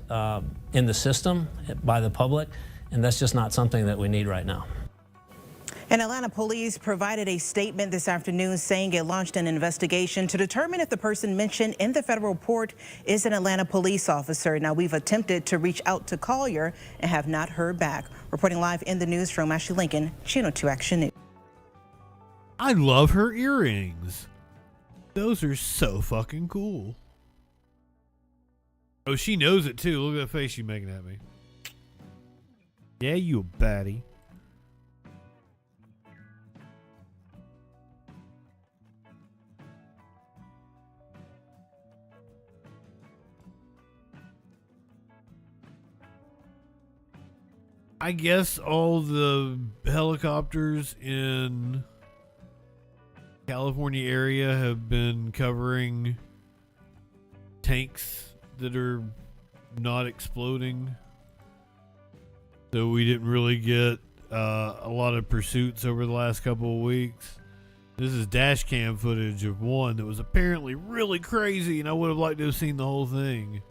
in the system by the public, and that's just not something that we need right now. And Atlanta police provided a statement this afternoon saying it launched an investigation to determine if the person mentioned in the federal report is an Atlanta police officer. Now, we've attempted to reach out to Collier and have not heard back. Reporting live in the newsroom, Ashley Lincoln, Channel 2 Action News. I love her earrings. Those are so fucking cool. Oh, she knows it too. Look at that face she's making at me. Yeah, you a baddie. I guess all the helicopters in California area have been covering tanks that are not exploding. So we didn't really get a lot of pursuits over the last couple of weeks. This is dash cam footage of one that was apparently really crazy, and I would have liked to have seen the whole thing.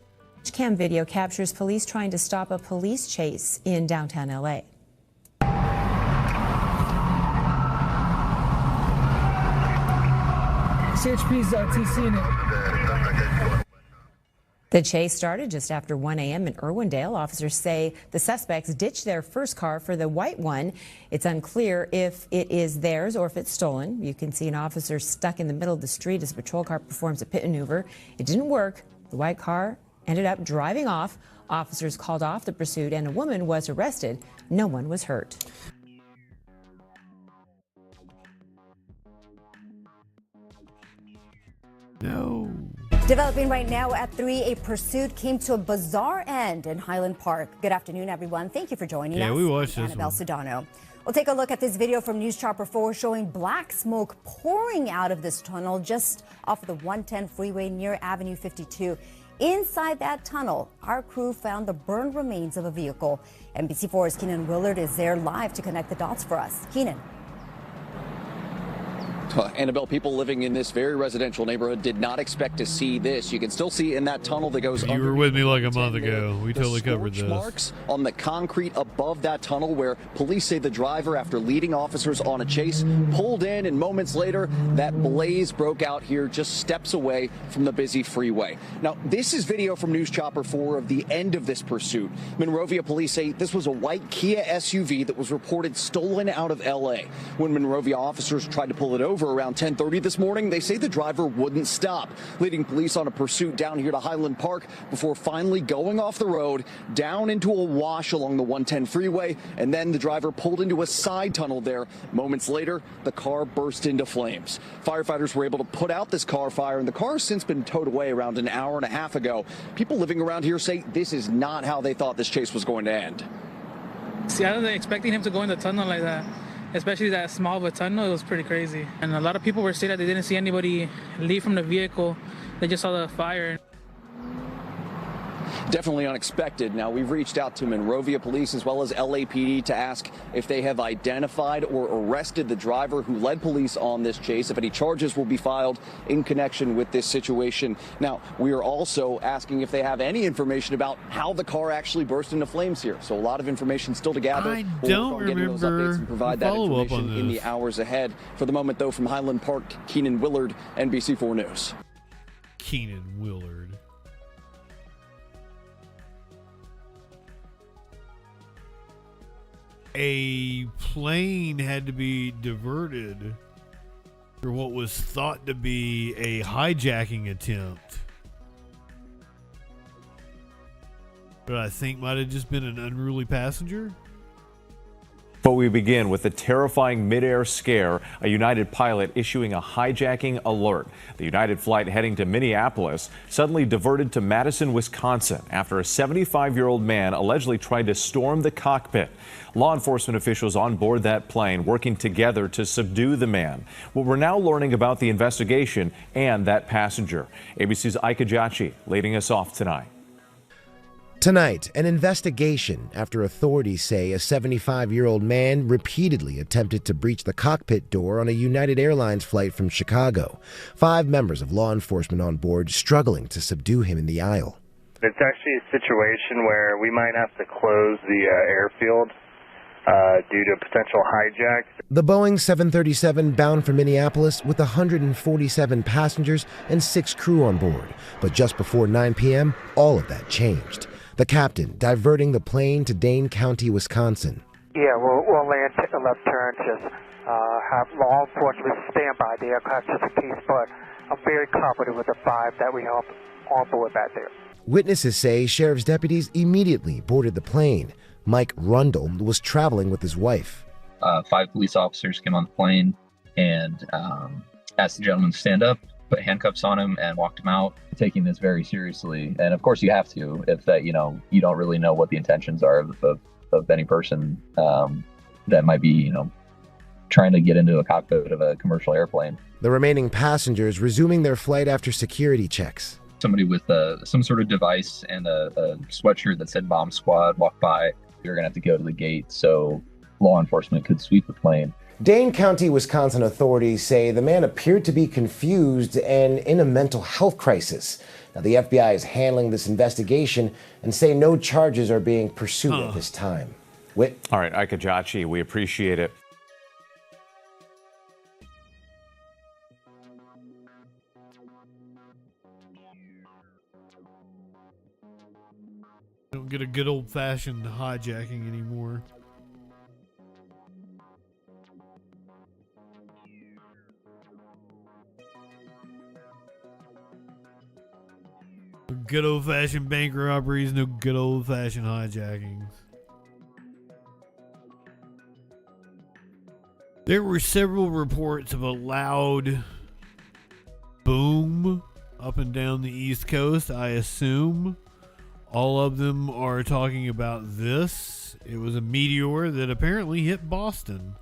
Cam video captures police trying to stop a police chase in downtown LA. CHP's TC in it. The chase started just after 1 a.m. in Irwindale. Officers say the suspects ditched their first car for the white one. It's unclear if it is theirs or if it's stolen. You can see an officer stuck in the middle of the street as a patrol car performs a pit maneuver. It didn't work. The white car ended up driving off. Officers called off the pursuit and a woman was arrested. No one was hurt. No. Developing right now at 3, a pursuit came to a bizarre end in Highland Park. Good afternoon, everyone. Thank you for joining us. Yeah, we watched I'm this Annabelle one. Sedano. We'll take a look at this video from News Chopper 4 showing black smoke pouring out of this tunnel just off of the 110 freeway near Avenue 52. Inside that tunnel, our crew found the burned remains of a vehicle. NBC4's Keenan Willard is there live to connect the dots for us. Keenan. Annabelle, people living in this very residential neighborhood did not expect to see this. You can still see in that tunnel that goes You were with me like a month ago. We totally covered this. Marks on the concrete above that tunnel where police say the driver, after leading officers on a chase, pulled in, and moments later, that blaze broke out here just steps away from the busy freeway. Now, this is video from News Chopper 4 of the end of this pursuit. Monrovia police say this was a white Kia SUV that was reported stolen out of L.A. When Monrovia officers tried to pull it over around 10:30 this morning, they say the driver wouldn't stop, leading police on a pursuit down here to Highland Park before finally going off the road down into a wash along the 110 freeway, and then the driver pulled into a side tunnel there. Moments later, the car burst into flames. Firefighters were able to put out this car fire, and the car has since been towed away around an hour and a half ago. People living around here say this is not how they thought this chase was going to end. See, I wasn't expecting him to go in the tunnel like that. Especially that small of a tunnel, it was pretty crazy. And a lot of people were saying that they didn't see anybody leave from the vehicle. They just saw the fire. Definitely unexpected. Now, we've reached out to Monrovia Police as well as LAPD to ask if they have identified or arrested the driver who led police on this chase, if any charges will be filed in connection with this situation. Now, we are also asking if they have any information about how the car actually burst into flames here. So a lot of information still to gather. I don't remember those updates and provide that information in the hours ahead. For the moment, though, from Highland Park, Keenan Willard, NBC4 News. Keenan Willard. A plane had to be diverted for what was thought to be a hijacking attempt, but I think might have just been an unruly passenger. But we begin with a terrifying midair scare, a United pilot issuing a hijacking alert. The United flight heading to Minneapolis suddenly diverted to Madison, Wisconsin after a 75-year-old man allegedly tried to storm the cockpit. Law enforcement officials on board that plane working together to subdue the man. Well, we're now learning about the investigation and that passenger. ABC's Ika Jachi leading us off tonight. Tonight, an investigation after authorities say a 75-year-old man repeatedly attempted to breach the cockpit door on a United Airlines flight from Chicago. 5 members of law enforcement on board struggling to subdue him in the aisle. It's actually a situation where we might have to close the airfield due to potential hijack. The Boeing 737 bound for Minneapolis with 147 passengers and 6 crew on board. But just before 9 p.m., all of that changed. The captain diverting the plane to Dane County, Wisconsin. Yeah, we'll land, take a left turn, just have law enforcement stand by the aircraft just in case, but I'm very confident with the 5 that we have on board back there. Witnesses say sheriff's deputies immediately boarded the plane. Mike Rundle was traveling with his wife. 5 police officers came on the plane and asked the gentleman to stand up, put handcuffs on him, and walked him out, taking this very seriously. And of course you have to, if that, you don't really know what the intentions are of any person that might be, trying to get into a cockpit of a commercial airplane. The remaining passengers resuming their flight after security checks. Somebody with some sort of device and a sweatshirt that said bomb squad walked by. You're gonna have to go to the gate so law enforcement could sweep the plane. Dane County, Wisconsin authorities say the man appeared to be confused and in a mental health crisis. Now, the FBI is handling this investigation and say no charges are being pursued at this time. All right, Ika Jachi, we appreciate it. Don't get a good old-fashioned hijacking anymore. No good old-fashioned bank robberies, no good old-fashioned hijackings. There were several reports of a loud boom up and down the East Coast, I assume. All of them are talking about this. It was a meteor that apparently hit Boston.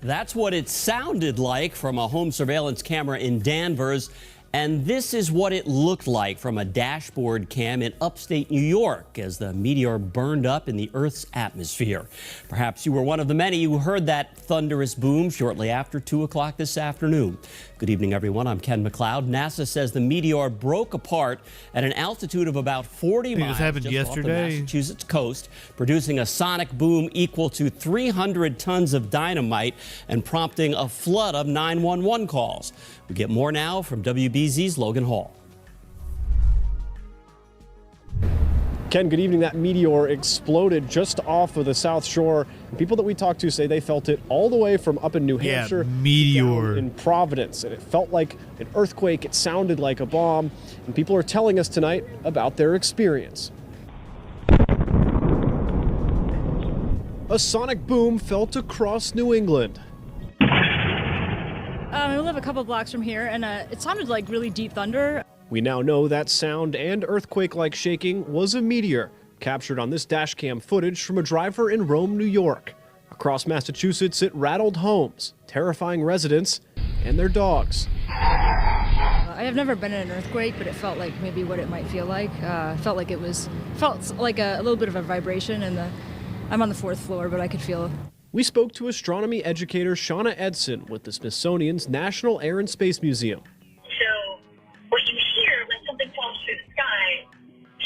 That's what it sounded like from a home surveillance camera in Danvers. And this is what it looked like from a dashboard cam in upstate New York as the meteor burned up in the Earth's atmosphere. Perhaps you were one of the many who heard that thunderous boom shortly after 2 o'clock this afternoon. Good evening, everyone. I'm Ken McLeod. NASA says the meteor broke apart at an altitude of about 40 miles happened just yesterday. off the Massachusetts coast, producing a sonic boom equal to 300 tons of dynamite and prompting a flood of 911 calls. We get more now from WBZ's Logan Hall. Ken, good evening. That meteor exploded just off of the South Shore. And people that we talked to say they felt it all the way from up in New Hampshire down in Providence. And it felt like an earthquake. It sounded like a bomb. And people are telling us tonight about their experience. A sonic boom felt across New England. I live a couple blocks from here, and it sounded like really deep thunder. We now know that sound and earthquake-like shaking was a meteor, captured on this dash cam footage from a driver in Rome, New York. Across Massachusetts, it rattled homes, terrifying residents and their dogs. I have never been in an earthquake, but it felt like maybe what it might feel like. Felt like a little bit of a vibration, and I'm on the 4th floor, but I could feel. We spoke to astronomy educator Shauna Edson with the Smithsonian's National Air and Space Museum. So what you hear when something falls through the sky,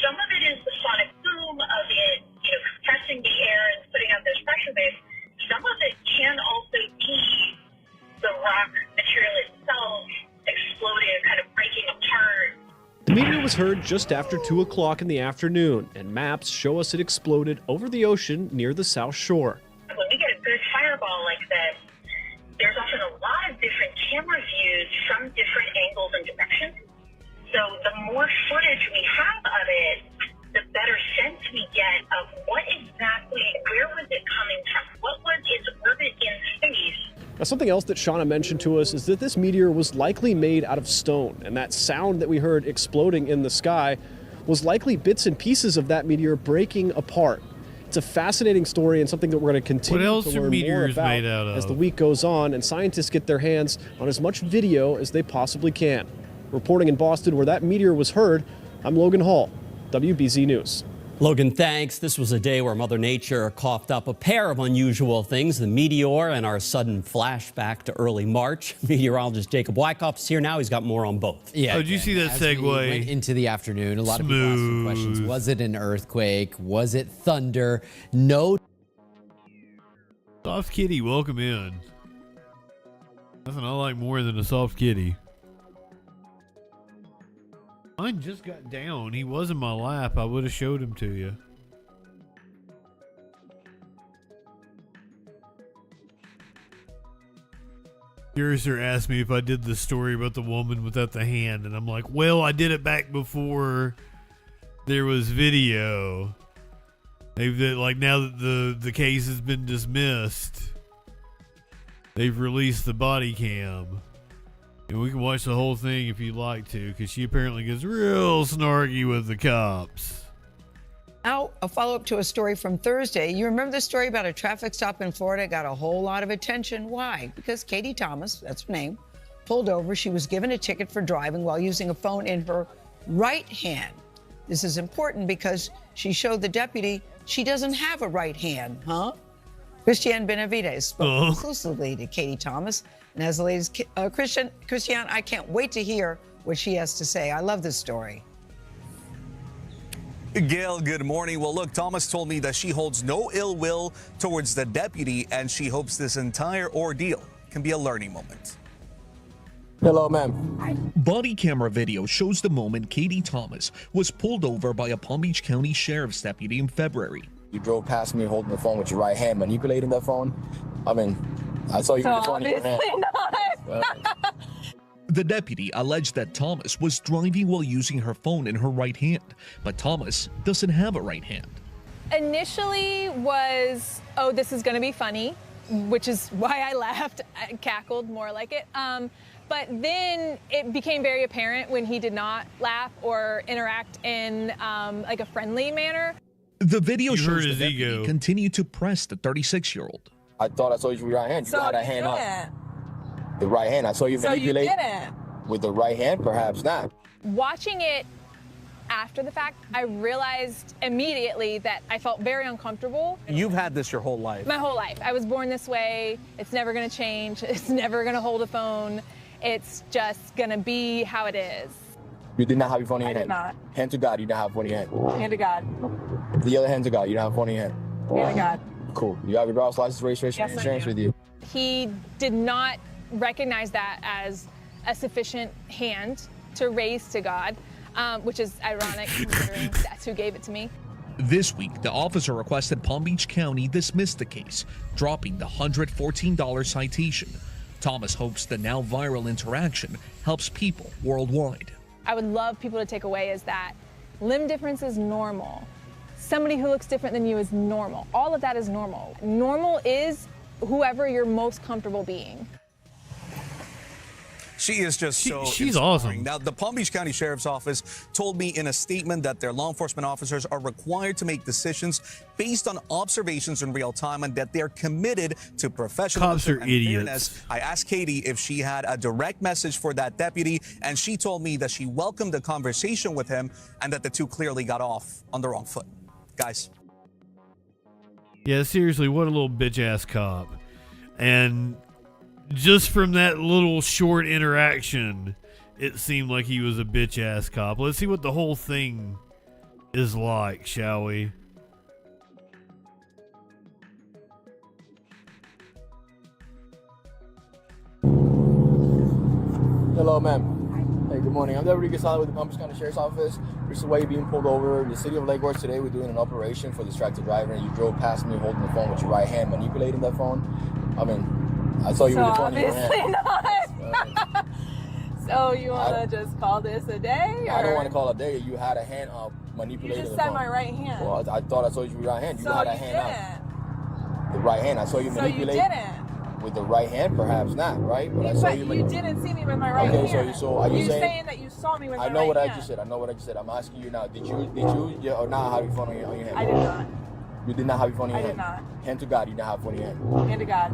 some of it is the sonic boom of it, compressing the air and putting out those pressure waves. Some of it can also be the rock material itself exploding and kind of breaking apart. The meteor was heard just after 2 o'clock in the afternoon, and maps show us it exploded over the ocean near the South Shore. When we get a good fireball like this, there's often a lot of different camera views from different angles and directions. So the more footage we have of it, the better sense we get of what exactly, where was it coming from? What was its orbit in space? Now, something else that Shauna mentioned to us is that this meteor was likely made out of stone, and that sound that we heard exploding in the sky was likely bits and pieces of that meteor breaking apart. It's a fascinating story and something that we're going to continue to learn more about as the week goes on and scientists get their hands on as much video as they possibly can. Reporting in Boston, where that meteor was heard, I'm Logan Hall, WBZ News. Logan, thanks. This was a day where Mother Nature coughed up a pair of unusual things, the meteor and our sudden flashback to early March. Meteorologist Jacob Wyckoff's here now. He's got more on both. Yeah. Oh, did you see that segue? We went into the afternoon. A lot of people asking questions. Was it an earthquake? Was it thunder? No. Soft kitty, welcome in. Nothing I like more than a soft kitty. Mine just got down. He was in my lap. I would have showed him to you. Curser asked me if I did the story about the woman without the hand, and I'm like, well, I did it back before there was video. Like, now that the case has been dismissed, they've released the body cam. And we can watch the whole thing if you'd like to, because she apparently gets real snarky with the cops. Now, a follow-up to a story from Thursday. You remember the story about a traffic stop in Florida? Got a whole lot of attention. Why? Because Katie Thomas, that's her name, pulled over. She was given a ticket for driving while using a phone in her right hand. This is important because she showed the deputy she doesn't have a right hand, huh? Christiane Benavides spoke exclusively to Katie Thomas. And as the latest, Christiane, I can't wait to hear what she has to say. I love this story. Gail, good morning. Well, look, Thomas told me that she holds no ill will towards the deputy, and she hopes this entire ordeal can be a learning moment. Hello, ma'am. Body camera video shows the moment Katie Thomas was pulled over by a Palm Beach County Sheriff's deputy in February. You drove past me holding the phone with your right hand, manipulating that phone. I mean, I saw you with the phone in your hand. Not. The deputy alleged that Thomas was driving while using her phone in her right hand, but Thomas doesn't have a right hand. Initially was, oh, this is going to be funny, which is why I laughed, I cackled more like it. But then it became very apparent when he did not laugh or interact in like a friendly manner. The video shows the deputy continue to press the 36-year-old. I thought I saw you with your right hand. You had a hand up. The right hand. I saw you manipulate. So you didn't? With the right hand, perhaps not. Watching it after the fact, I realized immediately that I felt very uncomfortable. You've had this your whole life. My whole life. I was born this way. It's never going to change. It's never going to hold a phone. It's just going to be how it is. You did not have your phone in your hand? I hand? did not. Hand to God, you don't have a phone in your hand? Hand to God. The other hand to God, you don't have a phone in your hand? Hand to God. Cool. You have your driver's license, registration, yes, and insurance with you? He did not recognize that as a sufficient hand to raise to God, which is ironic considering that's who gave it to me. This week, the officer requested Palm Beach County dismiss the case, dropping the $114 citation. Thomas hopes the now viral interaction helps people worldwide. I would love people to take away is that limb difference is normal. Somebody who looks different than you is normal. All of that is normal. Normal is whoever you're most comfortable being. She is just she's awesome. Now, the Palm Beach County Sheriff's Office told me in a statement that their law enforcement officers are required to make decisions based on observations in real time and that they're committed to professionalism and fairness. I asked Katie if she had a direct message for that deputy, and she told me that she welcomed the conversation with him and that the two clearly got off on the wrong foot. Guys. Yeah, seriously, what a little bitch-ass cop. And just from that little short interaction, it seemed like he was a bitch-ass cop. Let's see what the whole thing is like, shall we? Hello, ma'am. Hey, good morning. I'm Deputy Gasala with the Palm Beach County Sheriff's Office. This is why you're being pulled over. In the city of Lake Worth today, we're doing an operation for distracted driver, and you drove past me holding the phone with your right hand, manipulating that phone. I mean, I saw you with the phone in your hand. So you want to just call this a day? Or? I don't want to call it a day. You had a hand manipulating just the said phone. my right hand. Well, I thought I saw you with your right hand. You So had that you hand didn't. out. The right hand. I saw you So manipulate. you didn't. With the right hand, perhaps not, right? But I saw But you. you didn't see me with my right Okay, hand. so are you saying that you saw me with my I right know what hand? I just said. I know what I just said. I'm asking you now. Did you yeah, or not have your phone on your hand? I did not. You did not have your phone in your I hand. did not. Hand to God, you didn't have your phone in your hand. Hand to God.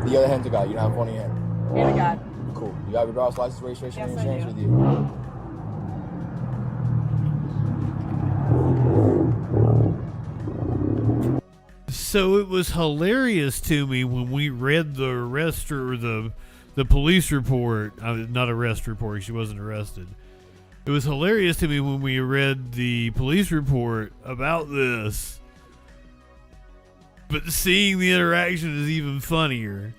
The other hand to God, you don't have your phone in your hand. Hand to God. Cool. You have your driver's license, registration, Yes, and I insurance do. with you. So it was hilarious to me when we read the arrest or the police report. Not arrest report. She wasn't arrested. It was hilarious to me when we read the police report about this. But seeing the interaction is even funnier.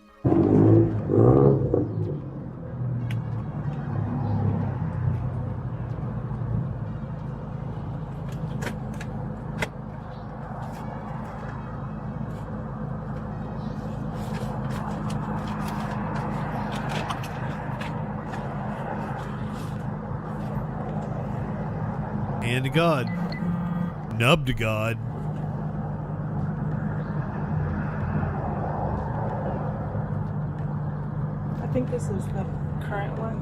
Hand to God. Nub to God. I think this is the current one.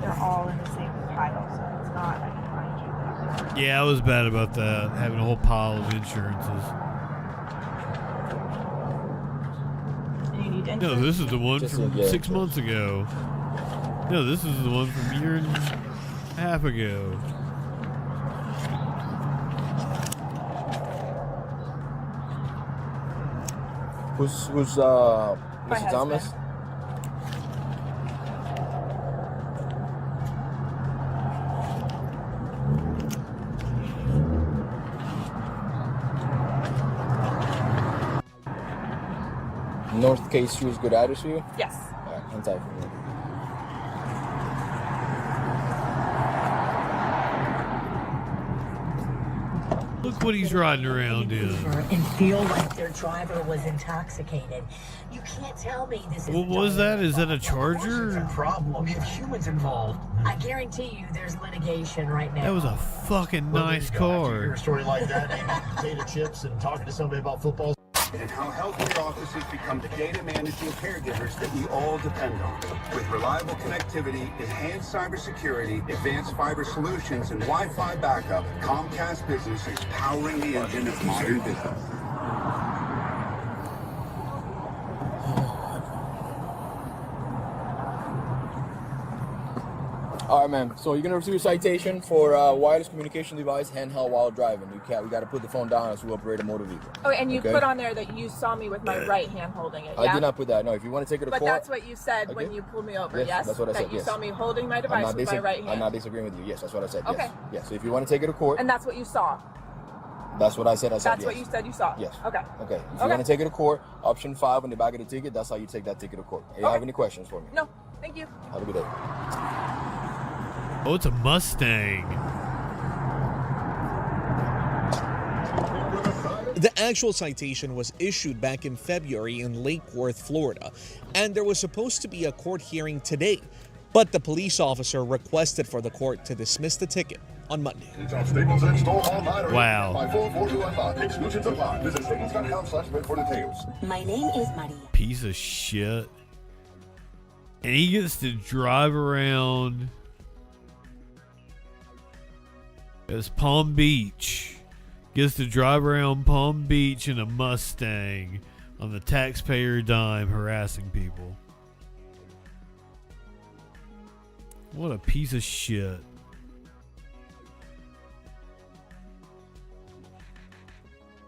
They're all in the same pile, so it's not. I can find you that. Yeah, I was bad about that. Having a whole pile of insurances. You need No, insurance? this is the one Just from yeah, 6 months ago. No, this is the one from a year and a half ago. Who's My Mr. Thomas? husband. North K Street is good address for you? Yes. Alright, hang tight for me. Look what he's riding around in. And feel like their driver was intoxicated. You can't tell me this is. What was that? Is that a It's Charger? a problem if humans involved. I guarantee you, there's litigation right now. That was a fucking nice car. A story like that, eating potato chips and talking to somebody about football. And how healthcare offices become the data managing caregivers that we all depend on. With reliable connectivity, enhanced cybersecurity, advanced fiber solutions, and Wi-Fi backup, Comcast Business is powering the engine of modern business. All right, man. So you're gonna receive a citation for wireless communication device handheld while driving. We got to put the phone down as we operate a motor vehicle. Oh, and you Okay? put on there that you saw me with my right hand holding it. I Yeah? did not put that. No, if you want to take it to But court. that's what you said Okay. when you pulled me over. Yes, Yes, that's what I that said, you yes. saw me holding my I'm device not, with my right hand. I'm not disagreeing with you. Yes, that's what I said. Yes. Okay. Yes. So if you want to take it to court, And that's what you saw. that's what I said. I said That's yes. what you said you saw. Yes. Okay. Okay. If you Okay. want to take it to court, option 5 on the back of the ticket. That's how you take that ticket to court. Do you have any questions for me? No, thank you. Have a good day. Oh, it's a Mustang. The actual citation was issued back in February in Lake Worth, Florida, and there was supposed to be a court hearing today, but the police officer requested for the court to dismiss the ticket on Monday. Wow. Exclusions apply. Visit staples.com/bid for details. My name is Maria. Piece of shit. And he gets to drive around as Palm Beach. Gets to drive around Palm Beach in a Mustang on the taxpayer dime harassing people. What a piece of shit.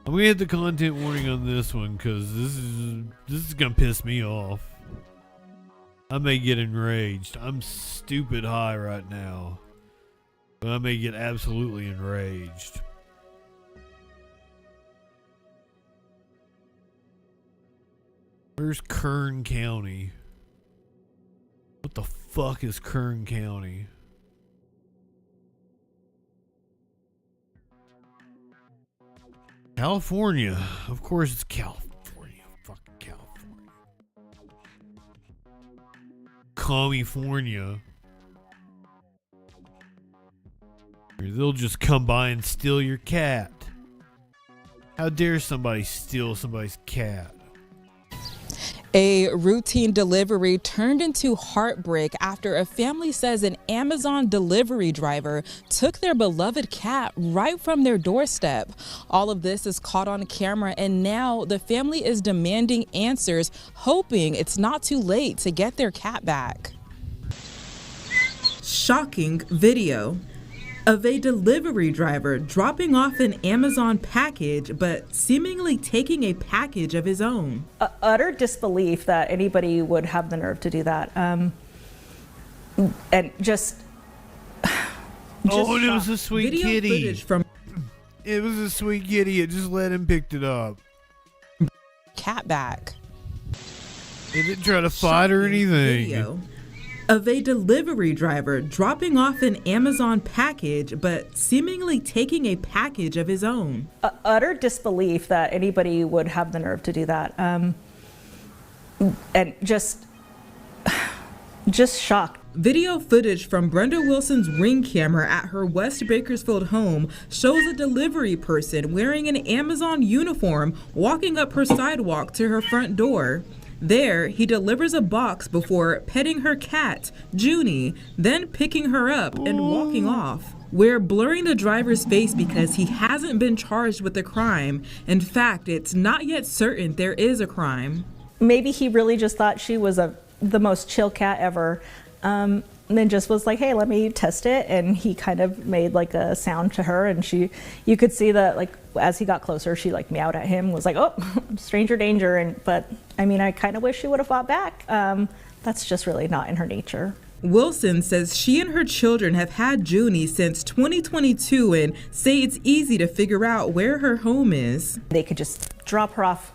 I'm gonna hit the content warning on this one because this is gonna piss me off. I may get enraged. I'm stupid high right now, but I may get absolutely enraged. Where's Kern County? What the fuck is Kern County? California. Of course it's California. Fucking California. California. Or they'll just come by and steal your cat. How dare somebody steal somebody's cat? A routine delivery turned into heartbreak after a family says an Amazon delivery driver took their beloved cat right from their doorstep. All of this is caught on camera, and now the family is demanding answers, hoping it's not too late to get their cat back. Shocking video of a delivery driver dropping off an Amazon package, but seemingly taking a package of his own. Utter disbelief that anybody would have the nerve to do that. And just oh, it was a sweet video kitty. Footage from it was a sweet kitty. It just let him pick it up. Cat back. He didn't try to fight or anything. Video of a delivery driver dropping off an Amazon package, but seemingly taking a package of his own. Utter disbelief that anybody would have the nerve to do that. And just shocked. Video footage from Brenda Wilson's Ring camera at her West Bakersfield home shows a delivery person wearing an Amazon uniform walking up her sidewalk to her front door. There, he delivers a box before petting her cat, Junie, then picking her up and walking off. We're blurring the driver's face because he hasn't been charged with a crime. In fact, it's not yet certain there is a crime. Maybe he really just thought she was the most chill cat ever. And then just was like, hey, let me test it. And he kind of made like a sound to her, and you could see that like as he got closer, she like meowed at him, was like, oh, stranger danger. But I mean, I kind of wish she would have fought back. That's just really not in her nature. Wilson says she and her children have had Junie since 2022 and say it's easy to figure out where her home is. They could just drop her off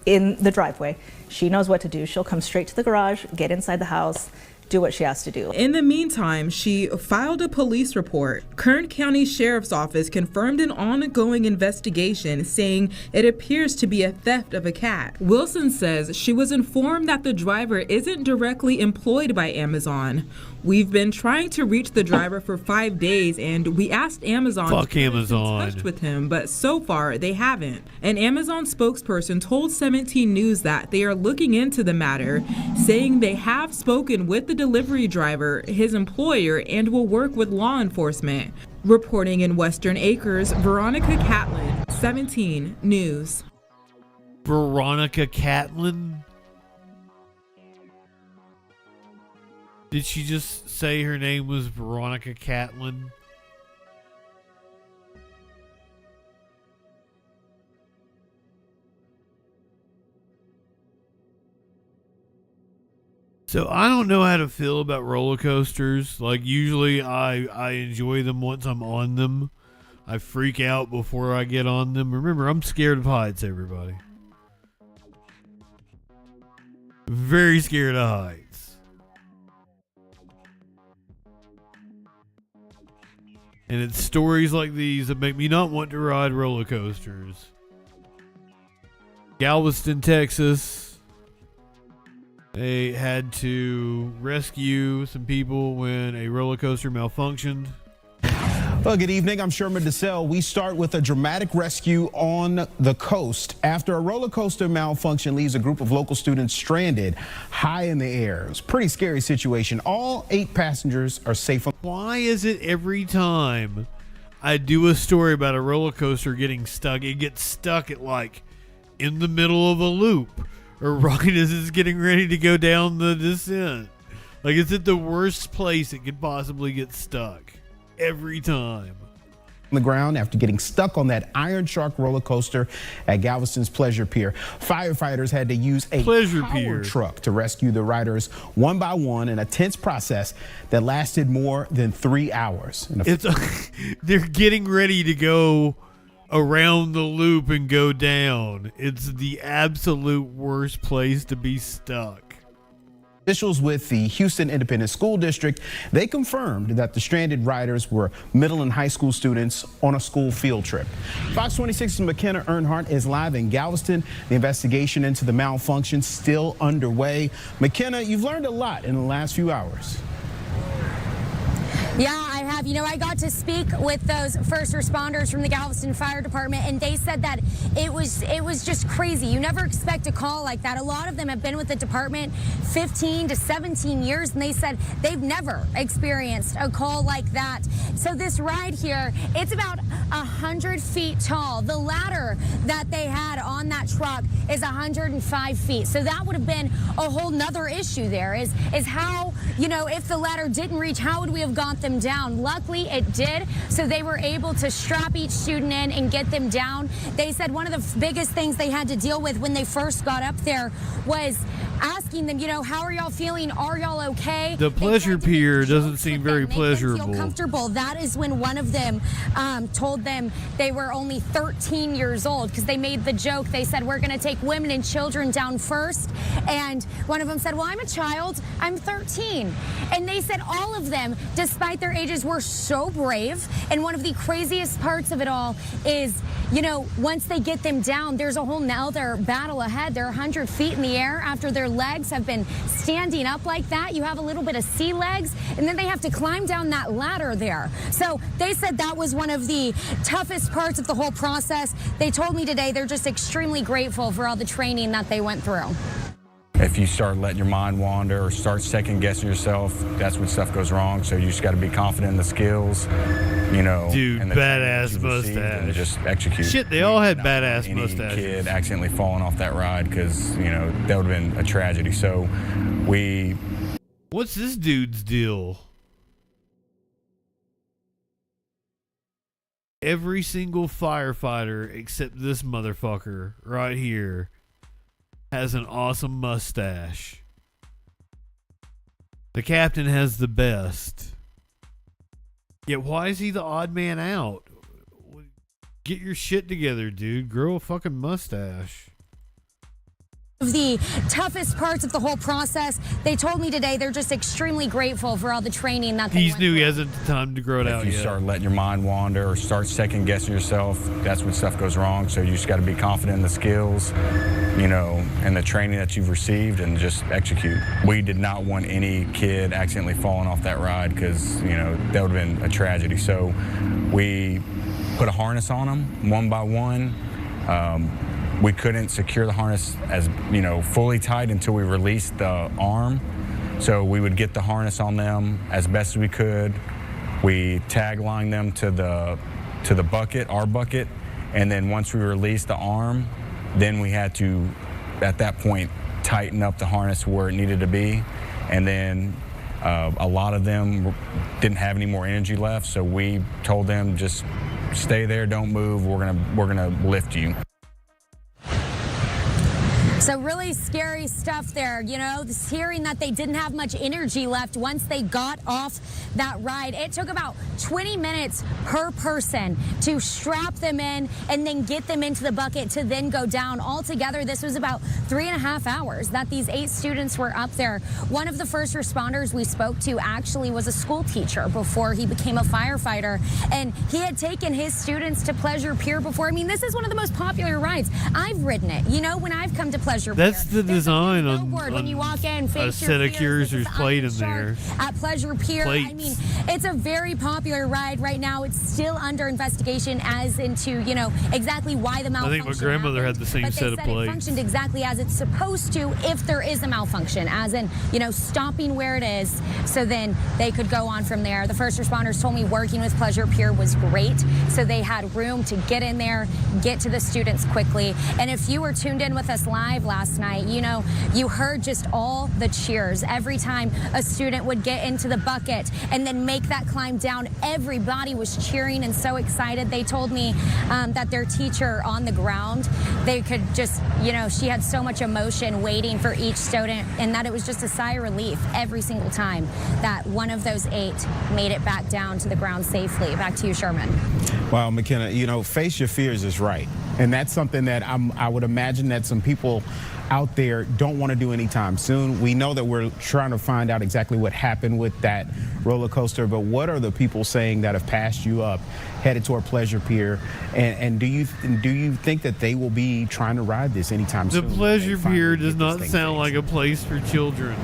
in the driveway. She knows what to do. She'll come straight to the garage, get inside the house, do what she has to do. In the meantime, she filed a police report. Kern County Sheriff's Office confirmed an ongoing investigation, saying it appears to be a theft of a cat. Wilson says she was informed that the driver isn't directly employed by Amazon. We've been trying to reach the driver for 5 days, and we asked Amazon to get in touch with him, but so far they haven't. An Amazon spokesperson told 17 News that they are looking into the matter, saying they have spoken with the delivery driver, his employer, and will work with law enforcement. Reporting in Western Acres, Veronica Catlin, 17 News. Veronica Catlin? Did she just say her name was Veronica Catlin? So I don't know how to feel about roller coasters. Like, usually I enjoy them once I'm on them. I freak out before I get on them. Remember, I'm scared of heights, everybody. Very scared of heights. And it's stories like these that make me not want to ride roller coasters. Galveston, Texas. They had to rescue some people when a roller coaster malfunctioned. Well, good evening. I'm Sherman DeSalle. We start with a dramatic rescue on the coast after a roller coaster malfunction leaves a group of local students stranded high in the air. It was a pretty scary situation. All 8 passengers are safe. Why is it every time I do a story about a roller coaster getting stuck, it gets stuck at like in the middle of a loop or right as it's getting ready to go down the descent? Like, it's at the worst place it could possibly get stuck. Every time. On the ground after getting stuck on that Iron Shark roller coaster at Galveston's Pleasure Pier. Firefighters had to use a power truck to rescue the riders one by one in a tense process that lasted more than 3 hours. They're getting ready to go around the loop and go down. It's the absolute worst place to be stuck. Officials with the Houston Independent School District, they confirmed that the stranded riders were middle and high school students on a school field trip. Fox 26's McKenna Earnhardt is live in Galveston. The investigation into the malfunction still underway. McKenna, you've learned a lot in the last few hours. Yeah, I have. You know, I got to speak with those first responders from the Galveston Fire Department, and they said that it was just crazy. You never expect a call like that. A lot of them have been with the department 15 to 17 years, and they said they've never experienced a call like that. So this ride here, it's about 100 feet tall. The ladder that they had on that truck is 105 feet. So that would have been a whole nother issue there is how, you know, if the ladder didn't reach, how would we have got them down? Luckily, it did. So they were able to strap each student in and get them down. They said one of the biggest things they had to deal with when they first got up there was asking them, you know, how are y'all feeling? Are y'all okay? The pleasure pier doesn't seem very pleasurable. Feel comfortable. That is when one of them told them they were only 13 years old because they made the joke. They said, we're going to take women and children down first. And one of them said, well, I'm a child. I'm 13. And they said all of them, despite their ages, were so brave. And one of the craziest parts of it all is, you know, once they get them down, there's a whole nother battle ahead. They're 100 feet in the air after their legs have been standing up like that. You have a little bit of sea legs, and then they have to climb down that ladder there. So they said that was one of the toughest parts of the whole process. They told me today they're just extremely grateful for all the training that they went through. If you start letting your mind wander or start second guessing yourself, that's when stuff goes wrong. So you just got to be confident in the skills, you know. Dude, and the badass mustache. and just execute. Shit, they all had badass mustaches. Kid accidentally falling off that ride because, you know, that would have been a tragedy. So what's this dude's deal? Every single firefighter except this motherfucker right here has an awesome mustache. The captain has the best. Yet why is he the odd man out? Get your shit together, dude. Grow a fucking mustache. Of the toughest parts of the whole process. They told me today they're just extremely grateful for all the training that they went new. through. He hasn't the time to grow it out If you yet. start letting your mind wander or start second guessing yourself, that's when stuff goes wrong. So you just got to be confident in the skills, you know, and the training that you've received and just execute. We did not want any kid accidentally falling off that ride because, you know, that would have been a tragedy. So we put a harness on them one by one. We couldn't secure the harness as, you know, fully tight until we released the arm. So we would get the harness on them as best as we could. We tag lined them to the bucket, our bucket, and then once we released the arm, then we had to, at that point, tighten up the harness where it needed to be. And then a lot of them didn't have any more energy left, so we told them just stay there, don't move. We're gonna lift you. So really scary stuff there, you know, this hearing that they didn't have much energy left once they got off that ride. It took about 20 minutes per person to strap them in and then get them into the bucket to then go down. Altogether, this was about 3.5 hours that these 8 students were up there. One of the first responders we spoke to actually was a school teacher before he became a firefighter, and he had taken his students to Pleasure Pier before. I mean, this is one of the most popular rides. I've ridden it, you know, when I've come to Pleasure Pier. That's the design on when you walk in, a set of ckers plate in there. At Pleasure Pier, I mean, it's a very popular ride right now. It's still under investigation as into, you know, exactly why the malfunction I think my grandmother had the same set of plates. It functioned exactly as it's supposed to if there is a malfunction, as in, you know, stopping where it is, so then they could go on from there. The first responders told me working with Pleasure Pier was great, so they had room to get in there, get to the students quickly. And if you were tuned in with us live last night, you know, you heard just all the cheers. Every time a student would get into the bucket and then make that climb down, everybody was cheering and so excited. They told me that their teacher on the ground, they could just, you know, she had so much emotion waiting for each student, and that it was just a sigh of relief every single time that one of those 8 made it back down to the ground safely. Back to you, Sherman. Well, McKenna, you know, face your fears is right. And that's something that I would imagine that some people out there don't want to do anytime soon. We know that we're trying to find out exactly what happened with that roller coaster, but what are the people saying that have passed you up, headed toward Pleasure Pier, and do you think that they will be trying to ride this anytime soon? The Pleasure Pier does not sound like a place for children.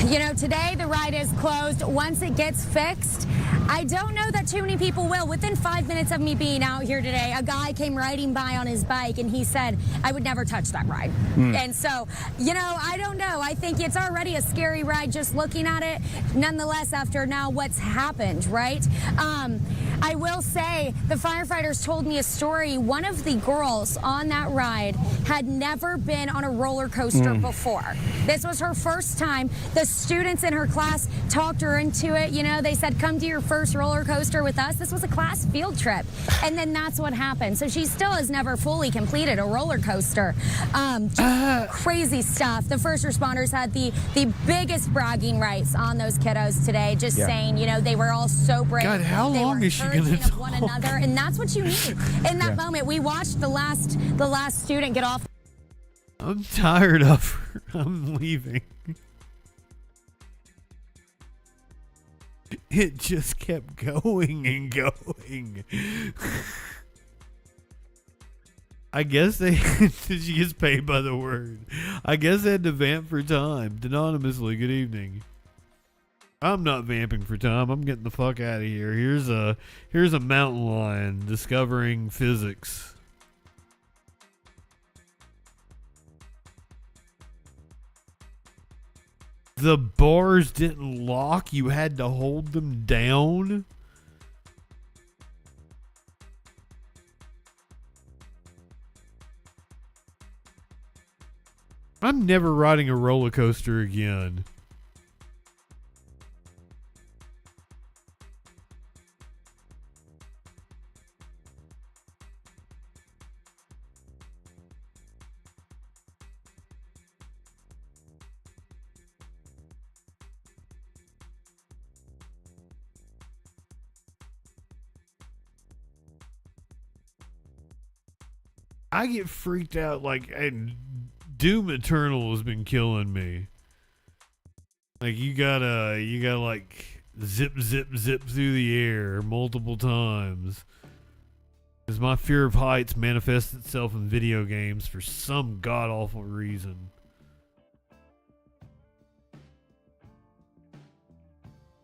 You know, today the ride is closed. Once it gets fixed, I don't know that too many people will. Within 5 minutes of me being out here today, a guy came riding by on his bike and he said, I would never touch that ride. And so, you know, I don't know. I think it's already a scary ride just looking at it. Nonetheless, after now what's happened, right? I will say the firefighters told me a story. One of the girls on that ride had never been on a roller coaster before. This was her first time. The students in her class talked her into it. You know, they said, come to your first roller coaster with us. This was a class field trip. And then that's what happened. So she still has never fully completed a roller coaster. Just crazy stuff. The first responders had the biggest bragging rights on those kiddos today, just saying, you know, they were all so brave. God, how long is she going to talk? One another, and that's what you need in that moment. We watched the last student get off. I'm tired of her. I'm leaving. It just kept going and going. I guess she gets paid by the word. I guess they had to vamp for time. Anonymously, good evening. I'm not vamping for time. I'm getting the fuck out of here. Here's a mountain lion discovering physics. The bars didn't lock. You had to hold them down. I'm never riding a roller coaster again. I get freaked out, like, and Doom Eternal has been killing me. Like, you gotta like zip through the air multiple times. Because my fear of heights manifests itself in video games for some god-awful reason.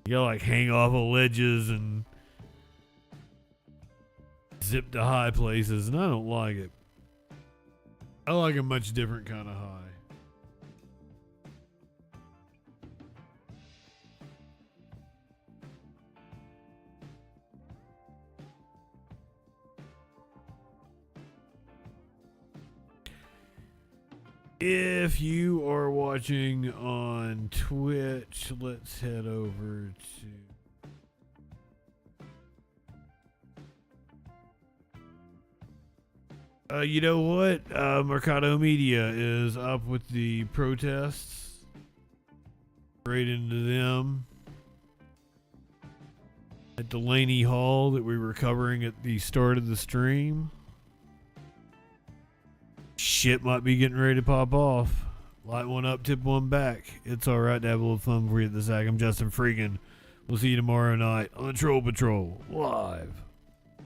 You gotta like hang off of ledges and zip to high places, and I don't like it. I like a much different kind of high. If you are watching on Twitch, let's head over to... you know what? Mercado Media is up with the protests. Right into them. At Delaney Hall that we were covering at the start of the stream. Shit might be getting ready to pop off. Light one up, tip one back. It's alright to have a little fun for you at the Sack. I'm Justin Freakin. We'll see you tomorrow night on the Troll Patrol live.